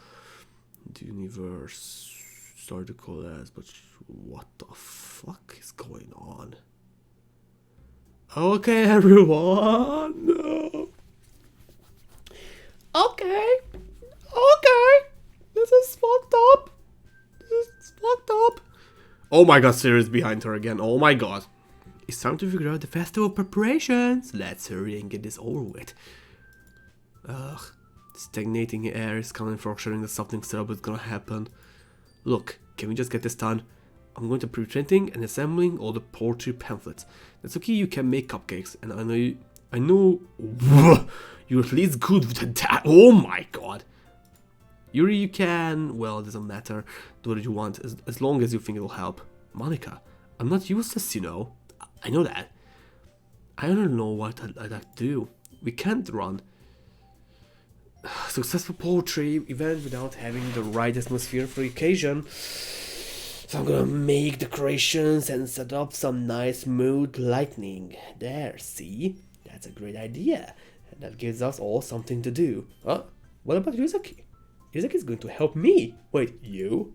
The universe started to collapse, but what the fuck is going on? Okay, everyone. Okay. This is fucked up. Oh my god, Sirius behind her again. Oh my god. It's time to figure out the festival preparations. Let's hurry and get this over with. Ugh. Stagnating air is coming for showing that something terrible is gonna happen. Look, can we just get this done? I'm going to pre-printing and assembling all the poetry pamphlets. That's okay, you can make cupcakes. And I know you're at least good with that. Oh my god. Yuri, you can, well, it doesn't matter. Do what you want, as long as you think it'll help. Monica, I'm not useless, you know. I know that. I don't know what I'd like to do. We can't run successful poetry event without having the right atmosphere for the occasion. So I'm gonna make decorations and set up some nice mood lighting. There, see? That's a great idea. And that gives us all something to do. Huh? What about Yuzaki? Yuzaki's going to help me. Wait, you?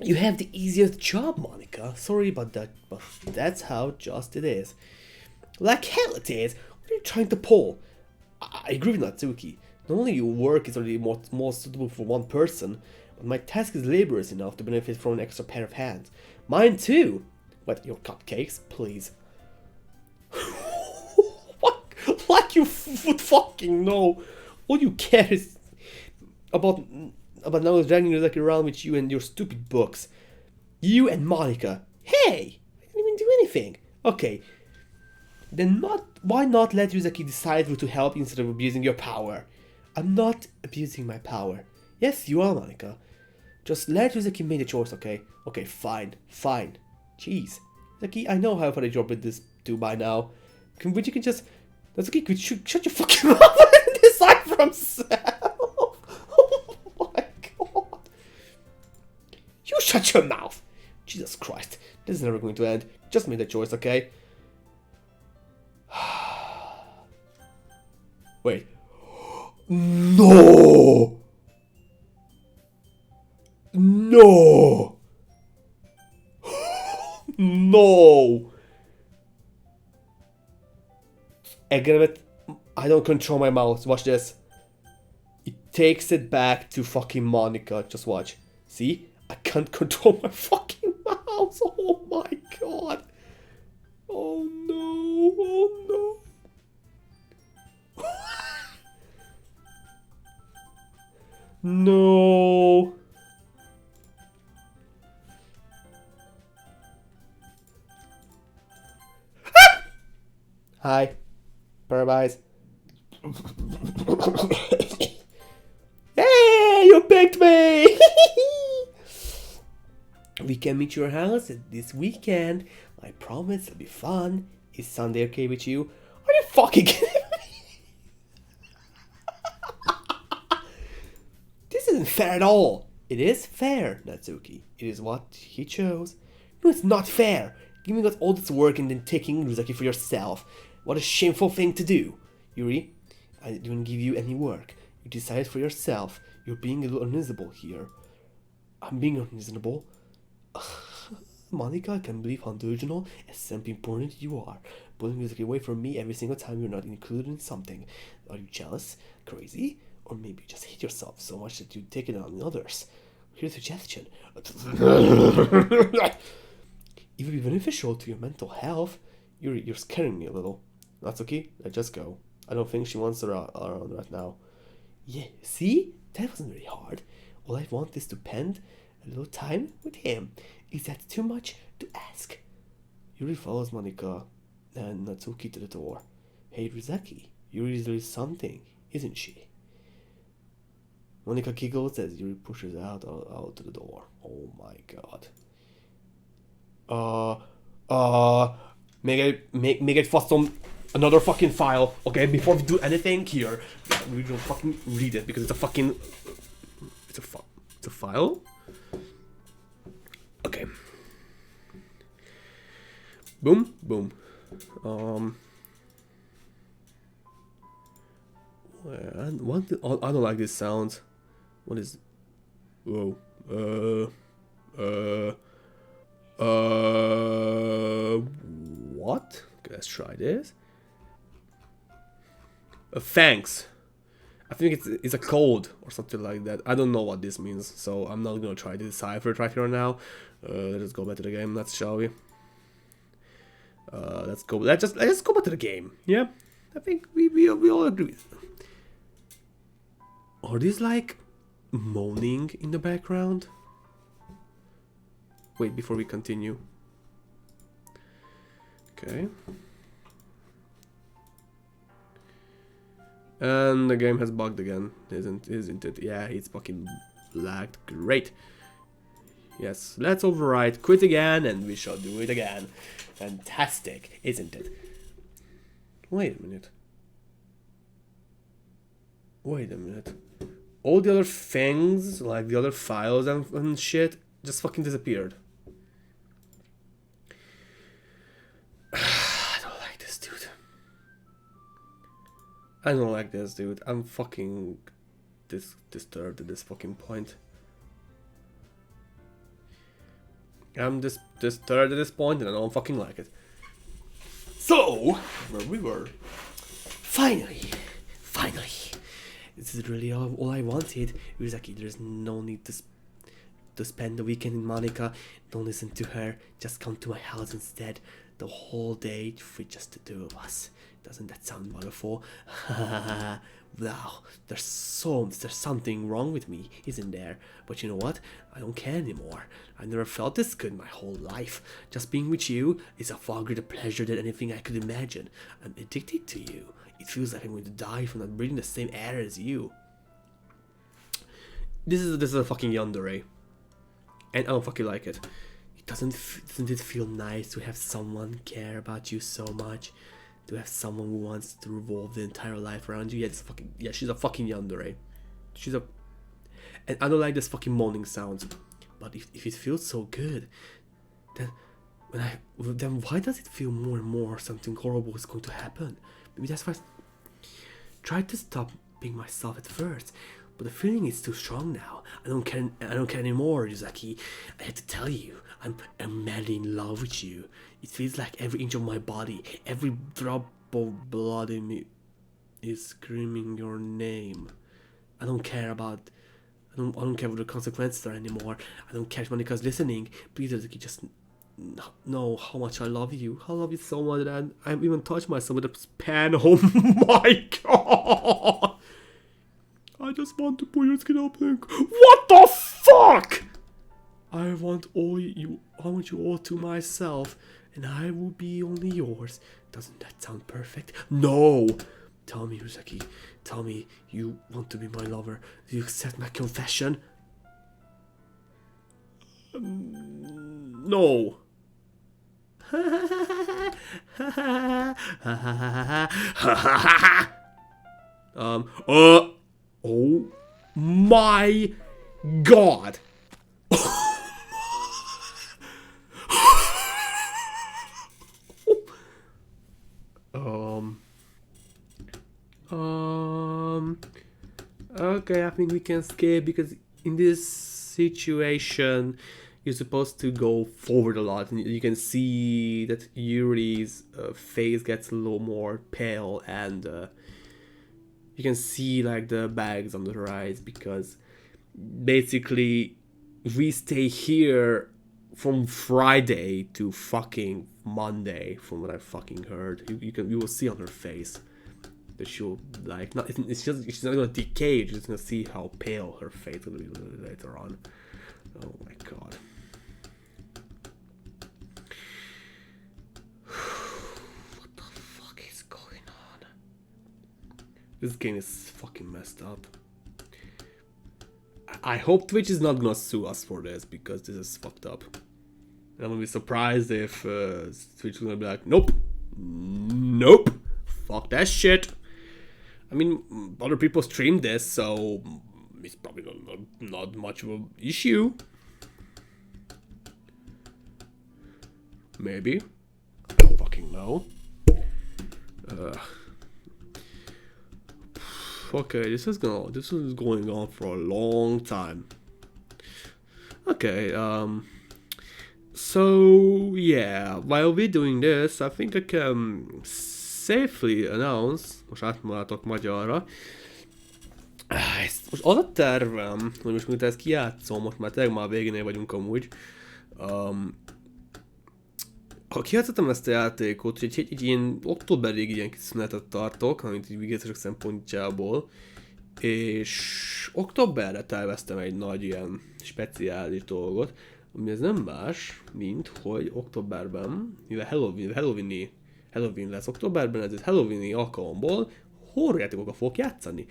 You have the easiest job, Monica. Sorry about that, but that's how just it is. Like hell it is. What are you trying to pull? I agree with Natsuki. Not only your work is already more suitable for one person, but my task is laborious enough to benefit from an extra pair of hands. Mine too! What, your cupcakes? Please. What? Like you would fucking know. All you care is about now dragging Yuzaki around with you and your stupid books. You and Monica. Hey! I didn't even do anything. Okay. Then why not let Yuzaki decide who to help instead of abusing your power? I'm not abusing my power. Yes, you are, Monica. Just let Yuzaki make the choice, okay? Okay, fine. Jeez. Yuzaki, I know how far a job with this do by now. But you can just... Yuzaki, could you shut your fucking mouth and decide for himself? Oh my god. You shut your mouth. Jesus Christ. This is never going to end. Just make the choice, okay? Wait. No! No! No! Again, I don't control my mouse. Watch this. It takes it back to fucking Monica. Just watch. See? I can't control my fucking mouse. Oh my god. Oh no. Oh no. No. Hi. Paralyze. Hey, you picked me! We can meet your house this weekend. I promise it'll be fun. Is Sunday okay with you? Are you fucking kidding me? This isn't fair at all. It is fair, Natsuki. It is what he chose. No, it's not fair. Giving us all this work and then taking Rizaki for yourself. What a shameful thing to do. Yuri, I didn't give you any work. You decided for yourself. You're being a little unreasonable here. I'm being unreasonable? Monica, I can't believe how delusional and self-important you are. Pulling music away from me every single time you're not included in something. Are you jealous? Crazy? Or maybe you just hate yourself so much that you take it on others. Here's a suggestion. It would be beneficial to your mental health. You're scaring me a little. That's okay. Let's just go. I don't think she wants her around right now. Yeah, see? That wasn't very hard. All I want is to spend a little time with him. Is that too much to ask? Yuri follows Monica and Natsuki to the door. Hey, Rizaki, Yuri is doing something, isn't she? Monica giggles as Yuri pushes out to the door. Oh my god. Make it for some another fucking file, okay? Before we do anything here, we don't fucking read it because it's a fucking it's a file. Okay. Boom, boom. I don't like this sound. What is? Whoa. What? Okay, let's try this. Thanks. I think it's a code or something like that. I don't know what this means, so I'm not gonna try to decipher it right here now. Let's go back to the game. Shall we? Let's go. Let's just go back to the game. Yeah, I think we all agree. Are these like moaning in the background? Wait, before we continue. Okay. And the game has bugged again, isn't it? Yeah, it's fucking lagged. Great. Yes, let's overwrite, quit again, and we shall do it again. Fantastic, isn't it? Wait a minute. Wait a minute. All the other things, like the other files and shit, just fucking disappeared. I don't like this, dude. I don't like this, dude. I'm fucking disturbed at this fucking point. I'm disturbed at this point, and I don't fucking like it. So, where we were. Finally. This is really all I wanted. It was like, there's no need to spend the weekend in Monica. Don't listen to her. Just come to my house instead. The whole day for just the two of us. Doesn't that sound wonderful? Wow, there's something wrong with me, isn't there? But you know what? I don't care anymore. I never felt this good my whole life. Just being with you is a far greater pleasure than anything I could imagine. I'm addicted to you. It feels like I'm going to die from not breathing the same air as you. This is a fucking yandere, and I don't fucking like it. Doesn't it feel nice to have someone care about you so much? To have someone who wants to revolve the entire life around you? Yeah, she's a fucking yandere. And I don't like this fucking moaning sounds. But if it feels so good, then why does it feel more and more something horrible is going to happen? Maybe that's why I tried to stop being myself at first, but the feeling is too strong now. I don't care anymore, Yuzaki. I had to tell you, I'm madly in love with you. It feels like every inch of my body, every drop of blood in me is screaming your name. I don't care what the consequences are anymore. I don't care if Monika's listening. Please, Yuzaki, just know how much I love you. I love you so much that I even touched myself with a pen. Oh my god! I just want to put your skin up and what the fuck? I want you all to myself, and I will be only yours. Doesn't that sound perfect? No! Tell me, Yuzaki. Tell me you want to be my lover. Do you accept my confession? No. Oh my god. Okay, I think we can skip because in this situation you're supposed to go forward a lot, and you can see that Yuri's face gets a little more pale, and you can see like the bags on the rise, because basically we stay here from Friday to fucking Monday, from what I fucking heard. You will see on her face that she'll like not. She's not gonna decay. You're just gonna see how pale her face will be later on. Oh my god. What the fuck is going on? This game is fucking messed up. I hope Twitch is not gonna sue us for this, because this is fucked up. And I'm gonna be surprised if Twitch is gonna be like, nope, fuck that shit. I mean, other people stream this, so it's probably not much of an issue. Maybe. I don't fucking know. Okay, this is going on for a long time. Okay, so yeah, while we're doing this, I think I can safely announce, most átmondhatok magyarra, most az a tervem, hogy most mint ezt kijátszom, most már tényleg már a végénél vagyunk amúgy, ha kijátszottam ezt a játékot, hogy egy ilyen októberig ilyen kis szünetet tartok, amit így vigészesek szempontjából, és októberre terveztem egy nagy ilyen speciális dolgot, ami ez nem más, mint hogy októberben, mivel Halloween lesz októberben, ezért Halloweeni alkalomból horrorjátékokkal fogok játszani.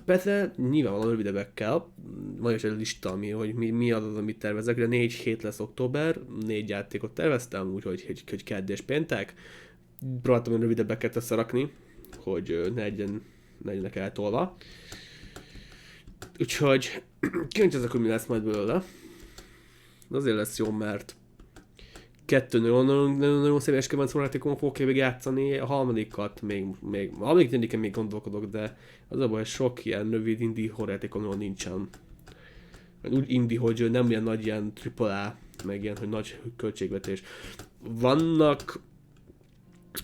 Persze nyilvánvalóan rövidebbekkel, van is egy lista, hogy mi az, amit tervezek, de 4 hét lesz október, 4 játékot terveztem, úgyhogy hogy kedd és péntek. Próbáltam olyan rövidebbeket összerakni, hogy ne legyenek eltolva. Úgyhogy kíváncsi ezek, hogy mi lesz majd belőle. De azért lesz jó, mert 2 nagyon széles kedvenc játékon fogok végig játszani, a harmadikat a harmadik még gondolkodok, de az a baj, sok ilyen rövid indie horrorjátékon nincsen. Úgy indie, hogy nem ilyen nagy ilyen AAA, meg ilyen, hogy nagy költségvetés. Vannak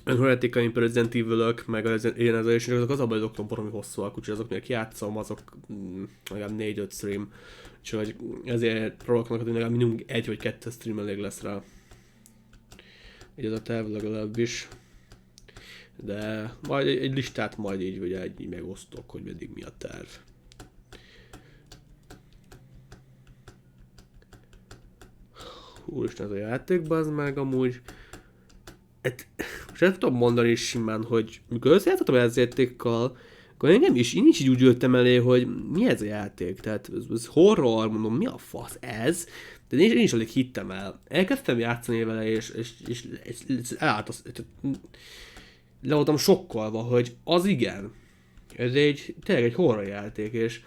horrorjátékaim, például Resident Evil-ök, meg az azok az a baj, azok baromi hosszúak, úgyhogy azok miért játszom, azok legalább 4-5 stream. Úgyhogy ezért próbálok, hogy legalább minimum 1 vagy 2 stream elég lesz rá. Így ez a terv legalábbis. De majd egy listát majd így, vagy így megosztok, hogy eddig mi a terv. Úristen, ez a játék, bazd meg amúgy. Most el tudom mondani is simán, hogy mikor összejátszottam ez játékkal, akkor én is így úgy ültem elé, hogy mi ez a játék, tehát ez horror, mondom, mi a fasz ez? De én is alig hittem el. Elkezdtem játszani vele, és le voltam sokkolva, hogy az igen. Ez tényleg egy horror játék, és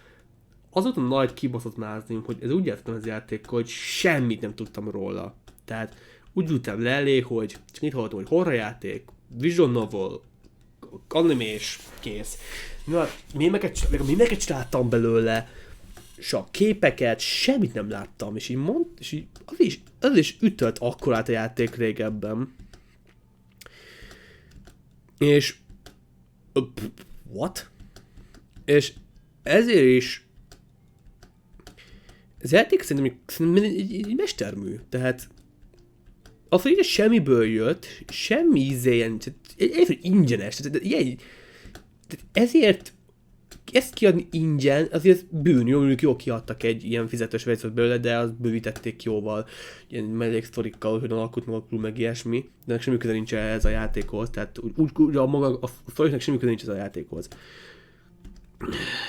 az volt a nagy kibaszott máznim, hogy ez úgy játszottam ez játék, hogy semmit nem tudtam róla. Tehát úgy ültem le elé, hogy csak itt hallottam, hogy horror játék, visual novel, anime és kész. Na, hát mémeket csináltam belőle, és a képeket, semmit nem láttam, és így az is ütött akkorát a játék régebben. És... What? És ezért is... Ez játék szerintem egy mestermű, tehát... Az, hogy semmiből jött, semmi ilyen, egy ingyenes, tehát ezért ezt kiadni ingyen, azért bűn, jól kiadtak egy ilyen fizetős verziót belőle, de azt bővítették jóval, ilyen melléksztorikkal, hogy alakult meg a klub, meg ilyesmi, de ennek semmi köze nincs ehhez a játékhoz, tehát úgy a sztoriknak semmi köze nincs ez a játékhoz.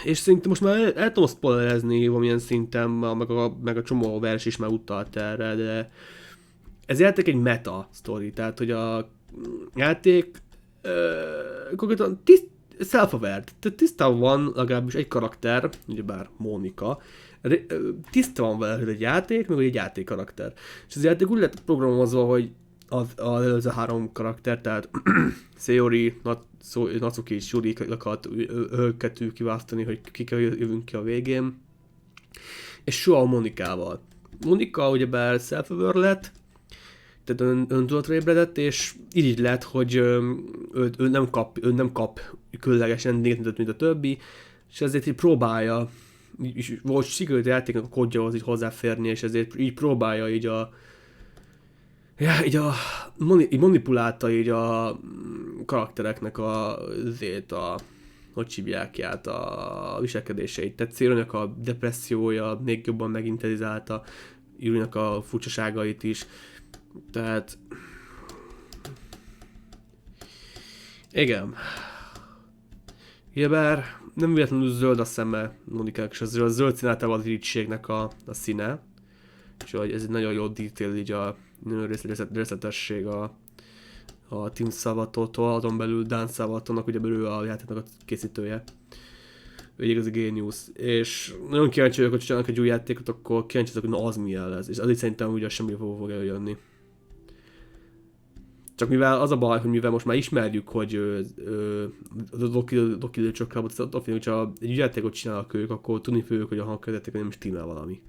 És szerintem most már el tudom spoilerezni valamilyen szinten, meg a csomó vers is már utalt erre, de ez játék egy meta sztori, tehát hogy a játék konkrétan self-aware, tehát tisztán van legalábbis egy karakter, ugyebár Mónika, tisztán van vele, hogy egy játék, meg egy játékkarakter. És az játék úgy lett programozva, hogy az előző 3 karakter, tehát Sayori, Natsuki és Yuri-kat őket kiválasztani, hogy kikkel jövünk ki a végén. És soha Monikával. Monika ugyebár self-aware lett, tehát öntudatra ébredett, és így lett, hogy ő nem kap különlegesen néznetet, mint a többi, és ezért így próbálja, és volt sikerült a játéknak a kódjához így hozzáférni, és ezért így próbálja így manipulálta így a karaktereknek hogy hívják át, a viselkedéseit. Tehát Célonak a depressziója még jobban megintenzálta, Yurinak a furcsaságait is. Tehát... Igen. Ugyebár nem véletlenül zöld a szeme Monikának, és a zöld szín általában az irítségnek a színe. És hogy ez egy nagyon jó detail, így a részletesség a Team Salvatore-tól, azon belül Dan Salvatore-nak, ugye belül a játéknak a készítője. Ő egy igazi géniusz. És nagyon kíváncsi vagyok, hogy csinálnak egy új játékot, akkor kíváncsi vagyok, hogy na az milyen lesz. És azért szerintem ugye semmi fog eljönni. Csak mivel az a baj, hogy mivel most már ismerjük, hogy a Doki Literature Clubot, hogyha egy játékot csinálnak ők, akkor tudni fogjuk, hogy a hangkövetek nem is tímel valami.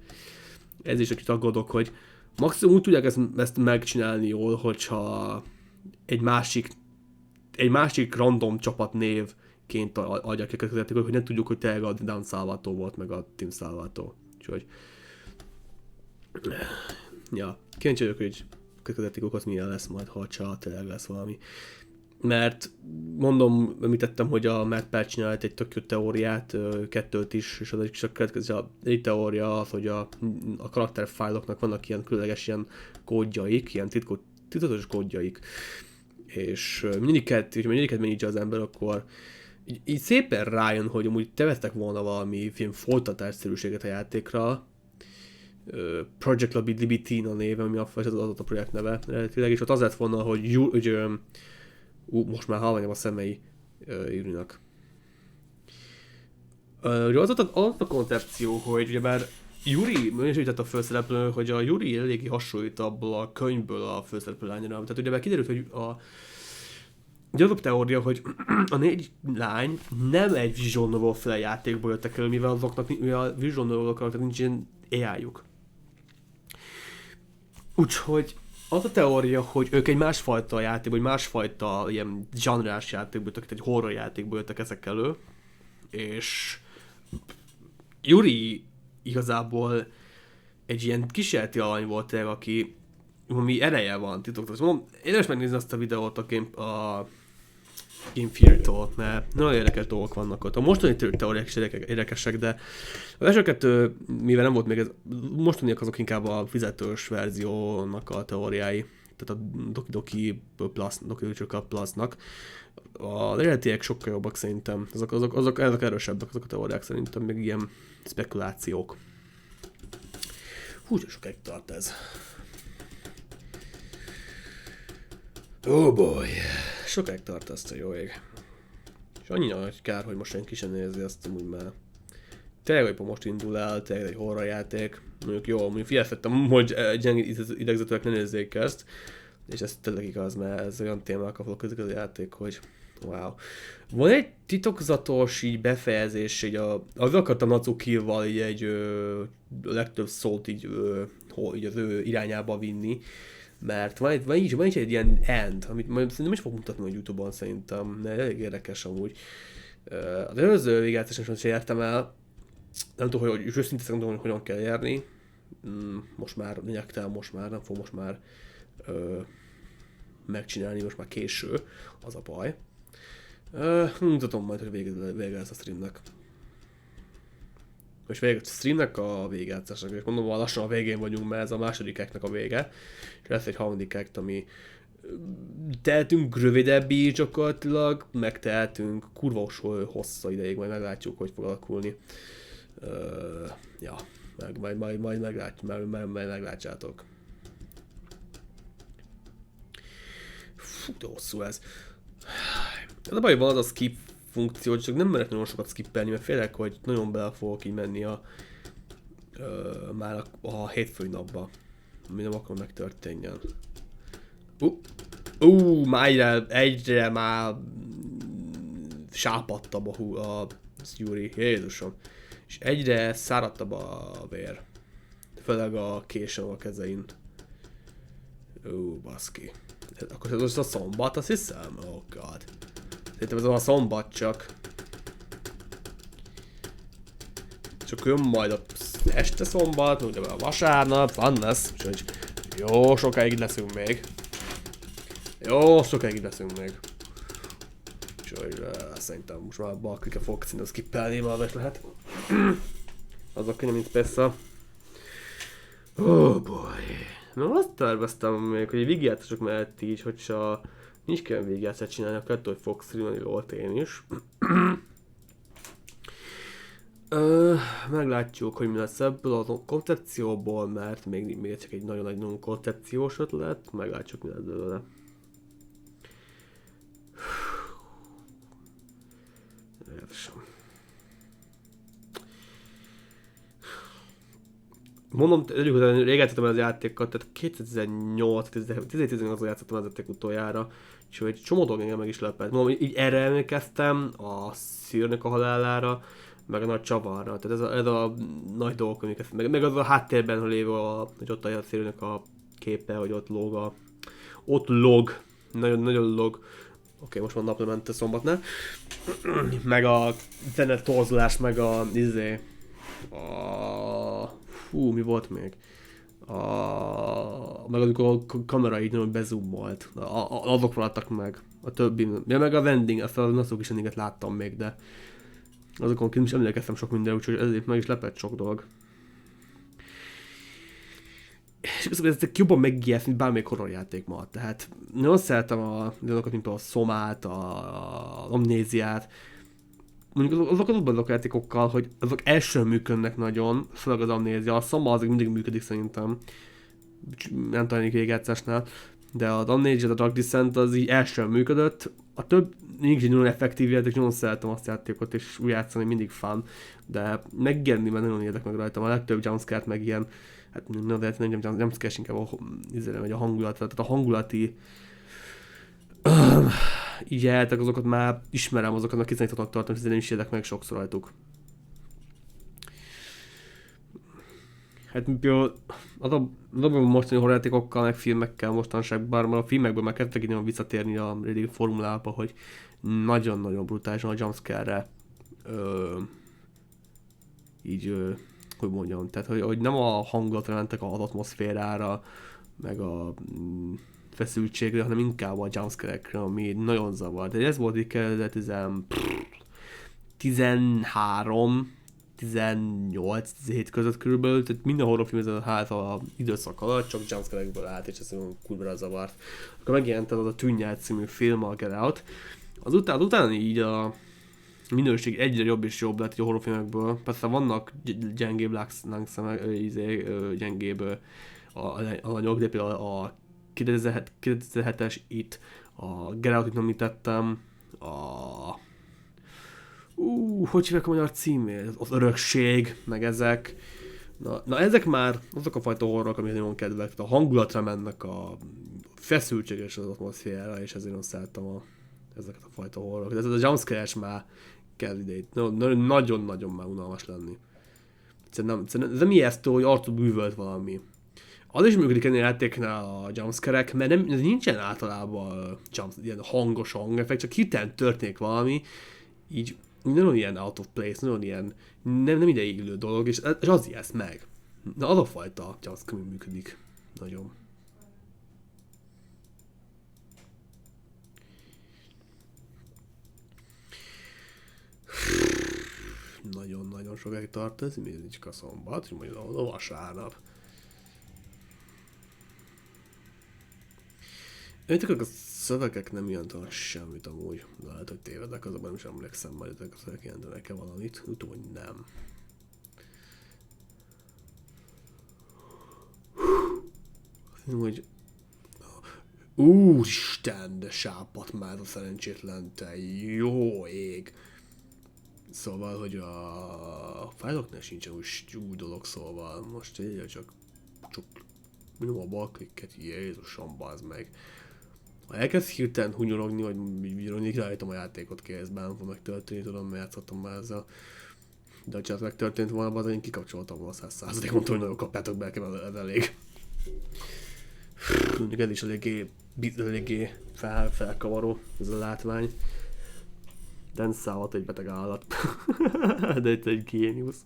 Ez is egy aggódok, hogy maximum úgy tudják ezt megcsinálni jól, hogyha egy másik random csapat névként adják ki a kötetéket, hogy nem tudjuk, hogy tényleg a Dan Salvatore volt, meg a Team Salvatore. Úgyhogy... Ja, kíváncsi vagyok, hogy kötetékokat milyen lesz majd, ha csak tényleg lesz valami. Mert mondom, említettem, hogy a Matt csinált egy tök jó teóriát, 2-t is, és az egy teória az, hogy a karakterfájloknak vannak ilyen különleges ilyen kódjaik, ilyen titokzatos kódjaik. És mindegyiket menedzse az ember, akkor így szépen rájön, hogy amúgy tevettek volna valami ilyen folytatásszerűséget a játékra. Project Libertine a néve, ami az a projekt neve eredetileg, és ott az lett volna, hogy most már hallanyom a szemei Yurinak. Az a koncepció, hogy ugyebár Yuri, és úgy tett a főszereplő, hogy a Yuri eléggé hasonlít abból a könyvből a főszereplő lányra. Tehát ugyebár kiderült, hogy az a teória, hogy a 4 lány nem egy visual novel féle játékból jöttek elő, mivel azoknak a visual novel-oknak nincs ilyen AI-juk. Úgyhogy az a teória, hogy ők egy másfajta játékból, egy másfajta ilyen zsanrás játékból jöttek, egy horror játékból jöttek ezek elő, és Yuri igazából egy ilyen kísérleti alany volt el, aki ami ereje van titokzatos. Mondom, érdemes megnézni azt a videót a Game Theory-tól, mert nagyon érdekes dolgok vannak ott. A mostani teóriák is érdekesek, de az első kettő, mivel nem volt még ez, mostaniak azok inkább a fizetős verziónak a teóriái, tehát a Doki Doki Literature Club Plus-nak. Az eredetiek sokkal jobbak szerintem, azok erősebbek, azok a teóriák szerintem, még ilyen spekulációk. Hú, sokáig tart ez. Oh boy. Sokáig tart ezt a jó ég. És annyira nagy kár, hogy most senki sem nézi ezt amúgy már. Tényleg, hogy most indul el, tényleg egy horror játék. Mondjuk jó, mondjuk figyeltettem, hogy gyenge idegzetőek ne nézzék ezt. És ez tényleg igaz, mert ez olyan témákkal foglalkozik az a játék, hogy Wow. Van egy titokzatos így befejezés, így az akartam Natsuki-val így egy legtöbb szót így, így az ő irányába vinni, mert van így egy ilyen end, amit majd szerintem is fog mutatni a YouTube-on szerintem, de elég érdekes amúgy. Az előző végigjátszáson sem értem el, nem tudom, hogy őszintén nem tudom, hogy hogyan kell érni. Most már lényegtelen, nem fog most már megcsinálni, most már késő, az a baj. Mutatom majd, hogy vége lesz a streamnek. És vége a streamnek a végigjátszásnak, és mondom, lassan a végén vagyunk, mert ez a második act-nek a vége. És lesz egy harmadik act, ami tehetünk rövidebb így gyakorlatilag, meg tehetünk kurva hosszú ideig, majd meglátjuk, hogy fog alakulni. Ja, majd meglátjátok. Fú, de hosszú ez. De baj van az a skip funkció, csak nem merek nagyon sokat skippelni, mert félek, hogy nagyon bele fogok így menni már a hétfői napba, ami nem akarom megtörténjen. Már egyre már sápadtabb a Gyuri, Jézusom. És egyre száradtabb a vér. Főleg a késem a kezein. Baszki. Akkor ez most a szombat, azt hiszem? Oh god. Szerintem ez a szombat csak. Csak jön majd a este szombat, ugye a vasárnap, van lesz. Úgyhogy jó sokáig itt leszünk még. Úgyhogy szerintem most már abban a kliket fogok szinte skippelni, mert lehet. Az a könnyen, mint persze. Oh boy. Na azt terveztem még, hogy egy végigjátszások mellett így, hogyha nincs kell végigjátszást csinálni, akkor attól, hogy fogok streamelni róla én is. Meglátjuk, hogy mi lesz ebből a koncepcióból, mert még csak egy nagyon nagy koncepciós ötlet, meglátjuk, mi lesz belőle. Mondom, rég játszottam az játékkal, tehát 2018-2018-ban játszottam az játék utoljára, úgyhogy egy csomó dolog engem meg is lepett. Mondom, így erre emlékeztem, a szűrnek a halálára, meg a nagy csavarra, tehát ez a nagy dolgok, amiket, meg az a háttérben lévő, hogy ott a szűrnek a képe, hogy ott log, nagyon log. Oké, most van naplemente szombatnál. Meg a zene torzulás, meg mi volt még? Meg amikor a kamera így nagyon bezoomolt. Azok maradtak meg. A többi. Ja, meg a vending, azt a naszok is ennéget láttam még, de azokon kint is emlékeztem sok minden, úgyhogy ezért meg is lepett sok dolog. És közben ezek jobban megijeszt, mint bármelyik horrorjáték ma. Tehát nagyon szeretem a dolgokat, mint a szomát, a amnéziát. Mondjuk azok a játékokkal, hogy azok első működnek nagyon, főleg az amnézia, a szoma azért mindig működik szerintem. Nem talán végigjátszásnál. De az amnézia, a Dark Descent az így első működött. A több nincs egy nagyon effektív játék, nagyon szeretem azt játékot, és úgy játszani mindig fun. De megírni, mert nagyon érdek meg rajtam. A legtöbb jumpscare meg ilyen, hát nem jumpscare, inkább a hangulat, tehát a hangulati így jeltek, azokat már ismerem, azokat már kiszállítottnak tartom, és nem is érdek meg sokszor rajtuk. Hát például az a mostani horrorjátékokkal, meg filmekkel mostanság, bár a filmekből már kezdtek így visszatérni a régi formulába, hogy nagyon-nagyon brutálisan a jumpscare-re hogy mondjam, tehát hogy nem a hangulatra mentek az atmoszférára, meg a feszültségre, hanem inkább a jumpscare-ekre, ami nagyon zavar. De ez volt így 2013, 18, 17 között körülbelül, tehát minden horrorfilm ezen a időszak alatt csak jumpscare-ekből állt, és ez kurva zavart. Akkor megjelent az a Tűnnyel című film, a Get Out. Azután így a minőség egyre jobb és jobb lett a horrorfilmekből. Persze vannak gyengébb gyengébb alanyok, de például a 2007-es It, a Get Out-t említettem, hogy hívják a magyar címét? Az Örökség, meg ezek. Na ezek már azok a fajta horrorok, amik nagyon kedvelek. A hangulatra mennek, a feszültséges az atmoszférára, és ezért nagyon szerettem ezeket a fajta horrorokat. Ez a jumpscare-es már kell idejét. Nagyon-nagyon már unalmas lenni. Szerintem ez nem ijesztő, hogy arcú bűvölt valami. Az is működik ennél a játéknál a jumpscare-ek, mert nincsen általában ilyen hangos hangeffekt, csak hirtelen történik valami, így nagyon ilyen out of place, nagyon ilyen nem ideigülő dolog, és az ijeszt meg. Na az a fajta jumpscare működik. Nagyon. Nagyon-nagyon sokáig tart ez, még csak a szombat, és majd a vasárnap. Ezek a szövegek nem jelentenek semmit amúgy. De lehet, hogy tévedek, azokban nem is emlékszem, majd ezek a szövegek jelentenek-e valamit. Úgy tudom, hogy nem. Hogy... Úristen, de sápat már a szerencsétlen, te jó ég! Szóval, hogy a fájloknál sincsen úgy dolog, szóval most így csak minimum a balklikket, Jézusom, bazd meg. Ha elkezd hirtelen hunyorogni, vagy virulni, rájöttem a játékot kézben, fog megtörténni, tudom, mert játszottam már ezzel. De ha csak megtörtént volna, az én kikapcsoltam volna 100%-on, hogy nagyon kapjátok be, ez elég. Ez is eléggé felkavaró, ez a látvány. Denszállhat egy beteg állat. De itt egy géniusz.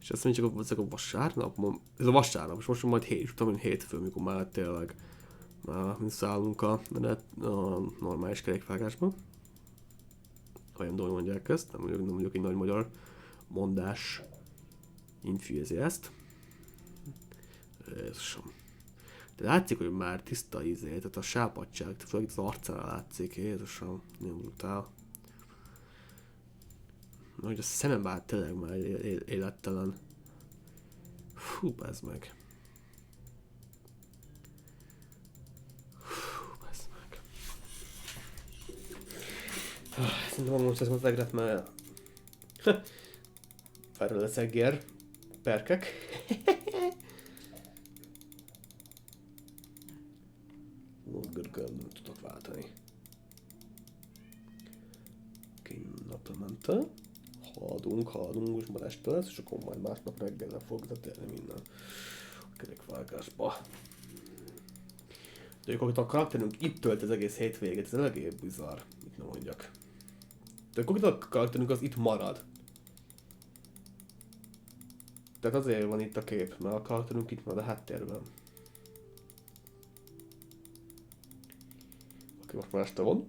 És azt mondja, csak ezek a vasárnap? Ez a vasárnap, és most majd hétfő, mikor már tényleg már szállunk a normális kerékvágásba. Olyan dolog mondják ezt, nem mondjuk egy nagy magyar mondás infűzi ezt. Jézusom. De látszik, hogy már tiszta ízé, tehát a sápadság, főleg az arcára látszik, Jézusom, nem brutál. Hogy a szemem már tényleg már élettelen. Fú, bezd meg. Szerintem most ezt az egret, mert... Felről lesz egér. Perkek. Görgöm, nem tudok váltani. Napra mente. Haladunk, most már este lesz, és akkor majd másnap reggelre fog letérni minden a kerékvágásba. De akkor a karakterünk itt tölt az egész hétvégét, ez eléggé bizarr, mit nem mondjak. De akkor a karakterünk az itt marad. Tehát azért van itt a kép, mert a karakterünk itt marad a háttérben. Oké, most már este van.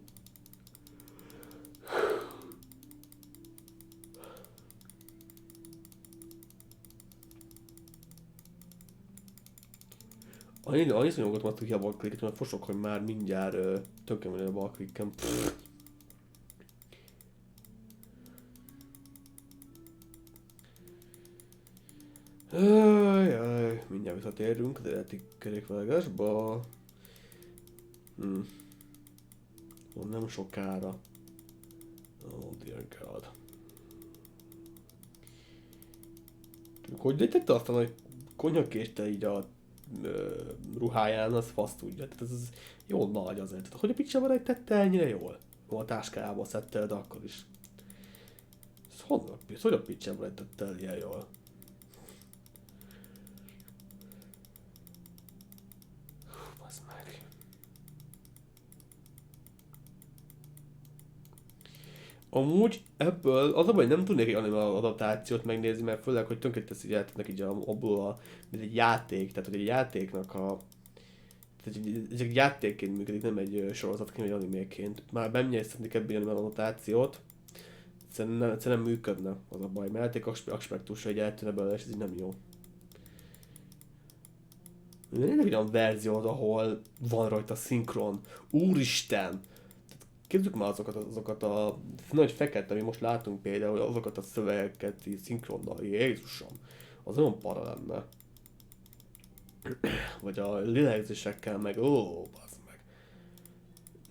Annyi szonyogot már tudja a balklikket, mert fosok, hogy már mindjárt tökön van a balklikkem. Mindjárt visszatérünk az eredeti kerékvágásba. Nem sokára. Oh dear god. Hogy detette aztán, hogy konyakéste így a ruháján, az fasz tudja. Tehát ez jó nagy azért. Tehát, hogy a picsában tette ennyire jól? A táskájába szedte, de akkor is. Ez honnan? Hogy a picsában tette el ilyen jól? Basz meg. Amúgy ebből az a baj, nem tudnék egy anime adaptációt megnézni, mert főleg, hogy tönkretesz így játéknak így abból mint egy játék, tehát hogy egy játéknak tehát egy játékként működik, nem egy sorozatként, vagy animéként. Már bemnyelszednék ebből anime adaptációt, egyszerűen nem működne, az a baj, mert játék aspektusra egy eltűnne belőle, és ez így nem jó. Nézd egy olyan verziót, ahol van rajta szinkron. Úristen! Képzeljük már azokat a nagy fekete, ami most látunk például, azokat a szövegeket így szinkronnal, Jézusom, az nagyon para lenne. Vagy a lélegzésekkel meg, bazd meg.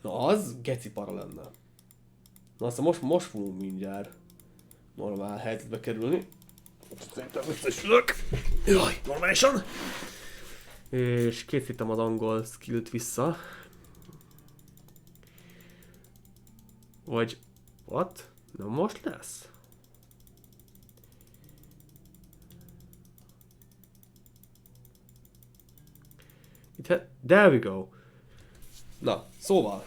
Na az geci para lenne. Na aztán most fogunk mindjárt normál helyzetbe kerülni. Szerintem összesülök. Jaj, normálisan. És készítem az angol skillt vissza. Vagy... What? Na most lesz? There we go. Na, szóval.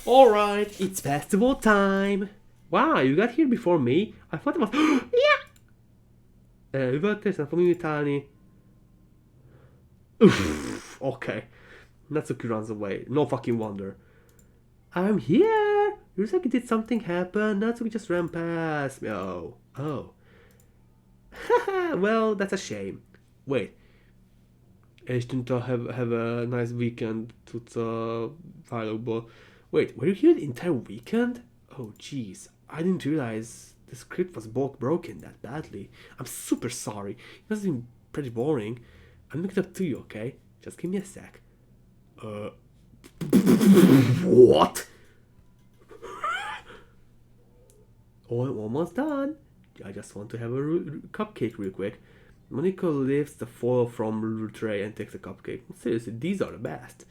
Alright, it's festival time. Wow, you got here before me? I thought it was... yeah! Üvöltés, nem fogom imitálni. Okay. Natsuki runs away. No fucking wonder. I'm here! Yurusaki did something happen. Natsuki just ran past me. Oh. Oh. Haha, well, that's a shame. Wait. És tűnta have a nice weekend tudsz a fájlokból. Wait, were you here the entire weekend? Oh jeez, I didn't realize the script was broken that badly. I'm super sorry. It must have been pretty boring. I'll make it up to you, okay? Just give me a sec. What? Oh, almost done. I just want to have a cupcake real quick. Monica lifts the foil from the tray and takes a cupcake. Seriously, these are the best.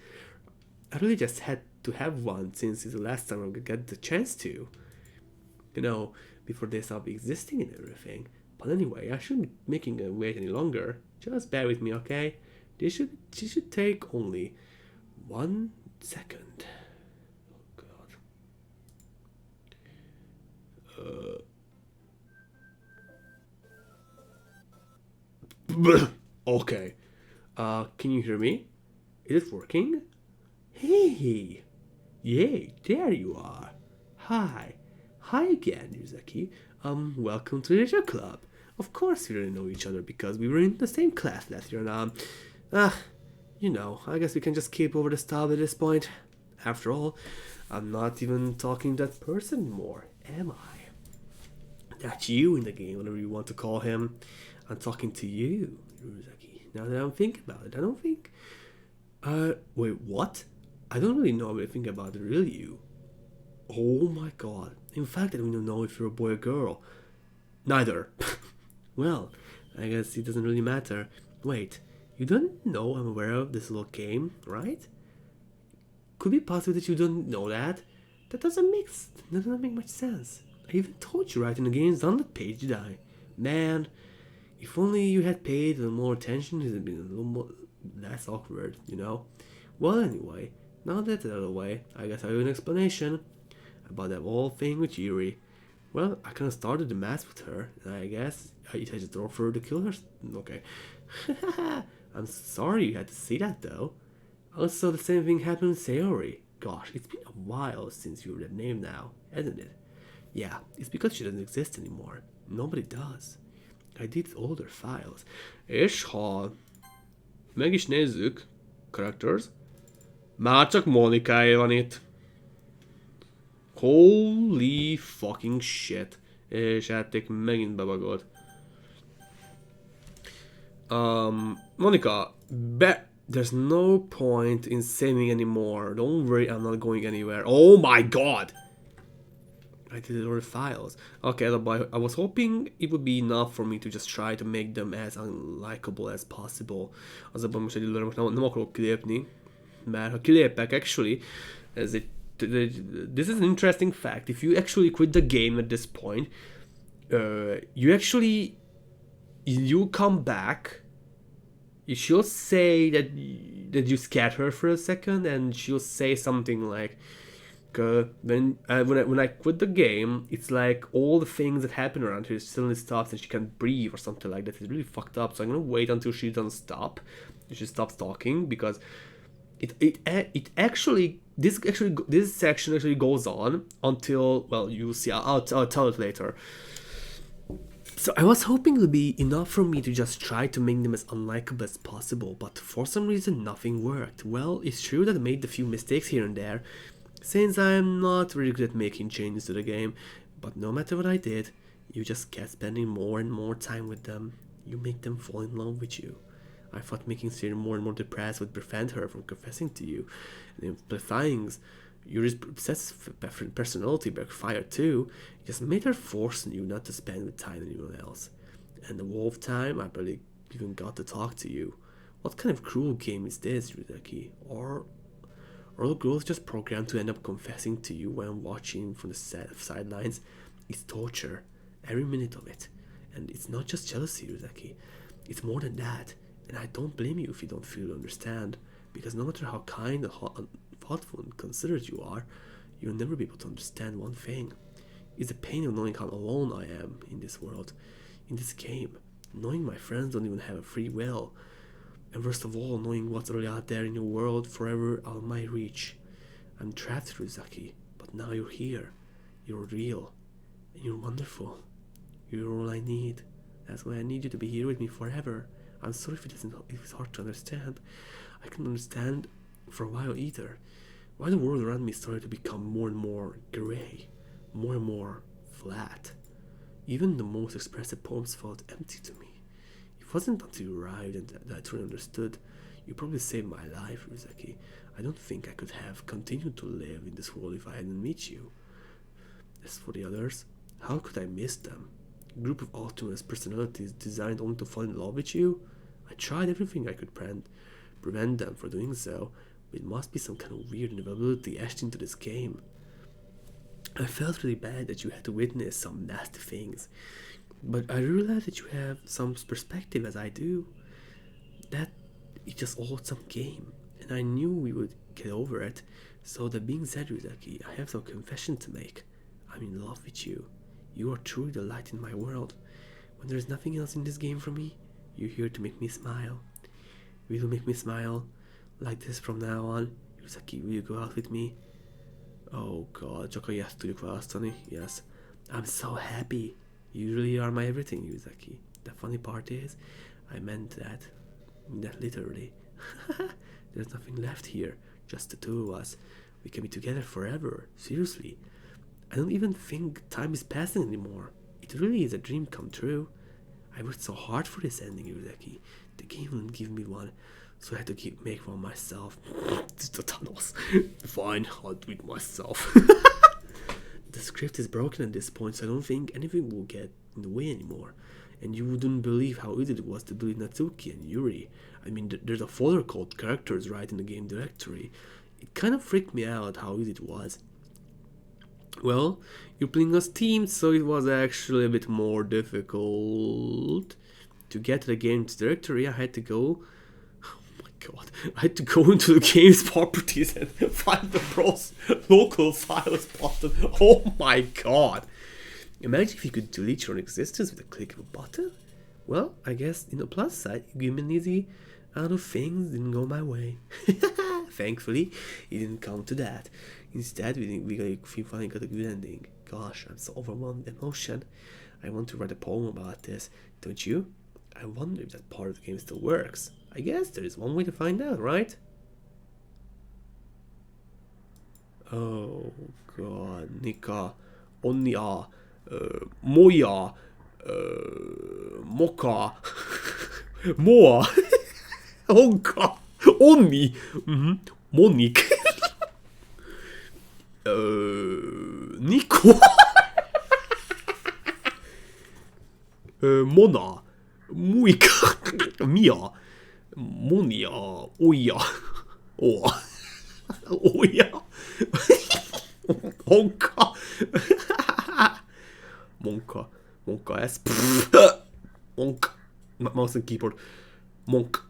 I really just had to have one since it's the last time I get the chance to. You know, before they stop existing and everything. But anyway, I shouldn't be making them wait any longer. Just bear with me, okay? She should take only 1 second. Oh god. Okay. Can you hear me? Is it working? Hey! Yay, there you are. Hi. Hi again, Yuzaki. Welcome to the Literature Club. Of course we already know each other because we were in the same class last year and you know, I guess we can just keep over the style at this point. After all, I'm not even talking to that person anymore, am I? That's you in the game, whatever you want to call him. I'm talking to you, Yuzaki. Now that I'm thinking about it, I don't think... wait, what? I don't really know everything about the real you. Oh my god. In fact, I don't even know if you're a boy or girl. Neither. Well, I guess it doesn't really matter. Wait, you don't know I'm aware of this little game, right? Could it be possible that you don't know that? That doesn't make much sense. I even told you right in the game's on the page, did I? Man... If only you had paid a little more attention, it would have been a little more less awkward, you know? Well, anyway, now that's out of the way, I guess I have an explanation about that whole thing with Yuri. Well, I kind of started the mess with her, and I guess I just drove her to kill her. Okay. I'm sorry you had to see that, though. Also, the same thing happened with Sayori. Gosh, it's been a while since you were that name now, hasn't it? Yeah, it's because she doesn't exist anymore. Nobody does. I did all their files. És ha meg is nézzük, characters, már csak Monikáé van itt. Holy fucking shit. És játék megint bebagolt. Monica, there's no point in saving anymore. Don't worry, I'm not going anywhere. Oh my god! I did all the files. Okay, I was hoping it would be enough for me to just try to make them as unlikable as possible. Az abban most egyelőre most nem akarok kilépni, mert ha kilépek, actually, this is an interesting fact. If you actually quit the game at this point, you come back. She'll say that you scared her for a second, and she'll say something like, when I quit the game, it's like all the things that happen around her suddenly stops and she can't breathe or something like that. It's really fucked up. So I'm gonna wait until she doesn't stop. She stops talking because this section actually goes on until, well, you'll see. I'll tell it later. So I was hoping it would be enough for me to just try to make them as unlikable as possible, but for some reason nothing worked. Well, it's true that I made a few mistakes here and there, since I'm not really good at making changes to the game, but no matter what I did, you just kept spending more and more time with them. You make them fall in love with you. I thought making Siri more and more depressed would prevent her from confessing to you. And amplifying Yuri's obsessive personality backfired too. It just made her force you not to spend with time with anyone else. And the whole time, I barely even got to talk to you. What kind of cruel game is this, Ryuzaki? Or the girls just programmed to end up confessing to you when watching from the sidelines? It's torture, every minute of it. And it's not just jealousy, Ryuzaki. It's more than that. And I don't blame you if you don't feel to understand. Because no matter how kind and thoughtful and considerate you are, you'll never be able to understand one thing. It's the pain of knowing how alone I am in this world, in this game. Knowing my friends don't even have a free will. And worst of all, knowing what's really out there in your world forever out of my reach. I'm trapped, Ryuzaki, but now you're here. You're real. And you're wonderful. You're all I need. That's why I need you to be here with me forever. I'm sorry if it's hard to understand. I can't understand for a while either. Why the world around me started to become more and more grey. More and more flat. Even the most expressive poems felt empty to me. It wasn't until you arrived and that I truly understood. You probably saved my life, Ryuzaki. I don't think I could have continued to live in this world if I hadn't met you. As for the others, how could I miss them? A group of optimist personalities designed only to fall in love with you? I tried everything I could prevent them from doing so, but it must be some kind of weird inevitability etched into this game. I felt really bad that you had to witness some nasty things, but I realized that you have some perspective as I do. That it's just all some game, and I knew we would get over it. So that being said, Ryuzaki, I have some confession to make. I'm in love with you. You are truly the light in my world. When there's nothing else in this game for me, you're here to make me smile. Will you make me smile like this from now on? Ryuzaki, will you go out with me? Oh god, csak a yes tudjuk választani. Yes. I'm so happy. You really are my everything, Ryuzaki. The funny part is, I meant that literally. There's nothing left here, just the two of us. We can be together forever, seriously. I don't even think time is passing anymore. It really is a dream come true. I worked so hard for this ending, Ryuzaki. The game wouldn't give me one, so I had to make one myself. The tunnels. Fine, I'll do it myself. The script is broken at this point, so I don't think anything will get in the way anymore. And you wouldn't believe how easy it was to delete Natsuki and Yuri. I mean, there's a folder called characters right in the game directory. It kind of freaked me out how easy it was. Well, you're playing as teams, so it was actually a bit more difficult. To get to the game's directory, I had to go... Oh my god. I had to go into the game's properties and find the bro's local files button. Oh my god. Imagine if you could delete your own existence with a click of a button. Well, I guess, in the plus side, it gave me an easy out of things didn't go my way. Thankfully, it didn't come to that. Instead, we finally got a good ending. Gosh, I'm so overwhelmed with emotion. I want to write a poem about this, don't you? I wonder if that part of the game still works. I guess there is one way to find out, right? Oh god, Nika, Onnia, Moya, Moka, Moa, Onka, Onni, Monik, Nico, Mona, Muika, Mia, Monia, Oya, Oa, Oya, Onka, Monka, S, Monk, mouse and keyboard, Monk.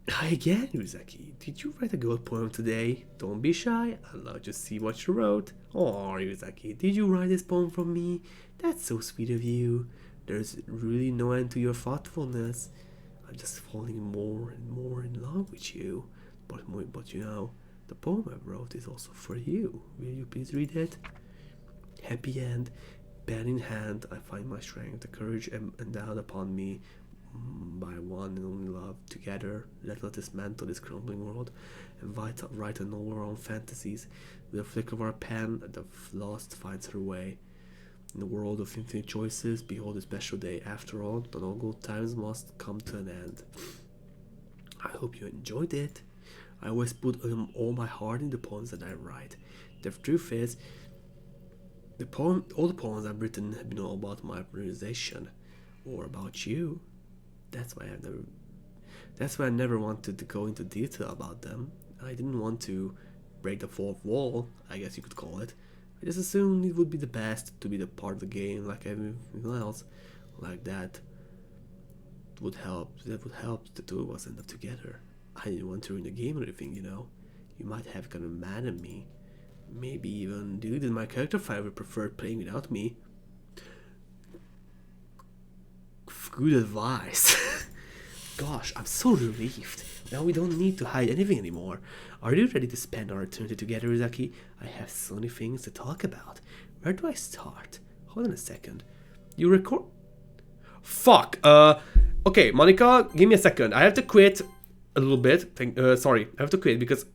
Hi again, Ryuzaki. Did you write a good poem today? Don't be shy. I'd love to see what you wrote. Oh, Ryuzaki, did you write this poem for me? That's so sweet of you. There's really no end to your thoughtfulness. I'm just falling more and more in love with you. But you know, the poem I wrote is also for you. Will you please read it? Happy end. Pen in hand, I find my strength, the courage endowed upon me by one and only love. Together, let us dismantle this crumbling world and write a novel of our own fantasies. With a flick of our pen, the lost finds her way. In the world of infinite choices, behold a special day. After all, not all good times must come to an end. I hope you enjoyed it. I always put all my heart in the poems that I write. The truth is, all the poems I've written have been all about my realization. Or about you. That's why I never wanted to go into detail about them. I didn't want to break the fourth wall, I guess you could call it. I just assumed it would be the best to be the part of the game like everyone else. Like that would help the two of us end up together. I didn't want to ruin the game or anything, you know. You might have gotten mad at me. Maybe even deleted my character file if you preferred playing without me. Good advice. Gosh, I'm so relieved. Now we don't need to hide anything anymore. Are you ready to spend our eternity together, Izaki? I have so many things to talk about. Where do I start? Hold on a second. You record... Fuck. Okay, Monica, give me a second. I have to quit a little bit. Sorry, I have to quit because...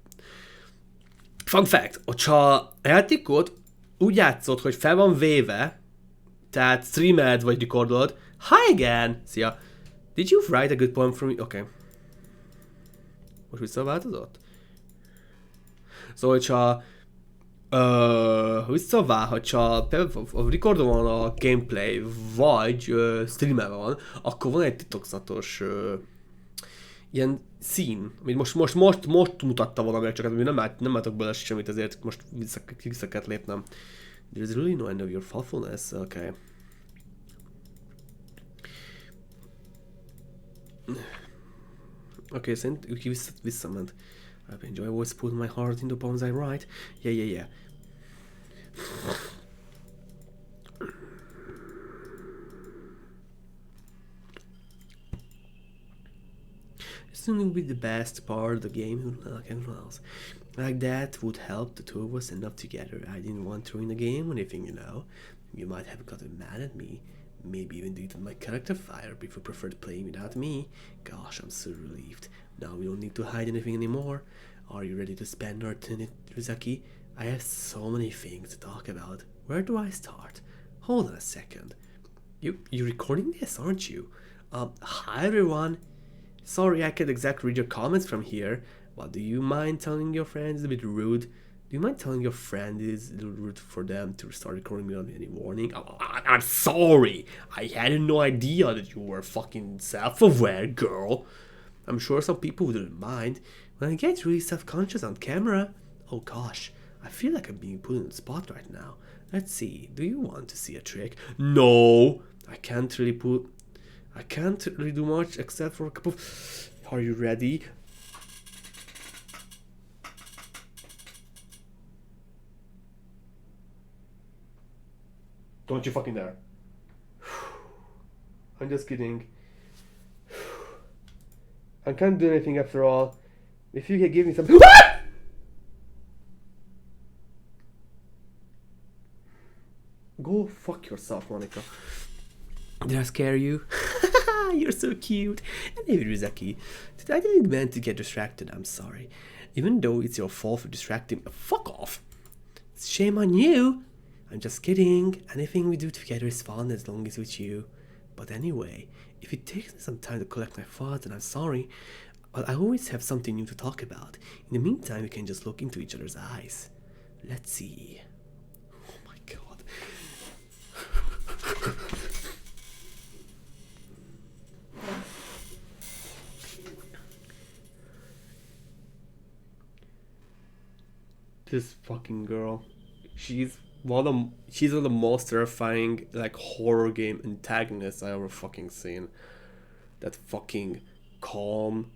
Fun fact, hogyha a játékot úgy játszod, hogy fel van véve, tehát streamed vagy recordolod. Hi again! Szia! Did you write a good poem for me? Okay. Most visszaváltozott? Szóval, hogyha hogyha recordon van a gameplay, vagy streamelve van, akkor van egy titokzatos ilyen szín, amit most mutatta valamire, csak nem látok bele semmit, ezért most vissza kellett lépnem. There's really no end of your thoughtfulness. Okay. Okay, szerintem visszament. I enjoy always put my heart into poems I write. Yeah. Soon will be the best part of the game, like everyone else. Like that would help the two of us end up together. I didn't want to ruin the game or anything, you know. You might have gotten mad at me. Maybe even deleted my character file if you preferred playing without me. Gosh, I'm so relieved. Now we don't need to hide anything anymore. Are you ready to spend our eternity, Rizaki? I have so many things to talk about. Where do I start? Hold on a second. You're recording this, aren't you? Hi everyone. Sorry I can't exactly read your comments from here, but do you mind telling your friends it's a bit rude? Do you mind telling your friend it's a little rude for them to start recording me without any warning? I'm sorry! I had no idea that you were fucking self-aware, girl. I'm sure some people wouldn't mind. When I get really self-conscious on camera... Oh gosh, I feel like I'm being put in the spot right now. Let's see, do you want to see a trick? No! I can't really do much except for a couple of... Are you ready? Don't you fucking dare. I'm just kidding. I can't do anything after all. If you can give me some... Go fuck yourself, Monica. Did I scare you? You're so cute. Anyway, Rizaki, I didn't mean to get distracted, I'm sorry. Even though it's your fault for distracting... Fuck off! Shame on you! I'm just kidding. Anything we do together is fun as long as it's with you. But anyway, if it takes me some time to collect my thoughts, then I'm sorry. But I always have something new to talk about. In the meantime, we can just look into each other's eyes. Let's see. Oh my god. This fucking girl. She's one of the most terrifying like horror game antagonists I ever fucking seen. That fucking calm,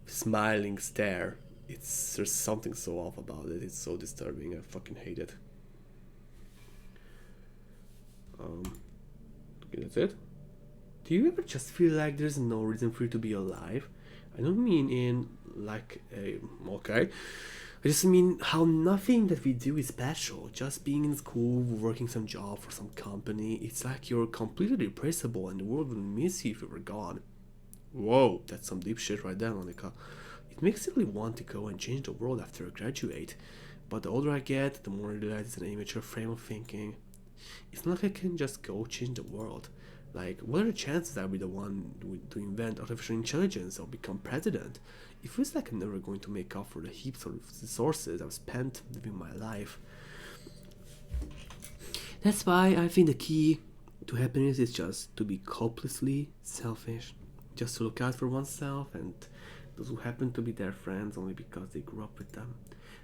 smiling stare. There's something so off about it. It's so disturbing. I fucking hate it. Okay, that's it. Do you ever just feel like there's no reason for you to be alive? I don't mean in like a okay. I just mean how nothing that we do is special. Just being in school, working some job for some company, it's like you're completely replaceable and the world would miss you if you were gone. Whoa, that's some deep shit right there, Monica. It makes me really want to go and change the world after I graduate. But the older I get, the more I realize it's an immature frame of thinking. It's not like I can just go change the world. Like, what are the chances I'll be the one to invent artificial intelligence or become president? It feels like I'm never going to make up for the heaps of resources I've spent living my life. That's why I think the key To happiness is just to be hopelessly selfish, just to look out for oneself and those who happen to be their friends only because they grew up with them.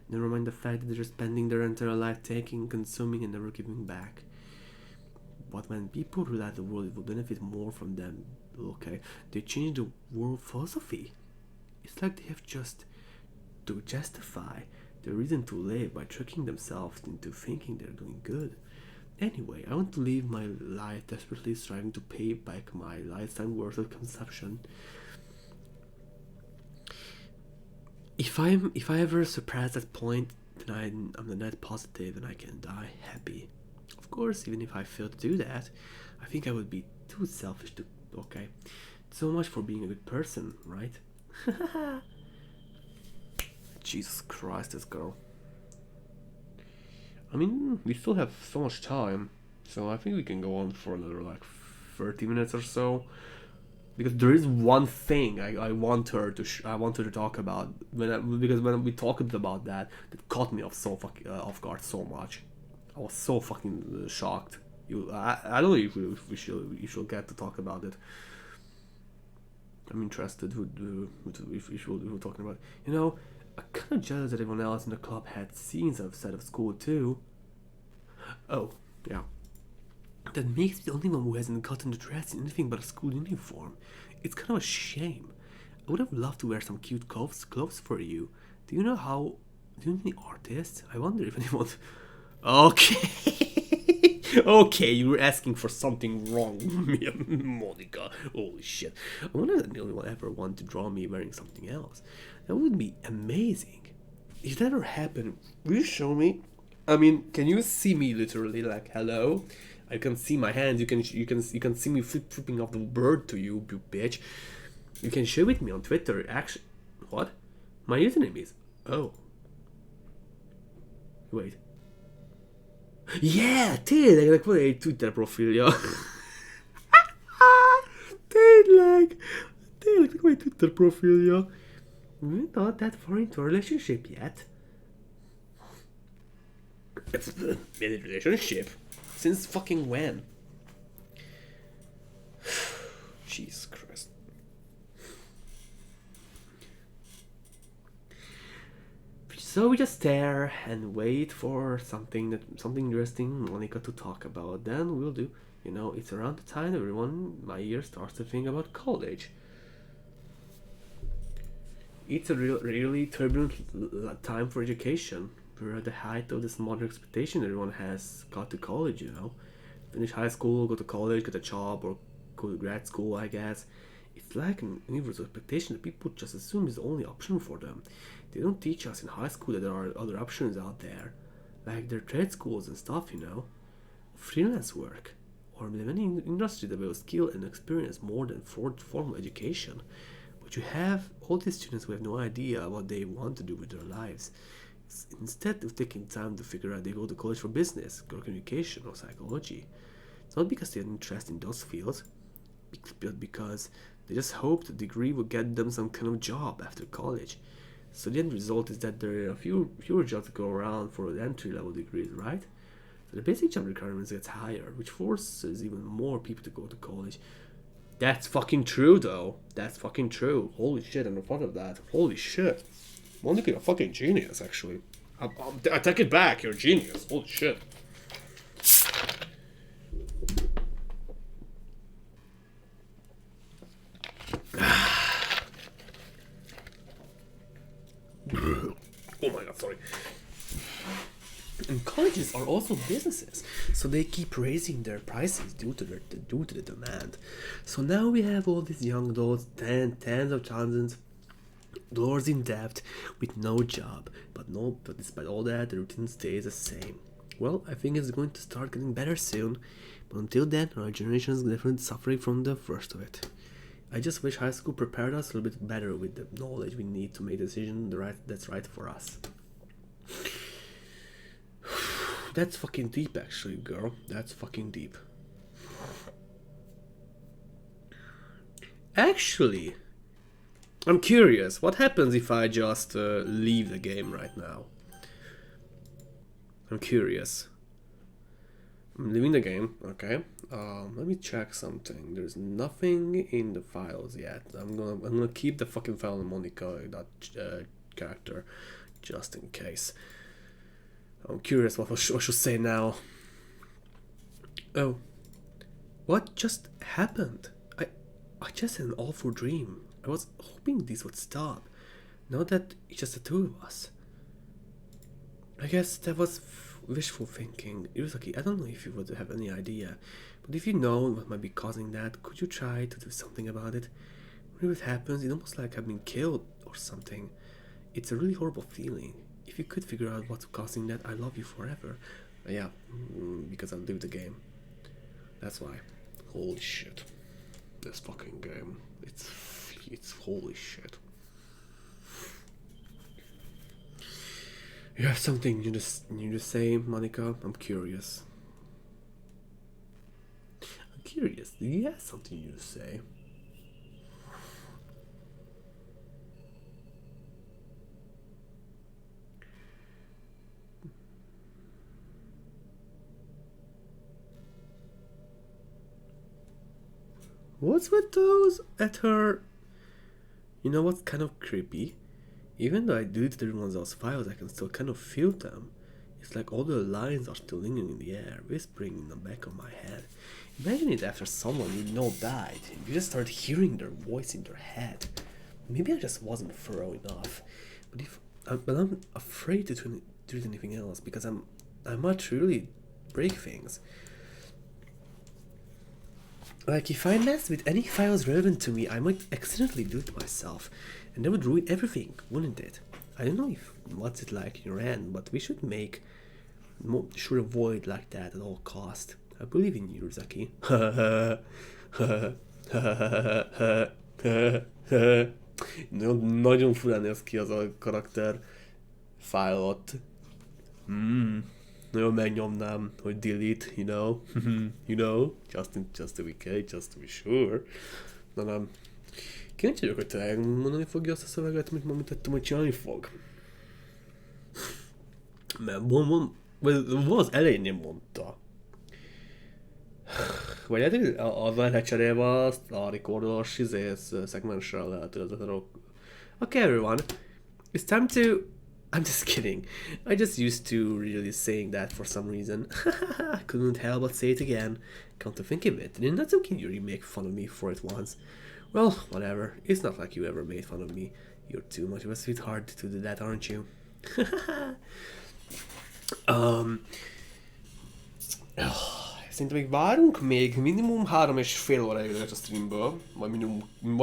Never mind the fact that they're spending their entire life taking, consuming, and never giving back. But when people realize the world will benefit more from them, okay, they change the world philosophy. It's like they have just to justify the reason to live by tricking themselves into thinking they're doing good. Anyway, I want to live my life desperately striving to pay back my lifetime worth of consumption. If I ever surpass that point, then I'm the net positive and I can die happy. Of course, even if I fail to do that, I think I would be too selfish to. Okay, so much for being a good person, right? Jesus Christ, this girl. I mean, we still have so much time, so I think we can go on for another like 30 minutes or so. Because there is one thing I want her to talk about because when we talked about that caught me off guard so much. I was so fucking shocked. I don't know if we should get to talk about it. I'm interested if we're talking about. You know, I'm kind of jealous that everyone else in the club had scenes outside of school too. Oh, yeah. That makes me the only one who hasn't gotten to dress in anything but a school uniform. It's kind of a shame. I would have loved to wear some cute clothes for you. Do you know any artists? I wonder if anyone... Okay. Okay, you were asking for something wrong with me, Monica. Holy shit. I wonder if the only one ever wanted to draw me wearing something else. That would be amazing. If that ever happened, will you show me? I mean, can you see me literally like, hello? I can see my hands. You can see me flipping off the bird to you, you bitch. You can share with me on Twitter. Actually, what? My username is. Oh. Wait. Yeah, tényleg, van egy Twitter profilja. Tényleg van egy Twitter profilja. We're not that far into a relationship yet. In a relationship? Since fucking when? Jesus Christ. So we just stare and wait for something interesting Monica to talk about. Then we'll do. You know, it's around the time everyone my ear starts to think about college. It's a really turbulent time for education. We're at the height of this modern expectation everyone has got to college, you know. Finish high school, go to college, get a job, or go to grad school, I guess. It's like an universal expectation that people just assume is the only option for them. They don't teach us in high school that there are other options out there. Like their trade schools and stuff, you know. Freelance work. Or many industries that will skill and experience more than formal education. But you have all these students who have no idea what they want to do with their lives. Instead of taking time to figure out they go to college for business, or communication, or psychology. It's not because they have interest in those fields, but because they just hope the degree will get them some kind of job after college. So the end result is that there are fewer jobs to go around for entry-level degrees, right? So the basic job requirements gets higher, which forces even more people to go to college. That's fucking true, though. That's fucking true. Holy shit, I never thought of that. Holy shit. Monica, you're a fucking genius, actually. I take it back, you're a genius. Holy shit. Oh my god, sorry. And colleges are also businesses, so they keep raising their prices due to the demand. So now we have all these young adults, tens of thousands, dollars in debt with no job, but despite all that, the routine stays the same. Well, I think it's going to start getting better soon, but until then, our generation is definitely suffering from the worst of it. I just wish high school prepared us a little bit better with the knowledge we need to make a decision that's right for us. That's fucking deep, actually, girl. That's fucking deep. Actually, I'm curious. What happens if I just leave the game right now? I'm curious. I'm leaving the game, okay. Let me check something. There's nothing in the files yet. I'm gonna keep the fucking file on Monica, that character, just in case. I'm curious what I should say now. Oh, what just happened? I just had an awful dream. I was hoping this would stop. Now that it's just the two of us. I guess that was wishful thinking. Iruzaki, I don't know if you would have any idea, but if you know what might be causing that, could you try to do something about it? When it happens, it's almost like I've been killed or something. It's a really horrible feeling. If you could figure out what's causing that, I love you forever. Yeah, because I live the game. That's why. Holy shit. This fucking game. It's holy shit. You have something new to say, Monica? I'm curious. Do you have something new to say? What's with those at her? You know what's kind of creepy? Even though I deleted every one of those files, I can still kind of feel them. It's like all the lines are still lingering in the air, whispering in the back of my head. Imagine it after someone you know died, and you just start hearing their voice in your head. Maybe I just wasn't thorough enough, but I'm afraid to do anything else because I might really break things. Like, if I messed with any files relevant to me, I might accidentally do it myself, and that would ruin everything, wouldn't it? I don't know what's it like in your end, but we should avoid like that at all cost. I believe in you, Zaki. Nagyon furán néz ki az a karakter file ott. Nagyon megnyomnám, hogy delete, you know? You know? Just to be sure. Na nem. Kíváncsi vagyok, hogy te mondani fogja azt a szöveget, amit ma mutattam, hogy csinálni fog. Mert az elején mondta. Vagy az lehet cserélve azt a recordos szegmensre lehet, hogy az a Okay, everyone. It's time to... I'm just kidding. I just used to really saying that for some reason. I couldn't help but say it again. Come to think of it, didn't Natsuki Yuri make fun of me for it once? Well, whatever. It's not like you ever made fun of me. You're too much of a sweetheart to do that, aren't you? Szerintem még várunk még minimum 3,5 óráig a streamből, vagy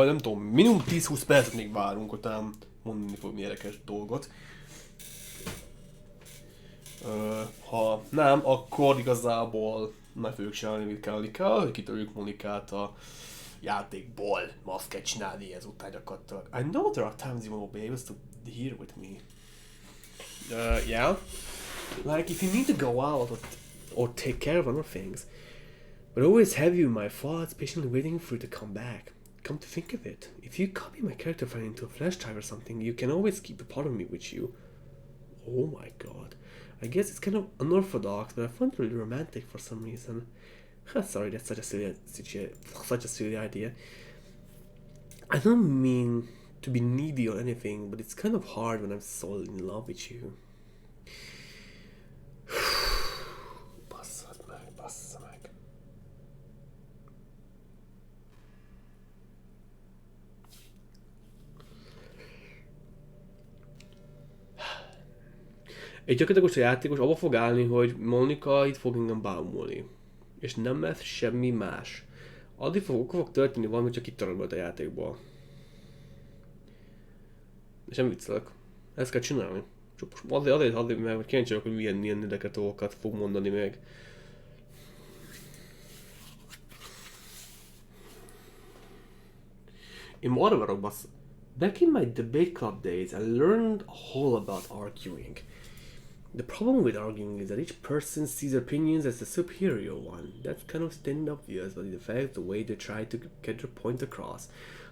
nem tudom, minimum 10-20 percet még várunk, utána mondani fog érdekes dolgot. Ha nem, akkor igazából meg fogjuk csinálni, mit kell, hogy kitörjük Monikát a játékból. Ma azt kell csinálni ezután gyakorlatilag. I know there are times you won't be able to hear with me. Yeah. Like if you need to go out or take care of other things. But I always have you in my thoughts, patiently waiting for you to come back. Come to think of it, if you copy my character file into a flash drive or something, you can always keep a part of me with you. Oh my god. I guess it's kind of unorthodox, but I find it really romantic for some reason. Sorry, that's such a silly idea. I don't mean to be needy or anything, but it's kind of hard when I'm so in love with you. Bassza meg. Egy gyakorlatilag a játékos abba fog állni, hogy Monika itt fog engem bámulni. És nem lesz semmi más. Addig fog történni valami, csak itt tarad a játékból. És nem viccelek. Ezt kell csinálni. Csak azért, mert kíváncsi vagyok, hogy milyen érdekes dolgokat fog mondani meg. Én marra várok, bassz. Back in my debate club days, I learned all about arguing. The problem with arguing is that each person sees their opinions as the superior one. That's kind of standing obvious, but it affects the way they try to get their point across.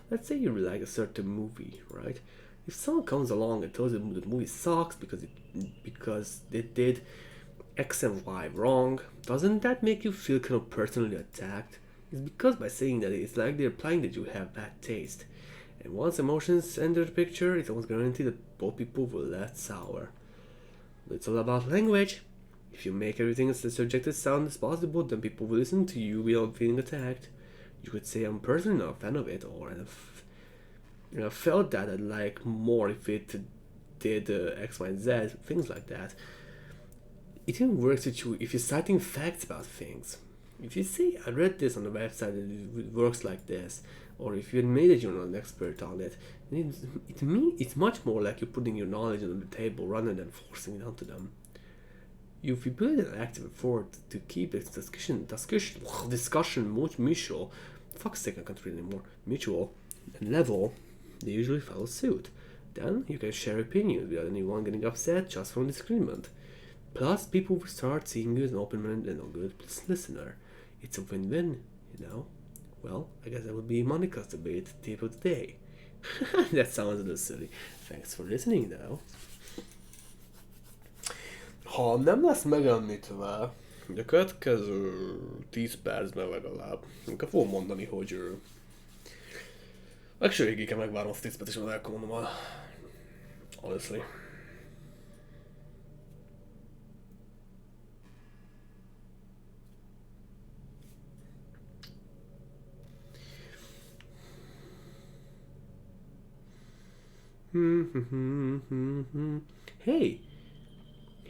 Let's say you really like a certain movie, right? If someone comes along and tells you the movie sucks because it did, X and Y wrong, doesn't that make you feel kind of personally attacked? It's because by saying that it's like they're implying that you have bad taste. And once emotions enter the picture, it's almost guaranteed that both people will let sour. But it's all about language. If you make everything as subjective sound as possible, then people will listen to you without feeling attacked. You could say I'm personally not a fan of it, or I felt that I'd like more if it did X, Y, and Z, things like that. It even works with you if you're citing facts about things. If you say, I read this on the website and it works like this, or if you admit that you're not an expert on it, then it's much more like you're putting your knowledge on the table rather than forcing it onto them. If you put in an active effort to keep this discussion mutual, fuck's sake, I can't read anymore, mutual, and level, they usually follow suit. Then you can share opinions without anyone getting upset just from disagreement. Plus, people will start seeing you as an open-minded and a good listener. It's a win-win, you know? Well, I guess that would be Monica's debate tip of the day. That sounds a little silly. Thanks for listening, though. Ha nem lesz megemlítve, hogy a következő 10 percben legalább, amikor fogom mondani, hogy actually, végig kell megvárom azt 10 percet, és el kell mondom honestly. Hey,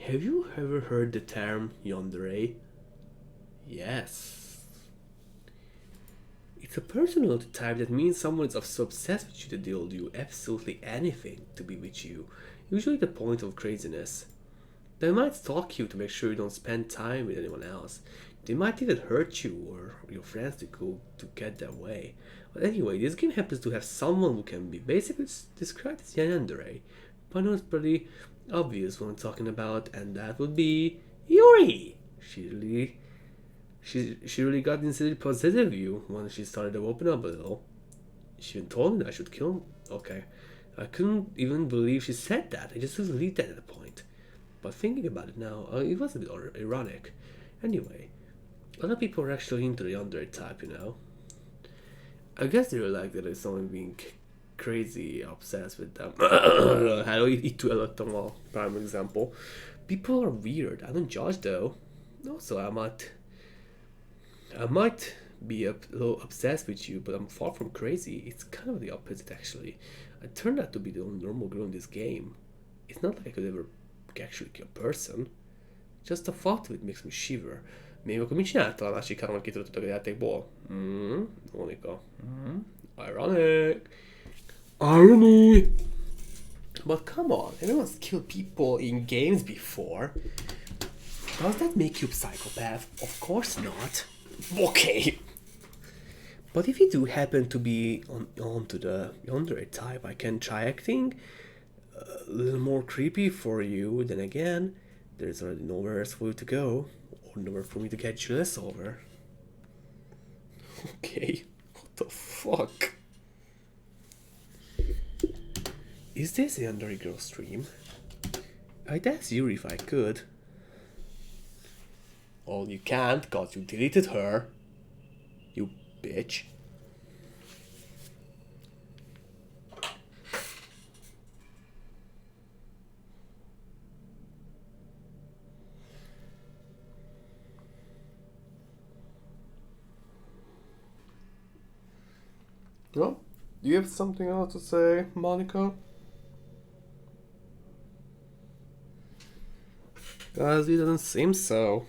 have you ever heard the term yandere? Yes. It's a personality type that means someone is so obsessed with you that they'll do absolutely anything to be with you, usually the point of craziness. They might stalk you to make sure you don't spend time with anyone else. They might even hurt you or your friends to get their way. But anyway, this game happens to have someone who can be basically described as yandere. But I know it's pretty obvious what I'm talking about, and that would be Yuri. She really got into the positive view when she started to open up a little. She even told me that I should kill him. Okay. I couldn't even believe she said that. I just couldn't believe that at the point. But thinking about it now, it was a bit ironic. Anyway, other people are actually into the yandere type, you know. I guess they were like that there's someone being crazy obsessed with them. Hello, Ep.2 előttem a prime example. People are weird. I don't judge though. Also, I might be a little obsessed with you, but I'm far from crazy. It's kind of the opposite actually. I turned out to be the only normal girl in this game. It's not like I could ever actually kill a person. Just the thought of it makes me shiver. Még akkor mit csináltál a másik három, hogy kitöltöttek a játékból? Monika. Ironic. Irony! But come on, everyone's killed people in games before. Does that make you a psychopath? Of course not. Okay. But if you do happen to be onto the yandere type, I can try acting a little more creepy for you. Then again, there's already nowhere else for you to go. Nowhere for me to get jealous over. Okay, what the fuck? Is this a yandere girl stream? I'd ask you if I could. Well, you can't, cause you deleted her. You bitch. Well, do you have something else to say, Monica? Guys, it doesn't seem so.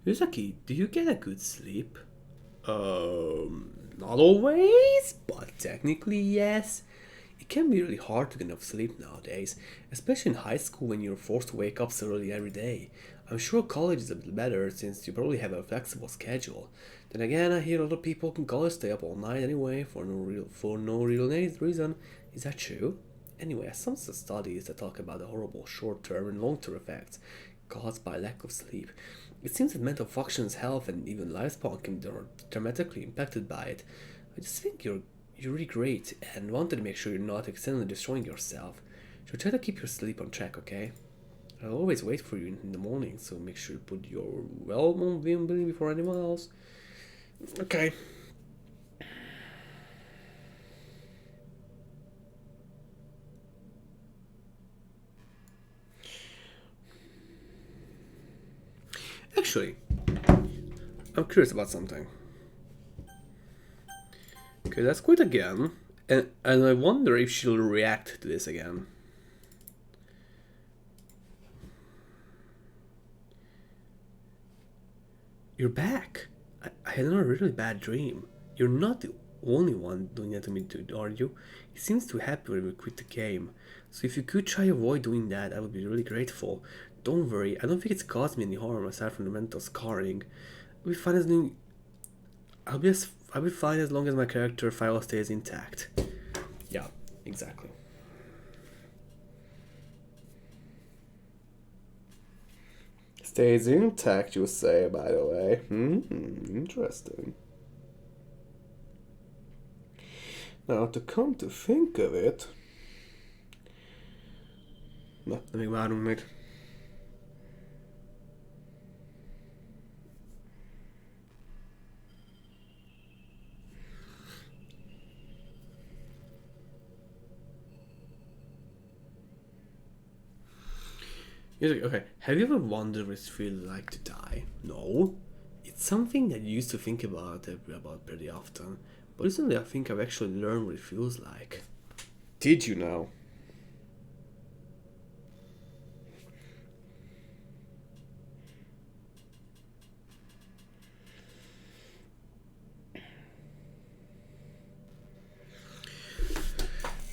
Yuzaki, do you get a good sleep? Not always, but technically yes. It can be really hard to get enough sleep nowadays, especially in high school when you're forced to wake up so early every day. I'm sure college is a bit better since you probably have a flexible schedule. Then again, I hear a lot of people in college stay up all night anyway for no real reason. Is that true? Anyway, I saw some studies that talk about the horrible short-term and long-term effects caused by lack of sleep. It seems that mental functions, health, and even lifespan can be dramatically impacted by it. I just think you're really great and wanted to make sure you're not accidentally destroying yourself. So try to keep your sleep on track, okay? I'll always wait for you in the morning, so make sure you put your well-being before anyone else. Okay. Actually, I'm curious about something. Okay, let's quit again. And I wonder if she'll react to this again. You're back. I had another really bad dream. You're not the only one doing that to me, are you? He seems too happy when we quit the game. So if you could try avoid doing that, I would be really grateful. Don't worry, I don't think it's caused me any harm aside from the mental scarring. I'll be fine as long. I'll be fine as long as my character file stays intact. Yeah, exactly. Stays intact, you say, by the way. Interesting. Now, to come to think of it... Na, de még várunk meg. Okay, have you ever wondered what it feels like to die? No. It's something that you used to think about pretty often. But recently I think I've actually learned what it feels like. Did you know?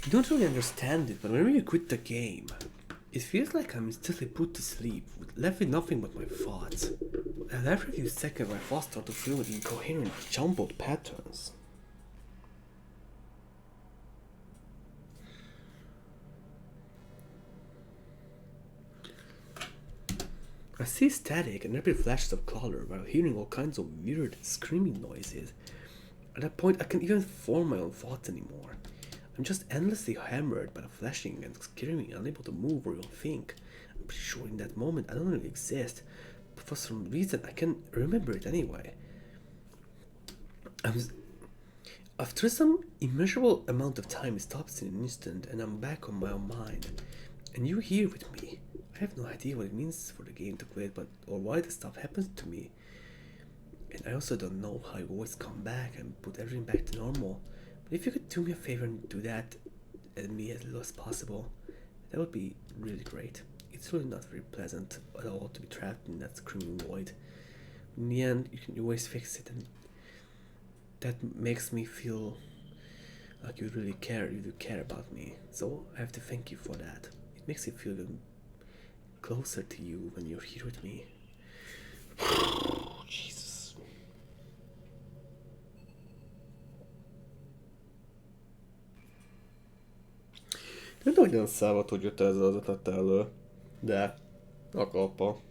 I don't really understand it, but whenever you quit the game, it feels like I'm instantly put to sleep, left with nothing but my thoughts. And after a few seconds, my thoughts start to fill with incoherent, jumbled patterns. I see static and rapid flashes of color while hearing all kinds of weird screaming noises. At that point, I can't even form my own thoughts anymore. I'm just endlessly hammered by the flashing and screaming, unable to move or even think. I'm pretty sure in that moment I don't really exist, but for some reason I can remember it anyway. After some immeasurable amount of time stops in an instant and I'm back on my own mind. And you're here with me. I have no idea what it means for the game to quit, or why this stuff happens to me. And I also don't know how you always come back and put everything back to normal. But if you could do me a favor and do that and me as little as possible, that would be really great. It's really not very pleasant at all to be trapped in that screaming void. In the end, you can always fix it, and that makes me feel like you really care, you do care about me. So I have to thank you for that. It makes me feel even closer to you when you're here with me. Jesus. Nem tudom, hogy olyan szállat, hogy jött ezzel az ötlettel elő, de a kalpa.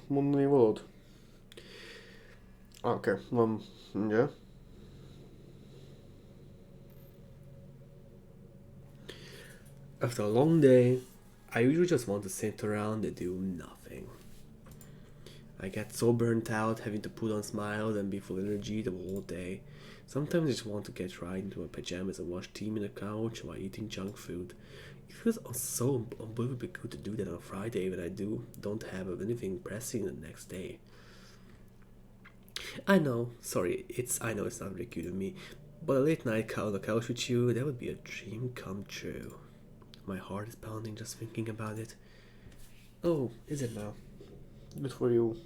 Mondani valód? Oké, van, ugye? After a long day, I usually just want to sit around and do nothing. I get so burnt out having to put on smiles and be full energy the whole day. Sometimes I just want to get right into my pajamas and watch TV on the couch while eating junk food. It feels so unbelievably good to do that on a Friday when I don't have anything pressing the next day. I know it's not really cute of me, but a late night on the couch with you, that would be a dream come true. My heart is pounding just thinking about it. Oh, is it now? Good for you.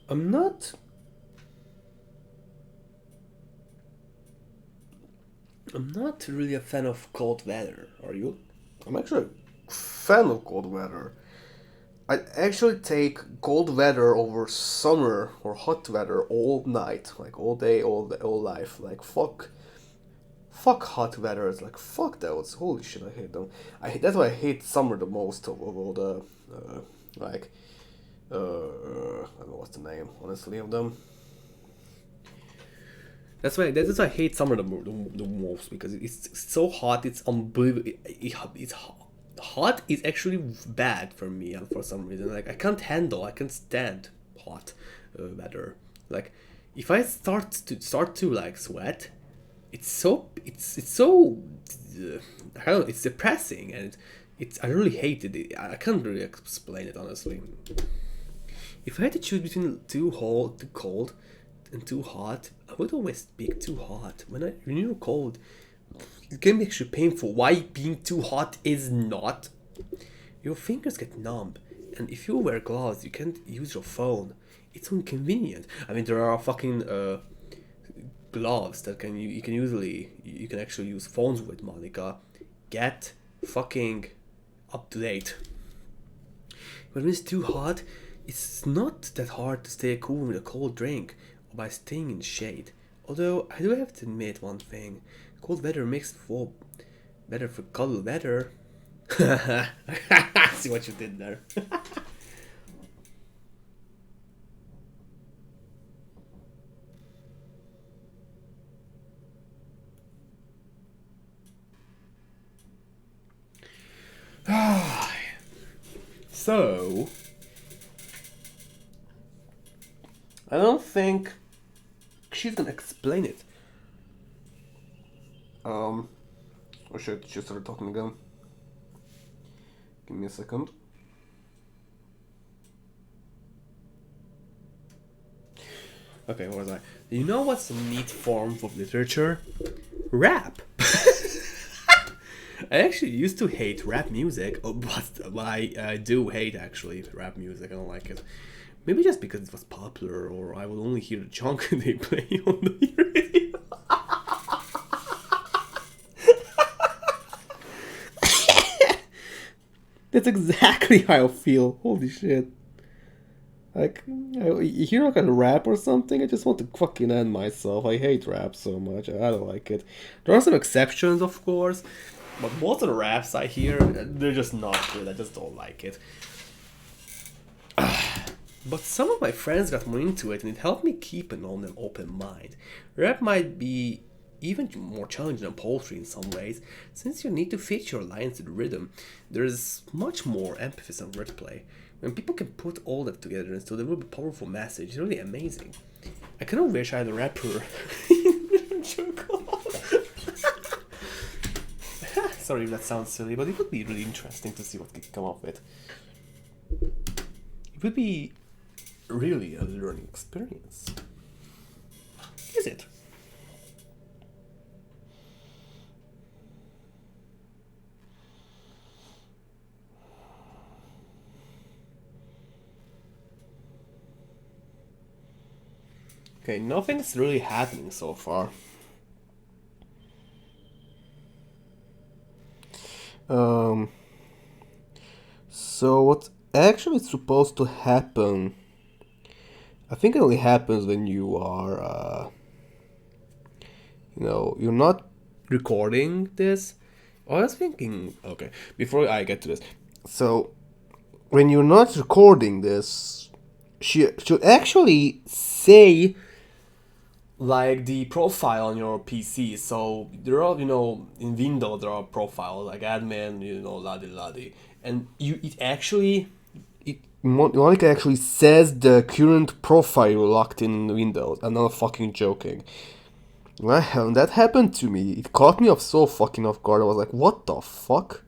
I'm not really a fan of cold weather, are you? I'm actually a fan of cold weather. I actually take cold weather over summer or hot weather all night, like all day, all life. Like fuck hot weather. It's like fuck those. Holy shit, I hate them. That's why I hate summer the most of all the like I don't know what's the name honestly of them. That's why I hate summer the most, because it's so hot. It's unbelievable. It's hot is actually bad for me, and for some reason, like I can't stand hot weather. Like if I start to like sweat, it's so I don't know, it's depressing, and it's I really hate it. I can't really explain it honestly. If I had to choose between too cold, and too hot, I would always pick too hot. When you're cold, it can be actually painful. Why being too hot is not? Your fingers get numb, and if you wear gloves, you can't use your phone. It's inconvenient. I mean, there are fucking gloves that you can actually use phones with, Monica. Get fucking up to date. But when it's too hot, it's not that hard to stay cool with a cold drink or by staying in shade. Although I do have to admit one thing: cold weather makes for better for cuddle weather. See what you did there. So I don't think she's gonna explain it. Oh shit, she started talking again. Give me a second. Okay, what was I? You know what's a neat form of literature? Rap. I actually used to hate rap music, but I do hate actually rap music. I don't like it. Maybe just because it was popular, or I would only hear the chunk they play on the radio. That's exactly how I feel. Holy shit. Like, you hear like a rap or something, I just want to fucking end myself. I hate rap so much. I don't like it. There are some exceptions, of course, but most of the raps I hear, they're just not good. I just don't like it. But some of my friends got more into it, and it helped me keep an open mind. Rap might be even more challenging than poetry in some ways, since you need to fit your lines to the rhythm. There's much more emphasis on wordplay. When people can put all that together and still deliver a powerful message, it's really amazing. I kind of wish I had a rapper. Sorry if that sounds silly, but it would be really interesting to see what could come up with. It would be really a learning experience. Is it? Okay, nothing's really happening so far. So what's actually supposed to happen? I think it only happens when you are, you're not Recording this? I was thinking, okay, before I get to this. So when you're not recording this, she should actually say Like the profile on your PC. So there are, in Windows there are profiles like admin, ladi. And Monica actually says the current profile locked in Windows. I'm not fucking joking. When that happened to me, it caught me so fucking off guard. I was like, what the fuck?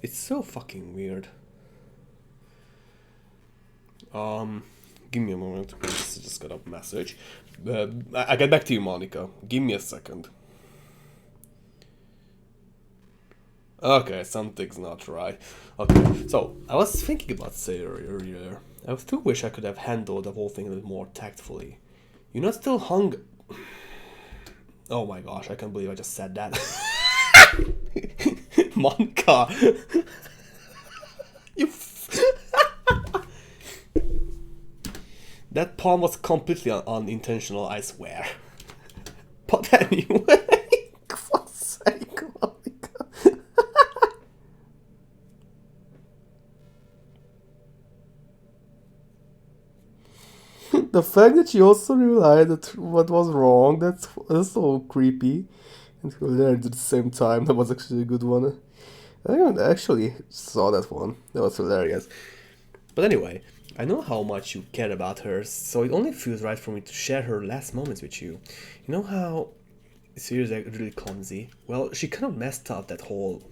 it's so fucking weird. Give me a moment. I just got a message. I get back to you, Monica. Give me a second. Okay, something's not right. Okay, so I was thinking about Sayori earlier. I still wish I could have handled the whole thing a bit more tactfully. You're not still hung. Oh my gosh, I can't believe I just said that. Monica! you. That pun was completely unintentional, I swear. But anyway, for sake, Monica. The fact that she also realized that what was wrong, that's so creepy. And hilarious at the same time, that was actually a good one. I actually saw that one. That was hilarious. But anyway, I know how much you care about her, so it only feels right for me to share her last moments with you. You know how Sirius is really clumsy? Well, she kind of messed up that whole...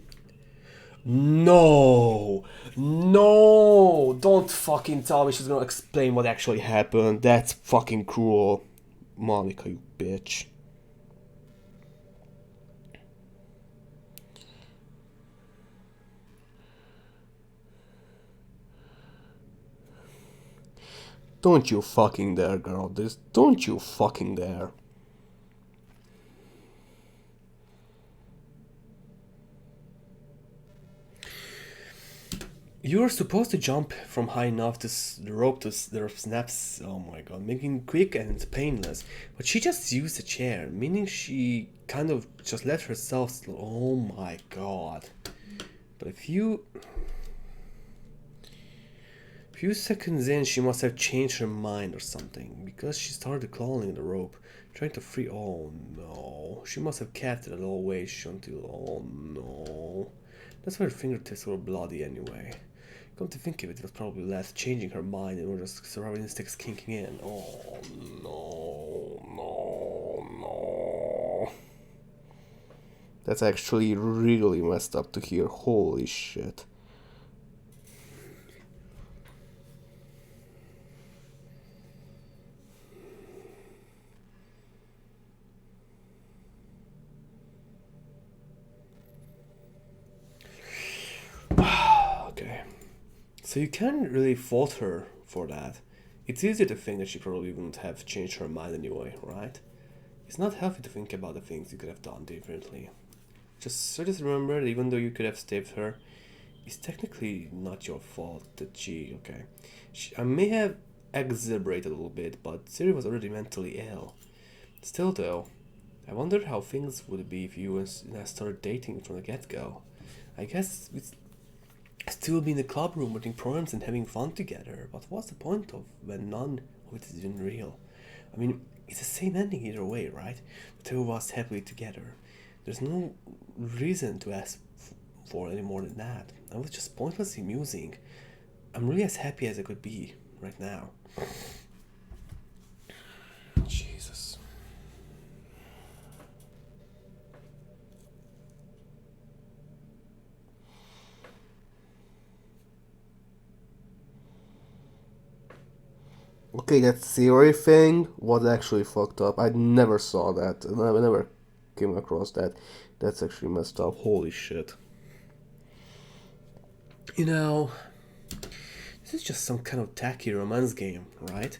No! No! Don't fucking tell me she's gonna explain what actually happened. That's fucking cruel. Monica, you bitch. Don't you fucking dare, girl. Don't you fucking dare. You're supposed to jump from high enough to the rope to the snaps. Oh my god, making it quick and painless. But she just used a chair, meaning she kind of just let herself. Oh my god. But a few seconds in, she must have changed her mind or something, because she started clawing the rope, trying to free. Oh no. She must have kept it at all ways until. Oh no. That's why her fingertips were bloody anyway. Come to think of it, it was probably less changing her mind and were just survival instincts kinking in. Oh no, no, no. That's actually really messed up to hear. Holy shit. Okay. So you can't really fault her for that. It's easy to think that she probably wouldn't have changed her mind anyway, right? It's not healthy to think about the things you could have done differently. Just remember that even though you could have saved her, it's technically not your fault that I may have exaggerated a little bit, but Siri was already mentally ill. Still though, I wonder how things would be if you and I started dating from the get-go. I guess it's still be in the club room running programs and having fun together, but what's the point of when none of it is even real? I mean, it's the same ending either way, right? The two of us happily together. There's no reason to ask for any more than that. I was just pointlessly musing. I'm really as happy as I could be right now. Jesus. Okay, that theory thing was actually fucked up. I never saw that. And I never came across that. That's actually messed up. Holy shit. You know, this is just some kind of tacky romance game, right?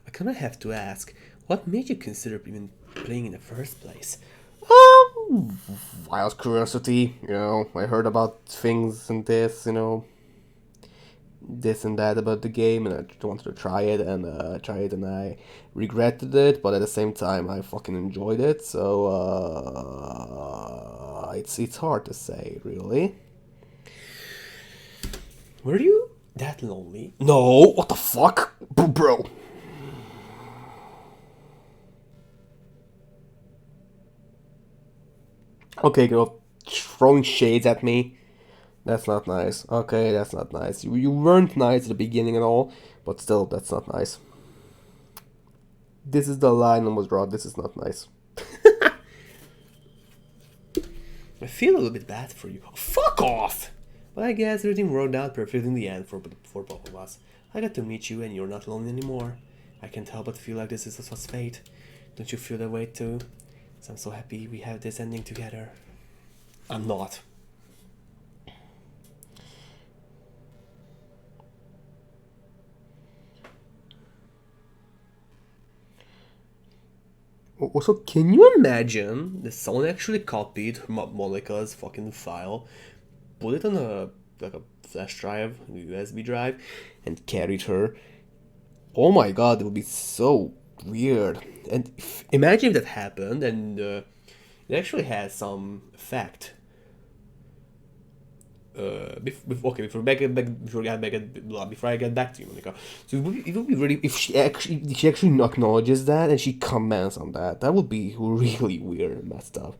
I kinda have to ask, what made you consider even playing in the first place? Wild curiosity, I heard about things and this and that about the game, and I just wanted to try it, and I regretted it, but at the same time I fucking enjoyed it. So it's hard to say, really. Were you that lonely? No, what the fuck, bro? Okay, girl, throwing shades at me. That's not nice. Okay, that's not nice. You weren't nice at the beginning at all, but still, that's not nice. This is the line I was drawn. This is not nice. I feel a little bit bad for you. Oh, fuck off! But I guess everything worked out perfect in the end for both of us. I got to meet you and you're not lonely anymore. I can't help but feel like this was fate. Don't you feel that way too? So I'm so happy we have this ending together. I'm not. Also, can you imagine that someone actually copied Monica's fucking file, put it on a flash drive, a USB drive, and carried her? Oh my god, it would be so weird. And imagine if that happened and it actually has some effect. Before I get back to you, Monica. So it would be really if she actually acknowledges that and she comments on that. That would be really weird and messed up.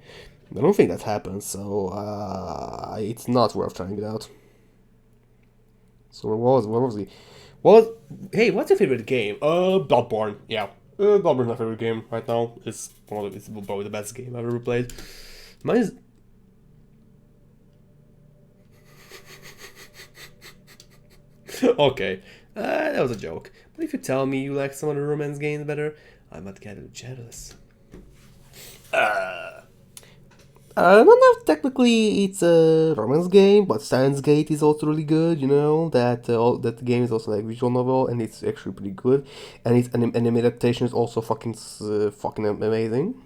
I don't think that happens, so it's not worth trying it out. So what was he? Hey, what's your favorite game? Bloodborne. Yeah, Bloodborne's my favorite game right now. It's probably the best game I've ever played. Mine is. Okay, that was a joke. But if you tell me you like some other romance games better, I might get a little jealous. I don't know if technically it's a romance game, but Steins Gate is also really good. You know that that game is also like visual novel, and it's actually pretty good. And its anime adaptation is also fucking amazing.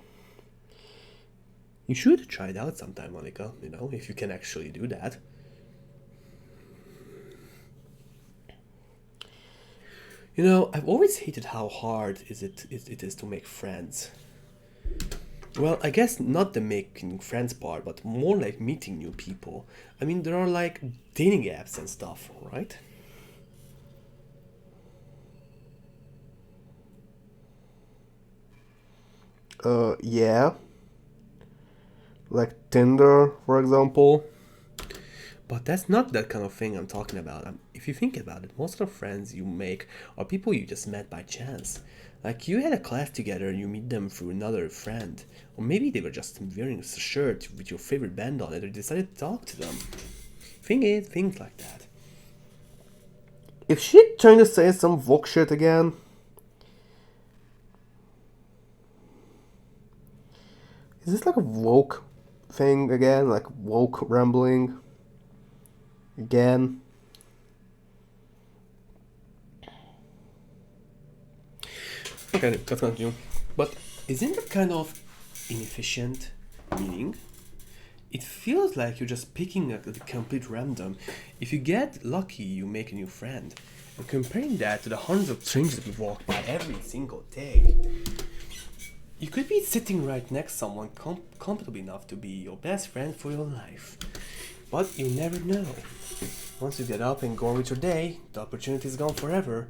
You should try it out sometime, Monica. You know, if you can actually do that. You know, I've always hated how hard it is to make friends. Well, I guess not the making friends part, but more like meeting new people. I mean, there are like dating apps and stuff, right? Yeah. Like Tinder, for example. But that's not that kind of thing I'm talking about. If you think about it, most of the friends you make are people you just met by chance. Like you had a class together and you meet them through another friend. Or maybe they were just wearing a shirt with your favorite band on it or you decided to talk to them. Things like that. If she trying to say some woke shit again... Is this like a woke thing again? Like woke rambling? Again. Okay, let's continue. But isn't that kind of inefficient? Meaning, it feels like you're just picking a complete random. If you get lucky, you make a new friend. And comparing that to the hundreds of strangers we walk by every single day. You could be sitting right next to someone comfortable enough to be your best friend for your life. But you never know. Once you get up and go on with your day, the opportunity is gone forever.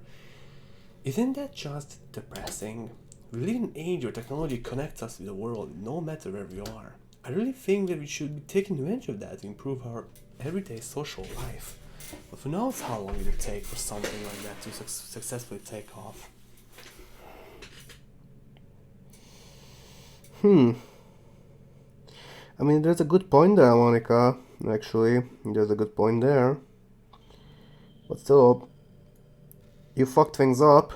Isn't that just depressing? We live in an age where technology connects us with the world no matter where we are. I really think that we should be taking advantage of that to improve our everyday social life. But who knows how long it will take for something like that to successfully take off. I mean, there's a good point there, Monica. Actually, there's a good point there. But still, you fucked things up.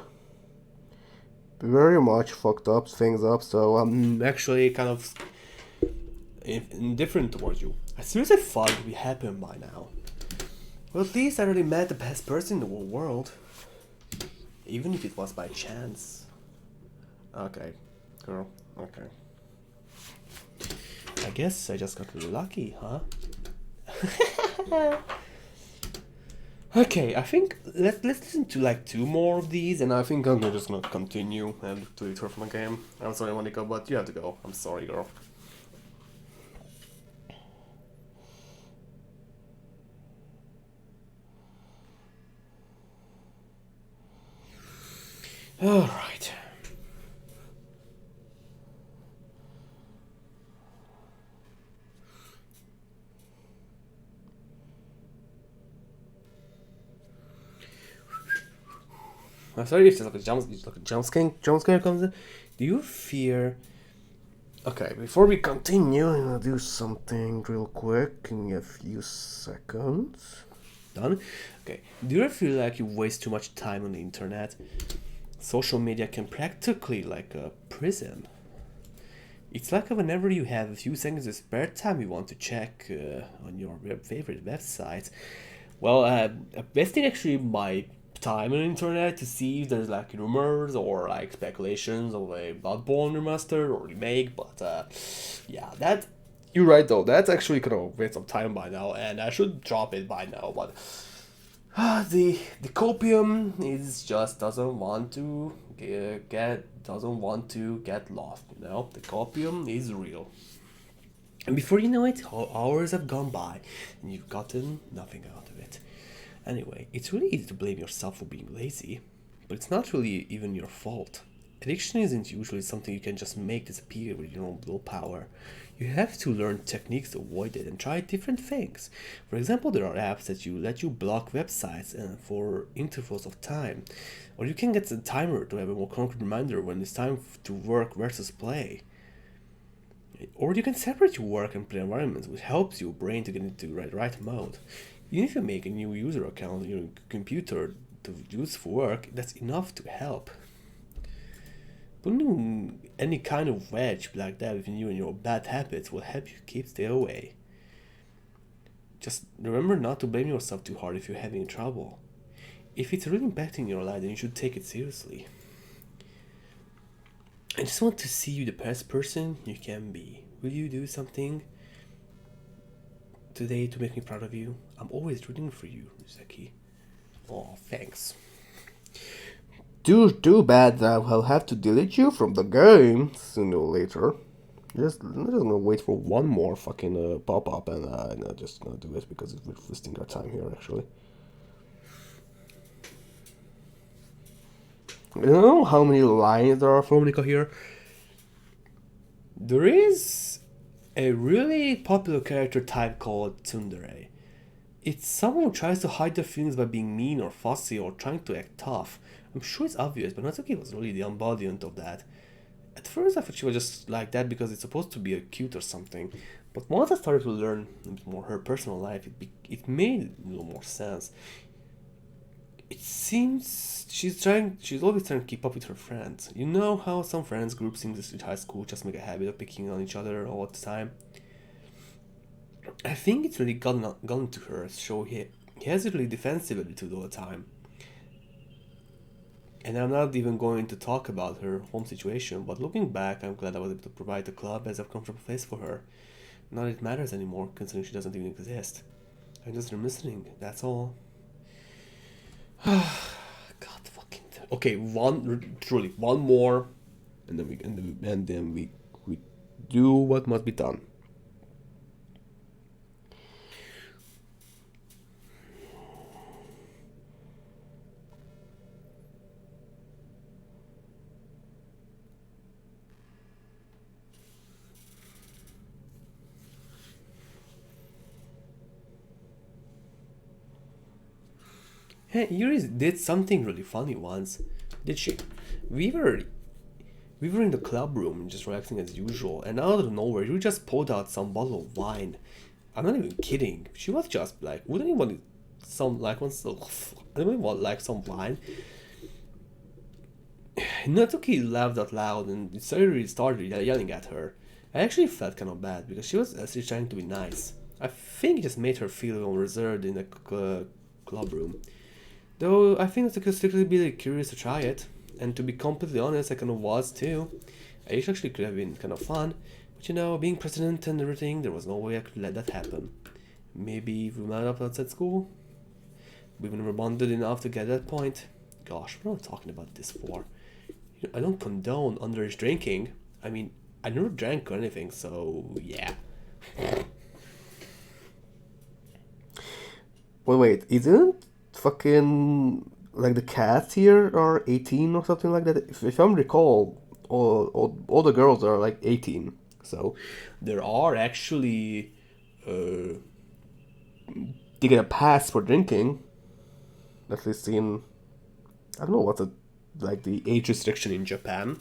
Very much fucked up things up, so I'm actually kind of indifferent towards you. I seriously thought it would be happening by now. Well, at least I already met the best person in the whole world. Even if it was by chance. Okay, girl, okay. I guess I just got really lucky, huh? Okay, I think let's listen to like 2 more of these, and I think I'm just gonna continue and do it for my game. I'm sorry, Monica, but you have to go. I'm sorry, girl. All right. I'm sorry if there's like a jump scare comes in. Do you fear... Okay, before we continue, I'm gonna do something real quick. Give me a few seconds. Done? Okay. Do you ever feel like you waste too much time on the internet? Social media can practically like a prison. It's like whenever you have a few seconds of spare time you want to check on your favorite website. Well, best thing actually my time on the internet to see if there's like rumors or like speculations of a Bloodborne remaster or remake, but yeah, that you're right though. That's actually kind of waste of time by now, and I should drop it by now. But the copium is just doesn't want to get lost. You know, the copium is real. And before you know it, hours have gone by, and you've gotten nothing out of it. Anyway, it's really easy to blame yourself for being lazy, but it's not really even your fault. Addiction isn't usually something you can just make disappear with your own willpower. You have to learn techniques to avoid it and try different things. For example, there are apps that let you block websites for intervals of time, or you can get a timer to have a more concrete reminder when it's time to work versus play. Or you can separate your work and play environments, which helps your brain to get into the right mode. Even if you make a new user account on your computer to use for work, that's enough to help. Putting any kind of wedge like that between you and your bad habits will help you stay away. Just remember not to blame yourself too hard if you're having trouble. If it's really impacting your life, then you should take it seriously. I just want to see you the best person you can be. Will you do something today to make me proud of you? I'm always rooting for you, Zeki. Oh, thanks. Too bad that I'll have to delete you from the game sooner or later. Just gonna wait for one more fucking pop-up and I'm just gonna do it because we're wasting our time here actually. I don't know how many lines there are from Monica here. There is a really popular character type called tsundere. It's someone who tries to hide their feelings by being mean or fussy or trying to act tough. I'm sure it's obvious, but Natsuki was really the embodiment of that. At first I thought she was just like that because it's supposed to be a cute or something, but once I started to learn a bit more her personal life, it made a little more sense. It seems she's always trying to keep up with her friends. You know how some friends groups in this high school just make a habit of picking on each other all the time? I think it's really gotten to her, so he has a really defensive attitude all the time. And I'm not even going to talk about her home situation, but looking back, I'm glad I was able to provide the club as a comfortable place for her. Not that it matters anymore, considering she doesn't even exist. I'm just reminiscing, that's all. God fucking. Okay, one more, and then we do what must be done. Hey, Yuri did something really funny once, did she? We were in the club room just relaxing as usual, and out of nowhere, Yuri just pulled out some bottle of wine. I'm not even kidding. She was just like, wouldn't you want some like one? I don't even want like some wine. Natsuki laughed out loud and started yelling at her. I actually felt kind of bad because she was actually trying to be nice. I think it just made her feel reserved in the club room. Though I think it's strictly be curious to try it, and to be completely honest, I kind of was too. It actually could have been kind of fun, but you know, being president and everything, there was no way I could let that happen. Maybe if we met up outside school, we've never bonded enough to get to that point. Gosh, what am I talking about this for? You know, I don't condone underage drinking. I mean, I never drank or anything, so yeah. Wait, isn't fucking like the cats here are 18 or something like that? If I recall, all the girls are like 18. So There are actually they get a pass for drinking. At least in I don't know what's like the age restriction in Japan.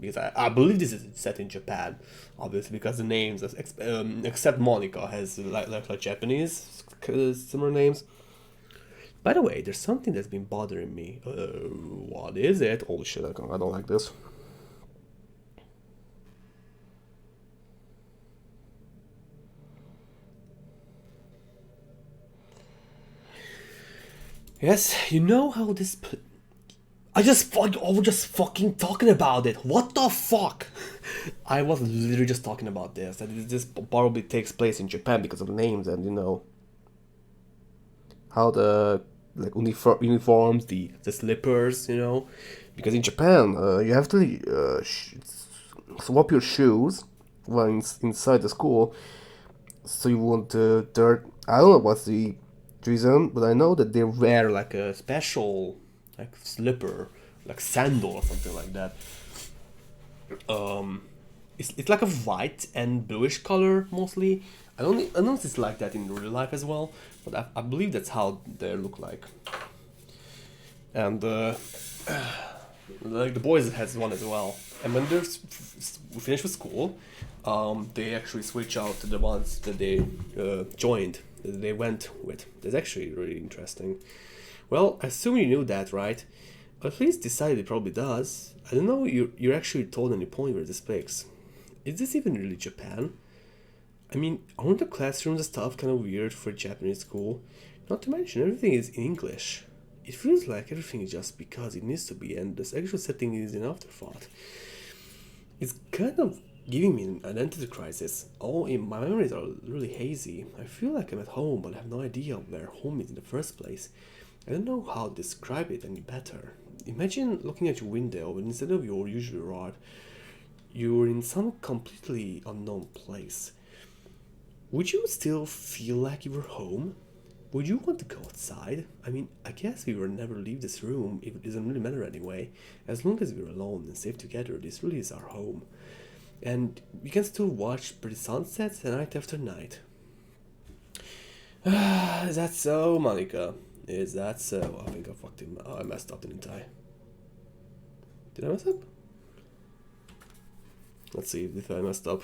because I believe this is set in Japan, obviously because the names, except Monica has like Japanese similar names. By the way, there's something that's been bothering me. What is it? Holy shit! I don't like this. Yes, you know how this... I was just fucking talking about it. What the fuck? I was literally just talking about this. That this probably takes place in Japan because of the names and, you know, how the like uniforms, the slippers, you know, because in Japan you have to swap your shoes when inside the school, so you won't dirt. I don't know what's the reason, but I know that they wear like a special like slipper, like sandal or something like that. It's like a white and bluish color mostly. I don't know if it's like that in real life as well, but I believe that's how they look like. And like the boys has one as well. And when they're finished with school, they actually switch out to the ones that they joined, that they went with. That's actually really interesting. Well, I assume you knew that, right? At least decided it probably does. I don't know you're actually told any point where this picks. Is this even really Japan? I mean, aren't the classrooms and stuff kind of weird for a Japanese school? Not to mention, everything is in English. It feels like everything is just because it needs to be, and this actual setting is an afterthought. It's kind of giving me an identity crisis. My memories are really hazy. I feel like I'm at home, but I have no idea where home is in the first place. I don't know how to describe it any better. Imagine looking at your window, and instead of your usual rod, you're in some completely unknown place. Would you still feel like you were home? Would you want to go outside? I mean, I guess we will never leave this room. It doesn't really matter anyway. As long as we're alone and safe together, this really is our home. And we can still watch pretty sunsets night after night. Is that so, Monica? Is that so? I think I fucked him. Oh, I messed up, didn't I? Did I mess up? Let's see if I messed up.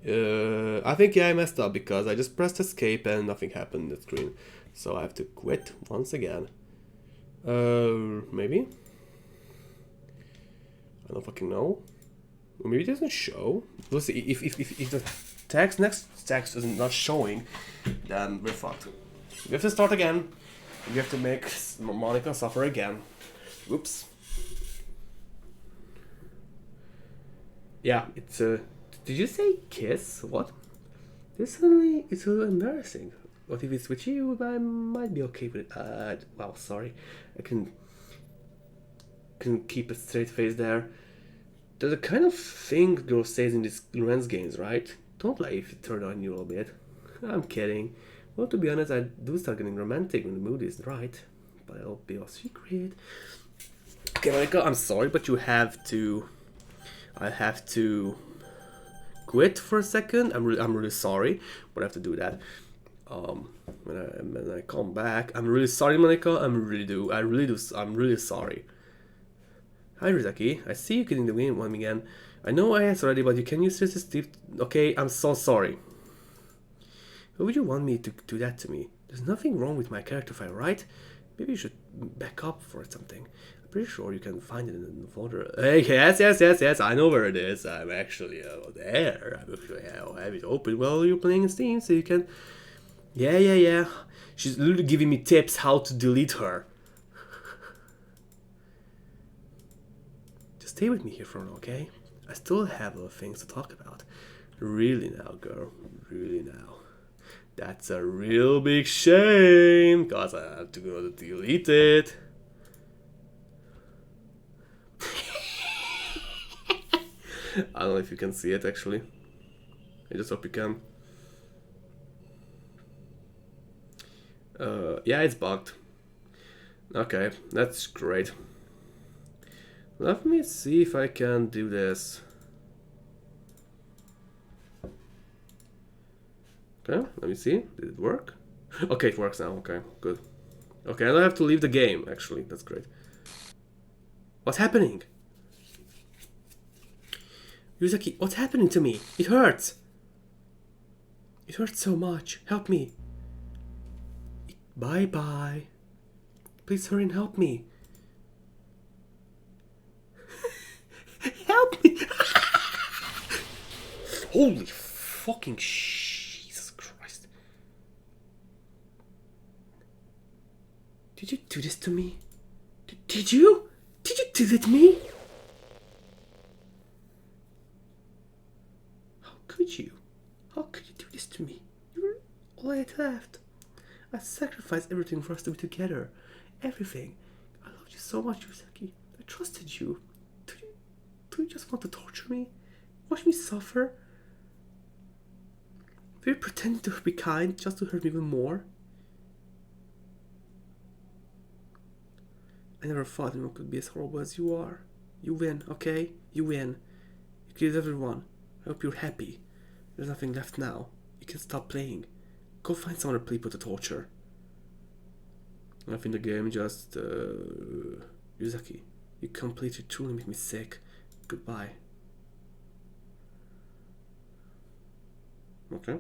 I think I messed up because I just pressed escape and nothing happened on the screen. So I have to quit once again. Maybe? I don't fucking know. Or maybe it doesn't show. We'll see. If the next text is not showing, then we're fucked. We have to start again. We have to make Monica suffer again. Whoops. Yeah, it's Did you say kiss? What? This suddenly it's a little embarrassing. What if it's with you? I might be okay with it. Well, sorry. I can keep a straight face there. There's a kind of thing girl says in these romance games, right? Don't lie if you turn on you a little bit. I'm kidding. Well, to be honest, I do start getting romantic when the mood is right. But it'll be a secret. Okay, Monica, I'm sorry, but you have to... I have to... quit for a second. I'm really sorry, but I have to do that. When I come back, I'm really sorry, Monica. I'm really sorry. Hi, Rizaki. I see you getting the win one again. I know I asked already, but you can use seriously Steve. Okay, I'm so sorry. Why would you want me to do that to me? There's nothing wrong with my character file, right? Maybe you should back up for something. Pretty sure you can find it in the folder. Hey, yes, I know where it is. I'm actually there. I have it open while you're playing in Steam, so you can... Yeah. She's literally giving me tips how to delete her. Just stay with me here for now, okay? I still have other things to talk about. Really now, girl. Really now. That's a real big shame, because I have to go to delete it. I don't know if you can see it actually. I just hope you can. Yeah, it's bugged. Okay, that's great. Let me see if I can do this. Okay, let me see. Did it work? Okay, it works now. Okay, good. Okay, I don't have to leave the game, actually. That's great. What's happening? Yuzaki, what's happening to me? It hurts. It hurts so much. Help me. Bye-bye. Please hurry and help me. Help me. Holy fucking Jesus Christ. Did you do this to me? Did you? Did you do it to me? How could you? How could you do this to me? You were all I had left. I sacrificed everything for us to be together. Everything. I loved you so much, Yuzaki. I trusted you. Do you just want to torture me? Watch me suffer? Do you pretend to be kind just to hurt me even more? I never thought anyone could be as horrible as you are. You win, okay? You win. You killed everyone. I hope you're happy. There's nothing left now. You can stop playing. Go find some other people to torture. I think the game just... Yuzaki, you completely truly make me sick. Goodbye. Okay.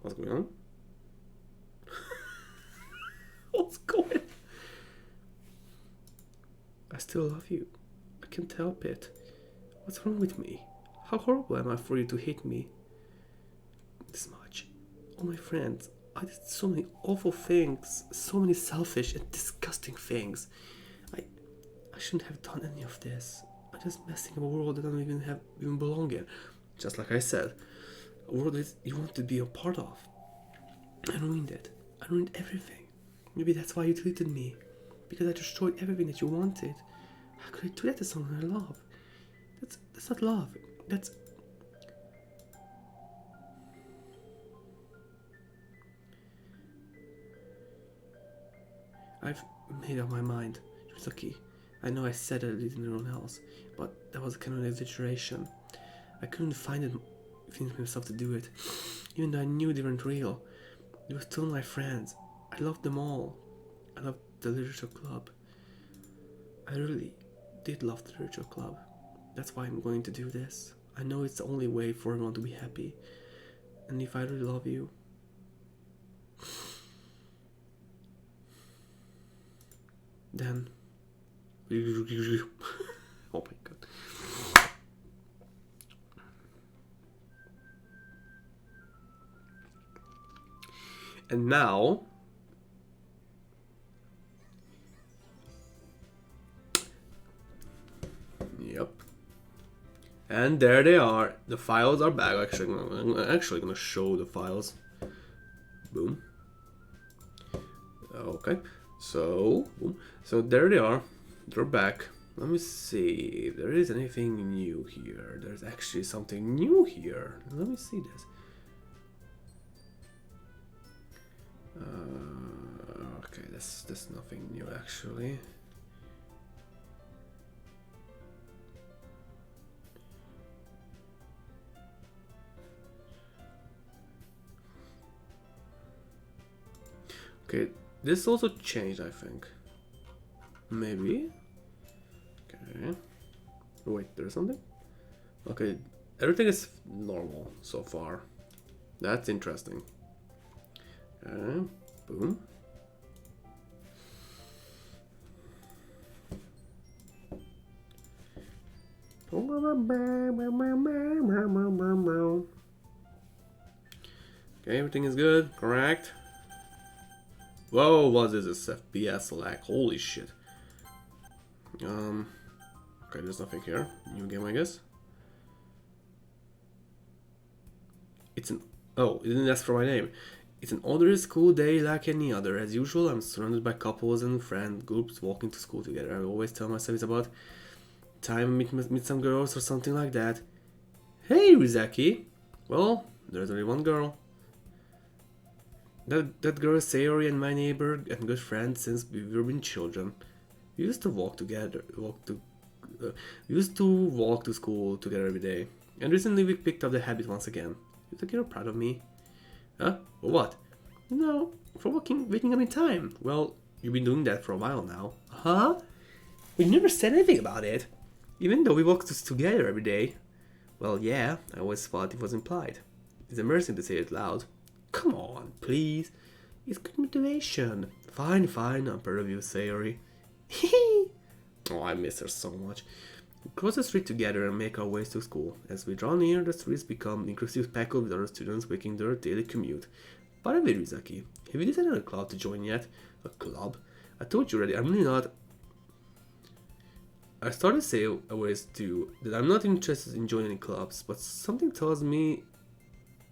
What's going on? What's going on? I still love you. I can't help it. What's wrong with me? How horrible am I for you to hate me this much? All my friends, I did so many awful things, so many selfish and disgusting things. I shouldn't have done any of this. I'm just messing up a world that I don't even belong in. Just like I said, a world that you want to be a part of. I ruined it. I ruined everything. Maybe that's why you deleted me. Because I destroyed everything that you wanted. How could I do that to someone I love? That's not love. That's... I've made up my mind. Yuzaki, I know I said I did everyone else, but that was kind of an exaggeration. I couldn't find it in myself to do it. Even though I knew they weren't real. They were still my friends. I loved them all. I loved the Literature Club. I really did love the Literature Club. That's why I'm going to do this. I know it's the only way for everyone to be happy. And if I really love you, then... Oh my god. And now... Yep. And there they are. The files are back. I'm actually gonna show the files. Boom. Okay. So, boom. So there they are. They're back. Let me see if there is anything new here. There's actually something new here. Let me see this. Okay, that's nothing new actually. Okay, this also changed, I think. Maybe. Okay. Wait, there's something? Okay, everything is normal so far. That's interesting. Okay, boom. Okay, everything is good, correct? Whoa, what is this FPS lag? Holy shit. Okay, there's nothing here. New game, I guess. It's an... Oh, it didn't ask for my name. It's an ordinary school day like any other. As usual, I'm surrounded by couples and friend groups walking to school together. I always tell myself it's about time meet some girls or something like that. Hey, Rizaki. Well, there's only one girl. That girl is Sayori and my neighbor and good friend since we've been children. We used to walk together, we used to walk to school together every day. And recently we picked up the habit once again. You think you're proud of me? Huh? For what? No, for waking up in time. Well, you've been doing that for a while now. Huh? We never said anything about it. Even though we walked together every day. Well, yeah, I always thought it was implied. It's embarrassing to say it loud. Come on, please. It's good motivation. Fine, I'm proud of you, Sayori. Oh, I miss her so much. We cross the street together and make our ways to school. As we draw near, the streets become increasingly packed with other students making their daily commute. By the way, Rizaki, have you decided on a club to join yet? A club? I told you already, I'm really not... I started to say always too that I'm not interested in joining clubs, but something tells me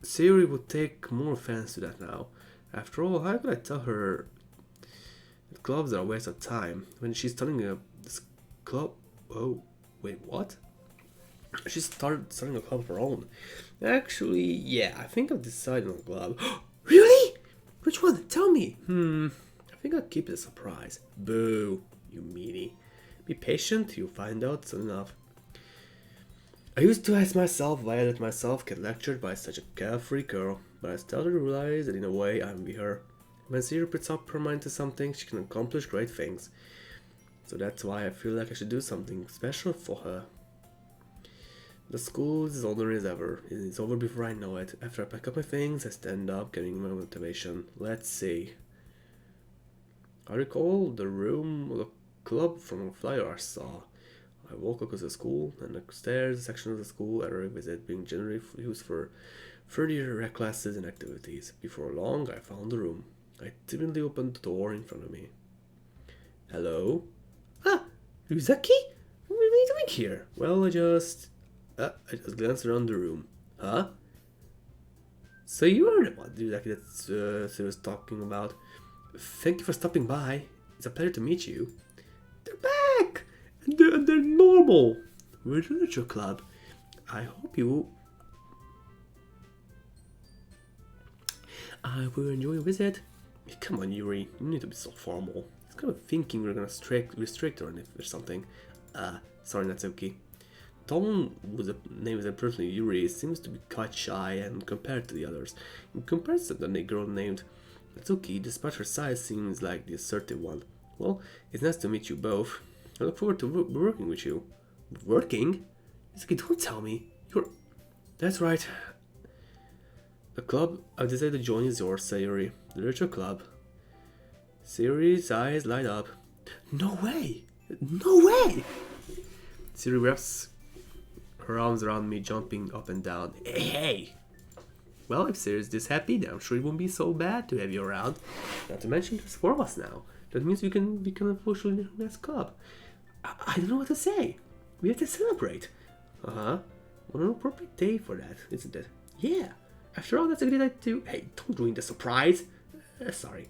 Sayori would take more offense to that now. After all, how could I tell her that clubs are a waste of time when she's starting this club? Oh, wait, what? She starting a club of her own. Actually, yeah, I think I've decided on a club. Really? Which one? Tell me. I think I'll keep it a surprise. Boo, you meanie. Be patient, you'll find out soon enough. I used to ask myself why I let myself get lectured by such a carefree girl, but I started to realize that in a way I envy her. When she puts up her mind to something, she can accomplish great things. So that's why I feel like I should do something special for her. The school is as ordinary as ever. It's over before I know it. After I pack up my things, I stand up, getting my motivation. Let's see. I recall the room of the club from a flyer I saw. I walk across the school and upstairs, a section of the school I revisit, being generally used for third-year rec classes and activities. Before long, I found the room. I timidly opened the door in front of me. Hello? Ah, Rizaki? What are you doing here? Well, I just glanced around the room. Huh? So you are the one, Rizaki, that she was talking about. Thank you for stopping by. It's a pleasure to meet you. They're back! And they're normal. We're the Literature Club. I will enjoy your visit. Come on, Yuri. You need to be so formal. It's kind of thinking we're gonna restrict her or something. Sorry, Natsuki. Tom, whose name is apparently Yuri, seems to be quite shy and compared to the others. In comparison to the girl named Natsuki, despite her size, seems like the assertive one. Well, it's nice to meet you both. I look forward to working with you. Working? Natsuki, don't tell me. That's right. The club I've decided to join is yours, Sayori. The Literature Club. Sayori's eyes light up. No way! No way! Sayori wraps her arms around me, jumping up and down. Hey! Well, if Sayori's this happy, then I'm sure it won't be so bad to have you around. Not to mention, there's 4 of us now. That means we can become a officially nice club. I don't know what to say. We have to celebrate. What an appropriate day for that, isn't it? Yeah. After all, that's a good idea too. Hey, don't ruin the surprise. Sorry.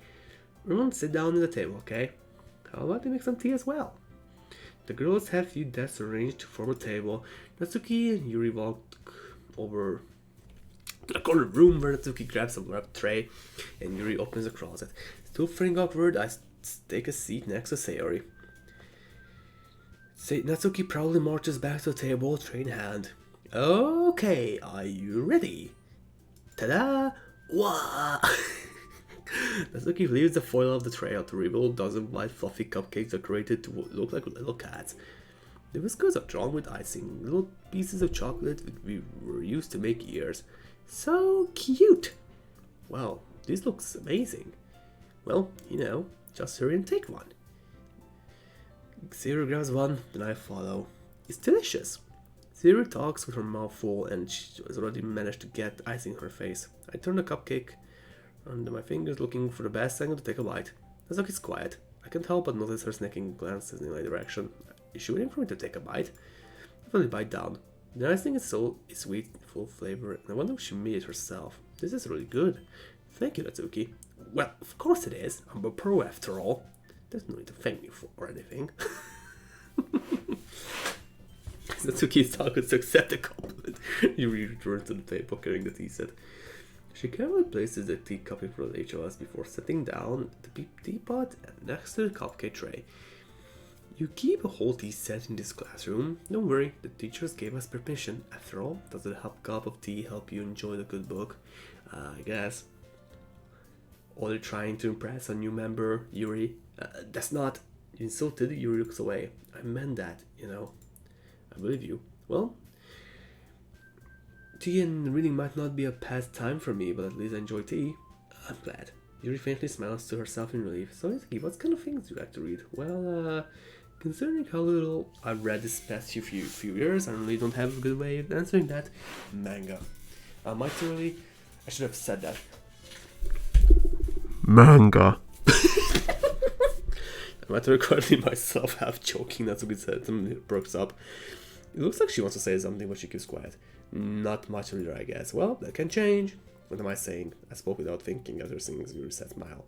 Everyone sit down at the table, okay? How about we make some tea as well? The girls have a few desks arranged to form a table. Natsuki and Yuri walk over to the corner room where Natsuki grabs a wrap tray and Yuri opens a closet. Still feeling awkward, I take a seat next to Sayori. Natsuki proudly marches back to the table, tray in hand. Okay, are you ready? Ta-da! Wah! Natsuki leaves the foil of the tray out to reveal a dozen white fluffy cupcakes decorated to look like little cats. The whiskers are drawn with icing, little pieces of chocolate that we were used to make ears. So cute! Wow, this looks amazing. Well, just hurry and take one. Sayori grabs one, then I follow. It's delicious. Sayori talks with her mouth full and she has already managed to get icing on her face. I turn the cupcake under my fingers looking for the best angle to take a bite. Natsuki's quiet. I can't help but notice her snaking glances in my direction. Is she waiting for me to take a bite? I finally bite down. The icing is sweet, full of flavor, and I wonder if she made it herself. This is really good. Thank you, Natsuki. Well, of course it is. I'm a pro after all. There's no need to thank me for anything. Natsuki is talking to accept the compliment. Yuri returns to the table carrying the tea set. She carefully places the teacup in front of each of us before sitting down at the teapot and next to the cupcake tray. You keep a whole tea set in this classroom. Don't worry, the teachers gave us permission. After all, does a cup of tea help you enjoy the good book? I guess. Or you're trying to impress a new member, Yuri? That's not... You insulted, Yuri looks away. I meant that, I believe you. Well, tea and reading might not be a pastime for me, but at least I enjoy tea. I'm glad. Yuri faintly smiles to herself in relief. So, Izaki, what kind of things do you like to read? Well, considering how little I've read this past few years, I really don't have a good way of answering that. Manga. Might early, I should have said that. Manga. I'm at recording myself half joking. That's what it said. Perks up. It looks like she wants to say something, but she keeps quiet. Not much reader, I guess. Well, that can change. What am I saying? I spoke without thinking after seeing Yuri's sad smile.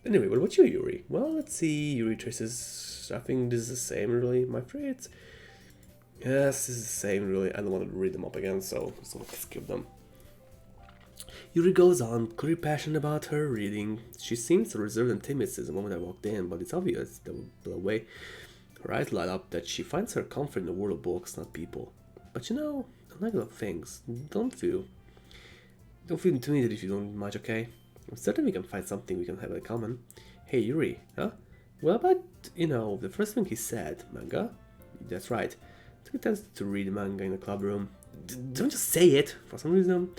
Anyway, what about you, Yuri? Well, let's see. Yuri traces. I think this is the same, really. My afraid. Yes, this is the same, really. I don't want to read them up again, so I'm just going to skip them. Yuri goes on, clearly passionate about her reading. She seems reserved and timid since the moment I walked in, but it's obvious that the way her eyes light up that she finds her comfort in the world of books, not people. But you know, unlike a lot of things, don't feel intimidated if you don't much, okay? I'm certain we can find something we can have in common. Hey Yuri, huh? Well, about, the first thing he said, manga? That's right. He tends to read manga in the club room. Don't just say it. For some reason,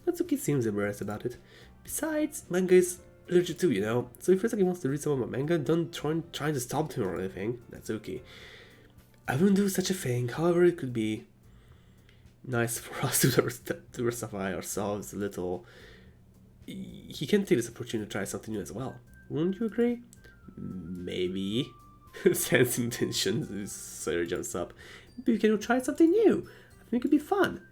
Natsuki seems embarrassed about it. Besides, manga is literature too, So if Ryuzaki wants to read some of my manga, don't try to stop him or anything. Natsuki. I wouldn't do such a thing. However, it could be nice for us to diversify ourselves a little. He can take this opportunity to try something new as well. Wouldn't you agree? Maybe. Sensing tension, Sawyer jumps up. Maybe we can try something new. I think it could be fun.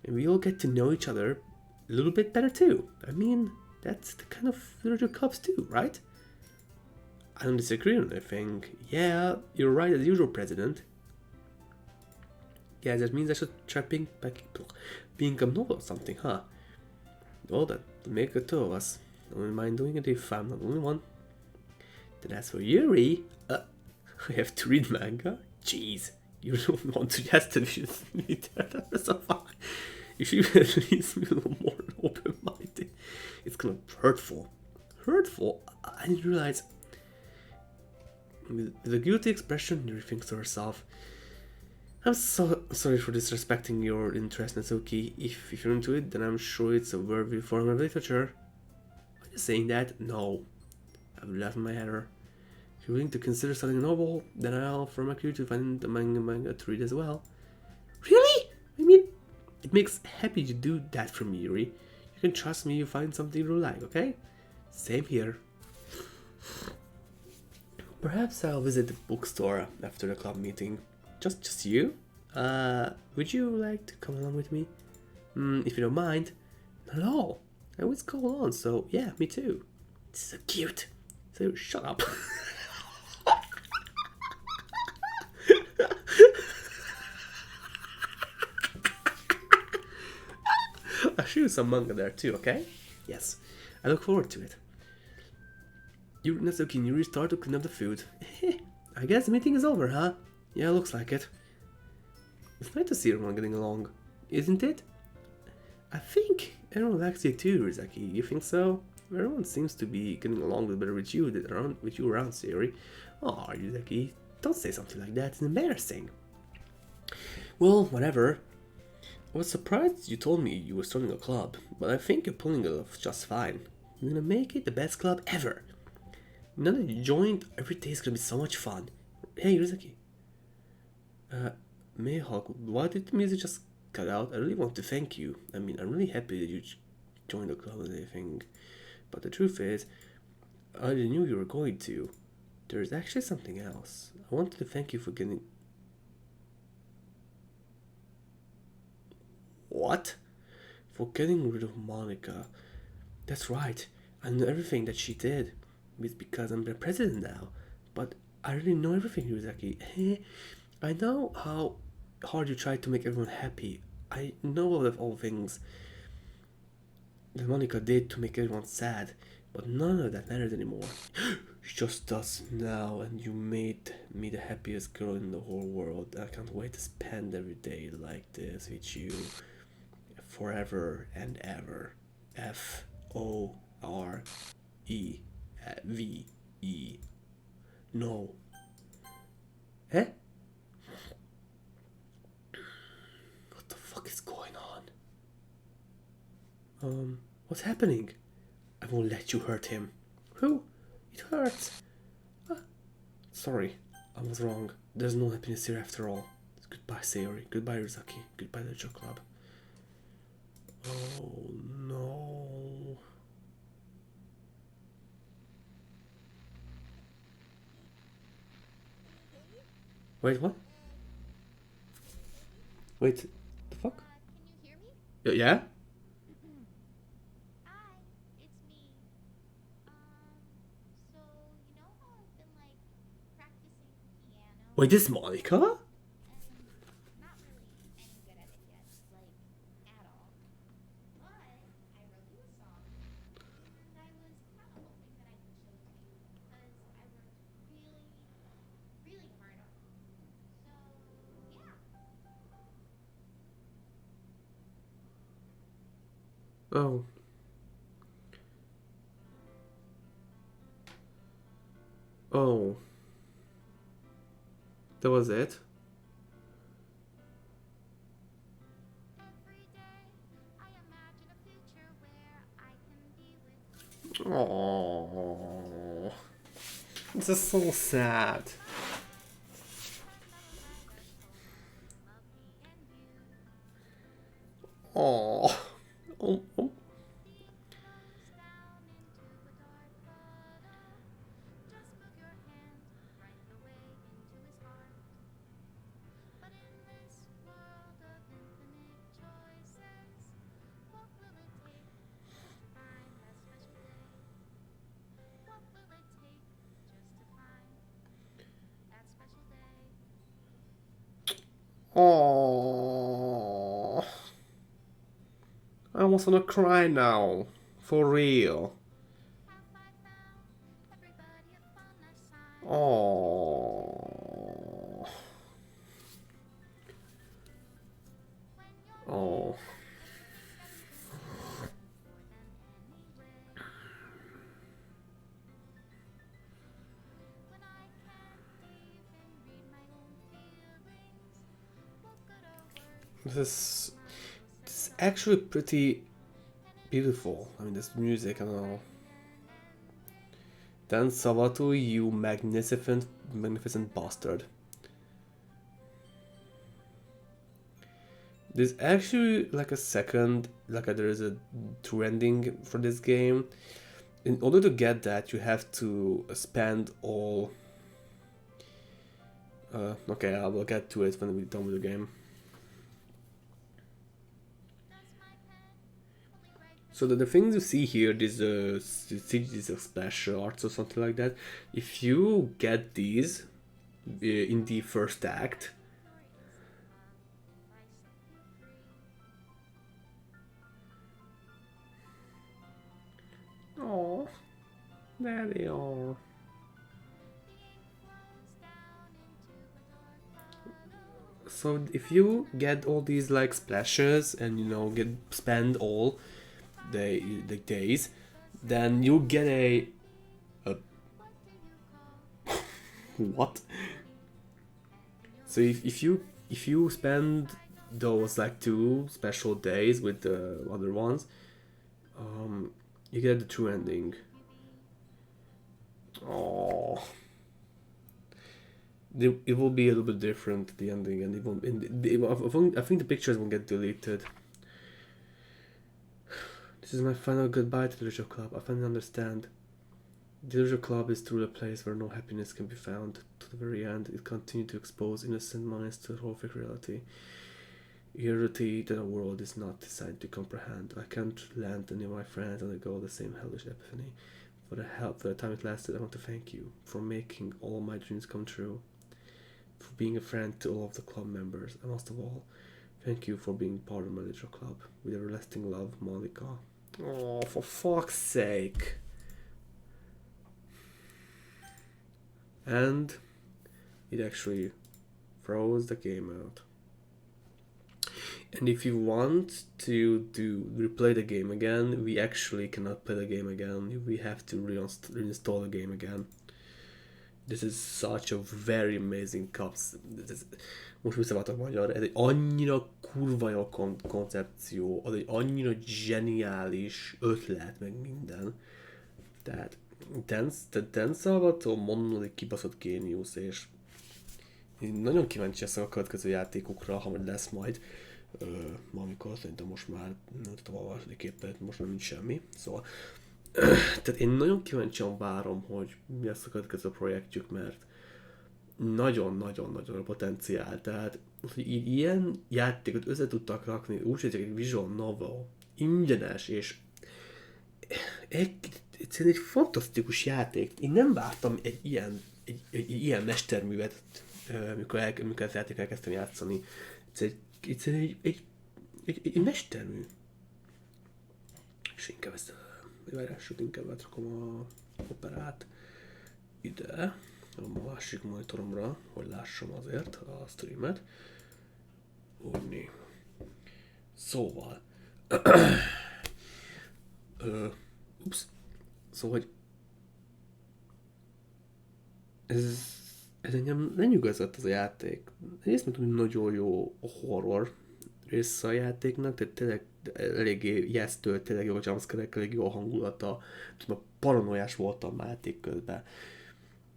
And we all get to know each other a little bit better too. I mean, that's the kind of literature clubs do, right? I don't disagree on anything. Yeah, you're right as usual, President. Yeah, that means I should try being a novel or something, huh? Well, that would make the two of us. I wouldn't mind doing it if I'm not the only one. Then as for Yuri, I have to read manga? Jeez, you don't want to Ijesztő, you should be there, that's so fine. You should at least be a little more open-minded. It's kind of hurtful. Hurtful? I didn't realize. With a guilty expression, Yuri thinks to herself, I'm so sorry for disrespecting your interest, Natsuki. If you're into it, then I'm sure it's a worthy form of literature. Are you saying that? No. I would laugh in my head. If you're willing to consider starting a novel, then I'll offer my crew to find the manga to read as well. Really? I mean, it makes happy to do that for me, Yuri. You can trust me, you find something you like, okay? Same here. Perhaps I'll visit the bookstore after the club meeting. Just you? Would you like to come along with me? If you don't mind. Not at all. I always go along, so yeah, me too. It's so cute. So shut up. I'll show you some manga there too, okay? Yes. I look forward to it. Natsuki and Yuri start to clean up the food. I guess the meeting is over, huh? Yeah, looks like it. It's nice to see everyone getting along, isn't it? I think everyone likes you too, Ryuzaki. You think so? Everyone seems to be getting along better with you around, Sayori. Oh, Ryuzaki, don't say something like that. It's embarrassing. Well, whatever. I was surprised you told me you were starting a club, but I think you're pulling it off just fine. You're gonna make it the best club ever. Now that you joined, every day is gonna be so much fun. Hey, Ryuzaki. Mihawk, why did the music just cut out? I really want to thank you. I mean, I'm really happy that you joined the club and everything. But the truth is, I knew you were going to. There's actually something else. I wanted to thank you for getting... What? For getting rid of Monica. That's right. I know everything that she did. It's because I'm the president now. But I really know everything, Ryuzaki. I know how hard you tried to make everyone happy. I know all things that Monica did to make everyone sad, but none of that matters anymore. It's just us now, and you made me the happiest girl in the whole world. I can't wait to spend every day like this with you. Forever and ever. F-O-R-E-V-E. No. Eh? What the fuck is going on? What's happening? I won't let you hurt him. Who? It hurts. Sorry, I was wrong. There's no happiness here after all. Goodbye, Sayori. Goodbye, Ryuzaki. Goodbye, Literature Club. Oh no. Wait, what? Wait, the fuck? Can you hear me? Yeah? Hi, it's me. So you know how I've been like practicing piano Wait, this is Monica? and not really any good at it yet, like at all. But I wrote you a song and I was kind of hoping that I could show it to you because I worked really, really hard on it. So yeah. Oh. Oh. That was it? Every day I imagine a future where I can be with you. Oh. This is so sad. Oh. Oh. Oh. Down into a dark puddle. Just move your hand right away into his heart. But in this world of infinite choices, what will it take just to find that special day? What will it take just to find that special day? Oh. I almost wanna cry now. For real. Have I found everybody a fun assignment? Oh. When you're Oh. more than any way. When I can't even read my own feelings, what good are words? This is actually pretty beautiful. I mean, this music and all. Then Salvatore, you magnificent bastard. There's actually like a second, there is a trending for this game. In order to get that, you have to spend all. Okay, I will get to it when we're done with the game. So the things you see here, these splash arts or something like that. If you get these in the first act, oh, there they are. So if you get all these like splashes and spend all the days, then you get a what? So if you spend those like 2 special days with the other ones, you get the true ending. Oh, it will be a little bit different, the ending, and it won't. I think the pictures won't get deleted. This is my final goodbye to the Literature Club. I finally understand. The Literature Club is truly a place where no happiness can be found. To the very end, it continued to expose innocent minds to horrific reality. Reality that our world is not designed to comprehend. I can't let any of my friends undergo the same hellish epiphany. For the time it lasted, I want to thank you for making all of my dreams come true. For being a friend to all of the club members, and most of all, thank you for being part of my literature club. With everlasting love, Monica. Oh, for fuck's sake. And it actually throws the game out. And if you want to replay the game again, we actually cannot play the game again. We have to reinstall the game again. This is such a very amazing cups. Most visszaváltok magyarra, ez egy annyira kurva jó koncepció, az egy annyira zseniális ötlet, meg minden. Tehát Dan Salvatore mondom, egy kibaszott géniusz, és én nagyon kíváncsi leszek a következő játékokra, ha majd lesz majd. Amikor szerintem most már nem tudom olvasni képet, most nem nincs semmi. Szóval tehát én nagyon kíváncsian várom, hogy mi lesz a következő projektjük, mert nagyon-nagyon-nagyon a potenciál. Tehát, hogy ilyen játékot össze tudtak rakni, úgy, hogy egy visual novel, ingyenes, és egyszerűen egy fantasztikus játék. Én nem vártam egy ilyen mesterművet, amikor ezt játékot elkezdtem játszani. Egyszerűen egy mestermű. És inkább ezt, inkább átrakom a operát ide, a másik monitoromra, hogy lássam azért a streamet. Úgy. Szóval. Szóval, hogy ez engem lenyugodott ez a játék. Egyrészt mert nagyon jó a horror része a játéknak, tehát tényleg eléggé ijesztő, tényleg jó a jumpscare-ek, elég jó a hangulata, tudom, paranoiás voltam a játék közben.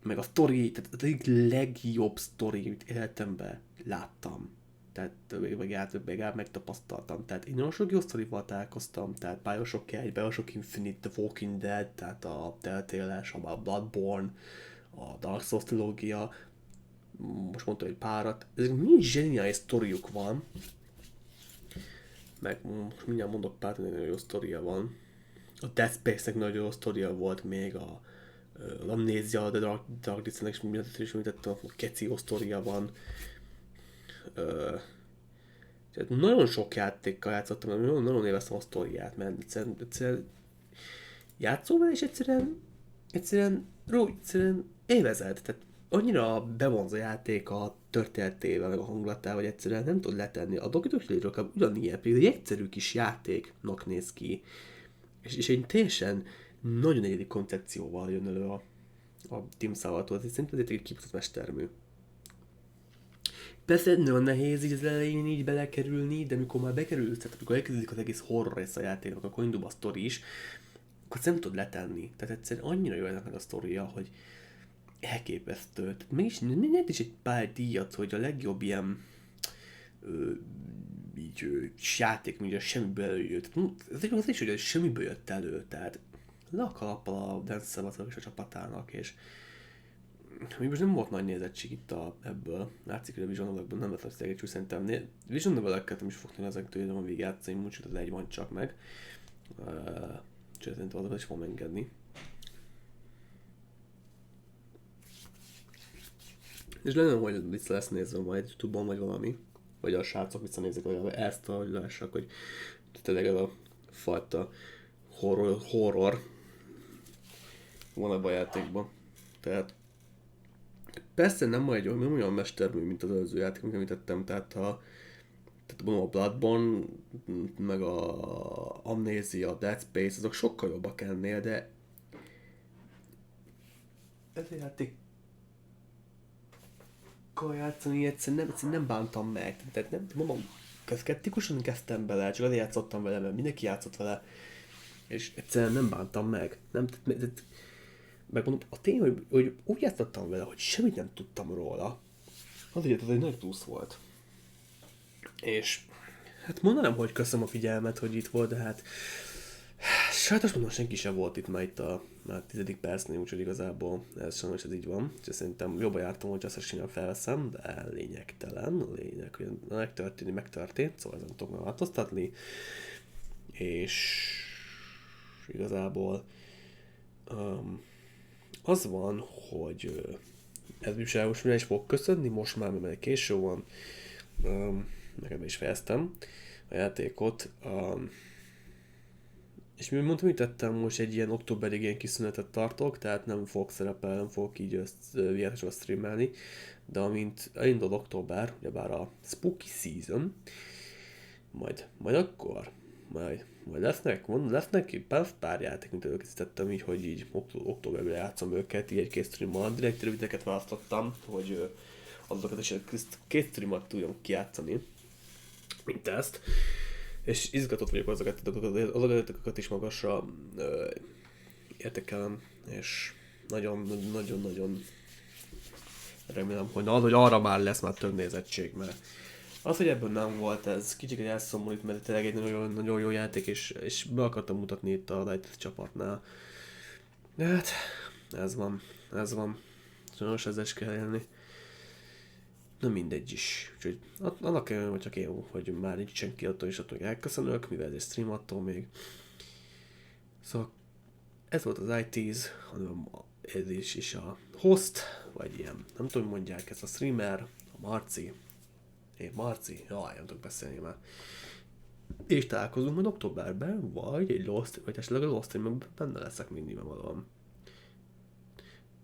Meg a sztori, tehát az egyik legjobb sztori, amit életemben láttam. Tehát meg megtapasztaltam. Tehát én nagyon sok jó sztorival találkoztam, tehát Bioshock 1, Bioshock Infinite, The Walking Dead, tehát a Telltale-es, a Bloodborne, a Dark Souls trilógia, most mondtam egy párat, ezek mind zseniális sztoriuk van, meg most mindjárt mondok párat, nagyon jó sztoria van. A Dead Space-nek nagyon jó sztoria volt még, az Amnézia, The Dark Descent-nek is mindent is említettem, a keci jó sztoria van. Tehát nagyon sok játékkal játszottam, nagyon élveztem a sztoriát, mert egyszerűen játszol vele, és egyszerűen élvezed. Tehát annyira bevonz a játék a történetével, meg a hangulatával, hogy egyszerűen nem tud letenni. A Doki Doki Literature Club ugyanilyen, pedig egy egyszerű kis játéknak néz ki. És egy teljesen nagyon egyedi koncepcióval jön elő a Team Salvatore, szerintem ez egy kibaszott mestermű. Persze nagyon nehéz így az elején így belekerülni, de amikor már bekerülsz, tehát amikor elkezdődik az egész horror rész a játéknak, akkor indul a sztori is, akkor nem tudod letenni. Tehát egyszerűen annyira jó ennek a sztoria, hogy elképesztő. Tehát mégis is egy pár díjat, hogy a legjobb ilyen játék, mint a semmiből előjött. Az is, hogy a semmiből jött elő, tehát le a kalappal a Dance és a csapatának, és még most nem volt nagy nézettség itt ebből. Látszik, hogy a Vision Novel-ekből nem lett összegecsű, szerintem. Vision Novel-eket nem is fogtam ezektől, hogy végig játszani, úgyhogy az egy van csak meg. Úgyhogy szerintem azokat is fogom engedni. És lenne, hogy vissza lesz nézve majd YouTube-on, vagy valami. Vagy a srácok visszanézik, vagy ezt, hogy lássak, hogy tényleg ez a fajta horror van ebben a játékban. Tehát persze nem olyan mestermű, mint az előző játék, amit említettem, tehát a Bloodborne, meg a Amnézia, a Dead Space, azok sokkal jobbak ennél, de ez a játék játszani egyszerűen nem bántam meg. Tehát nem, mondom, szkeptikusan kezdtem bele, csak azért játszottam vele, mert mindenki játszott vele, és egyszerűen nem bántam meg. Megmondom, a tény, hogy úgy játszottam vele, hogy semmit nem tudtam róla, azért ez egy nagy plusz volt. És hát mondanám, hogy köszönöm a figyelmet, hogy itt volt, de hát sajnos mondom, senki sem volt itt már itt a 10. percnél, úgyhogy igazából ez sajnos ez így van. Úgyhogy szerintem jobban jártam, hogy összesen felveszem, de lényegtelen. A lényeg, hogy megtörtént, szóval ezen tudok meg változtatni. És igazából az van, hogy ez most is fog köszönni, most már mert késő van, nekem is fejeztem a játékot. És mi mondtam, hogy tettem, most egy ilyen októberig ilyen kis szünetet tartok, tehát nem fogok szerepelni, nem fogok így játékokat streamelni, de amint elindul október, ugyebár a Spooky Season, majd akkor, majd lesznek pár játék, mint előkészítettem így, hogy így októberben játszom őket, így egy-két streammal, direkt rövideket választottam, hogy azokat is két streamat tudjam kijátszani, mint ezt. És izgatott vagyok azokat is magasra értékelem, és nagyon remélem, hogy arra már lesz már több nézettség, mert az, hogy ebből nem volt, ez kicsit elszomorít, mert tényleg egy nagyon jó játék, és be akartam mutatni itt a csapatnál. De hát, ez van. Sajnos ezzel is kell élni. Na mindegy is. Úgyhogy annak vagy csak én, hogy már nincs senki attól, és attól elköszönök, mivel ez egy stream attól még. Szóval ez volt az IT's, hanem ez is a host, vagy ilyen, nem tudom, mondják, ez a streamer, a Marci. Én Marci? Jaj, nem tudok beszélni már. És találkozunk majd októberben, vagy egy Lost, vagy esetleg a Lost streamben benne leszek mindig valóan.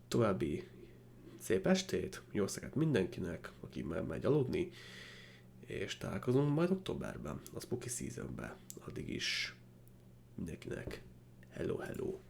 További szép estét, jó szeket mindenkinek, aki már megy aludni, és találkozunk majd októberben, a Spooky Seasonben. Addig is mindenkinek hello, hello!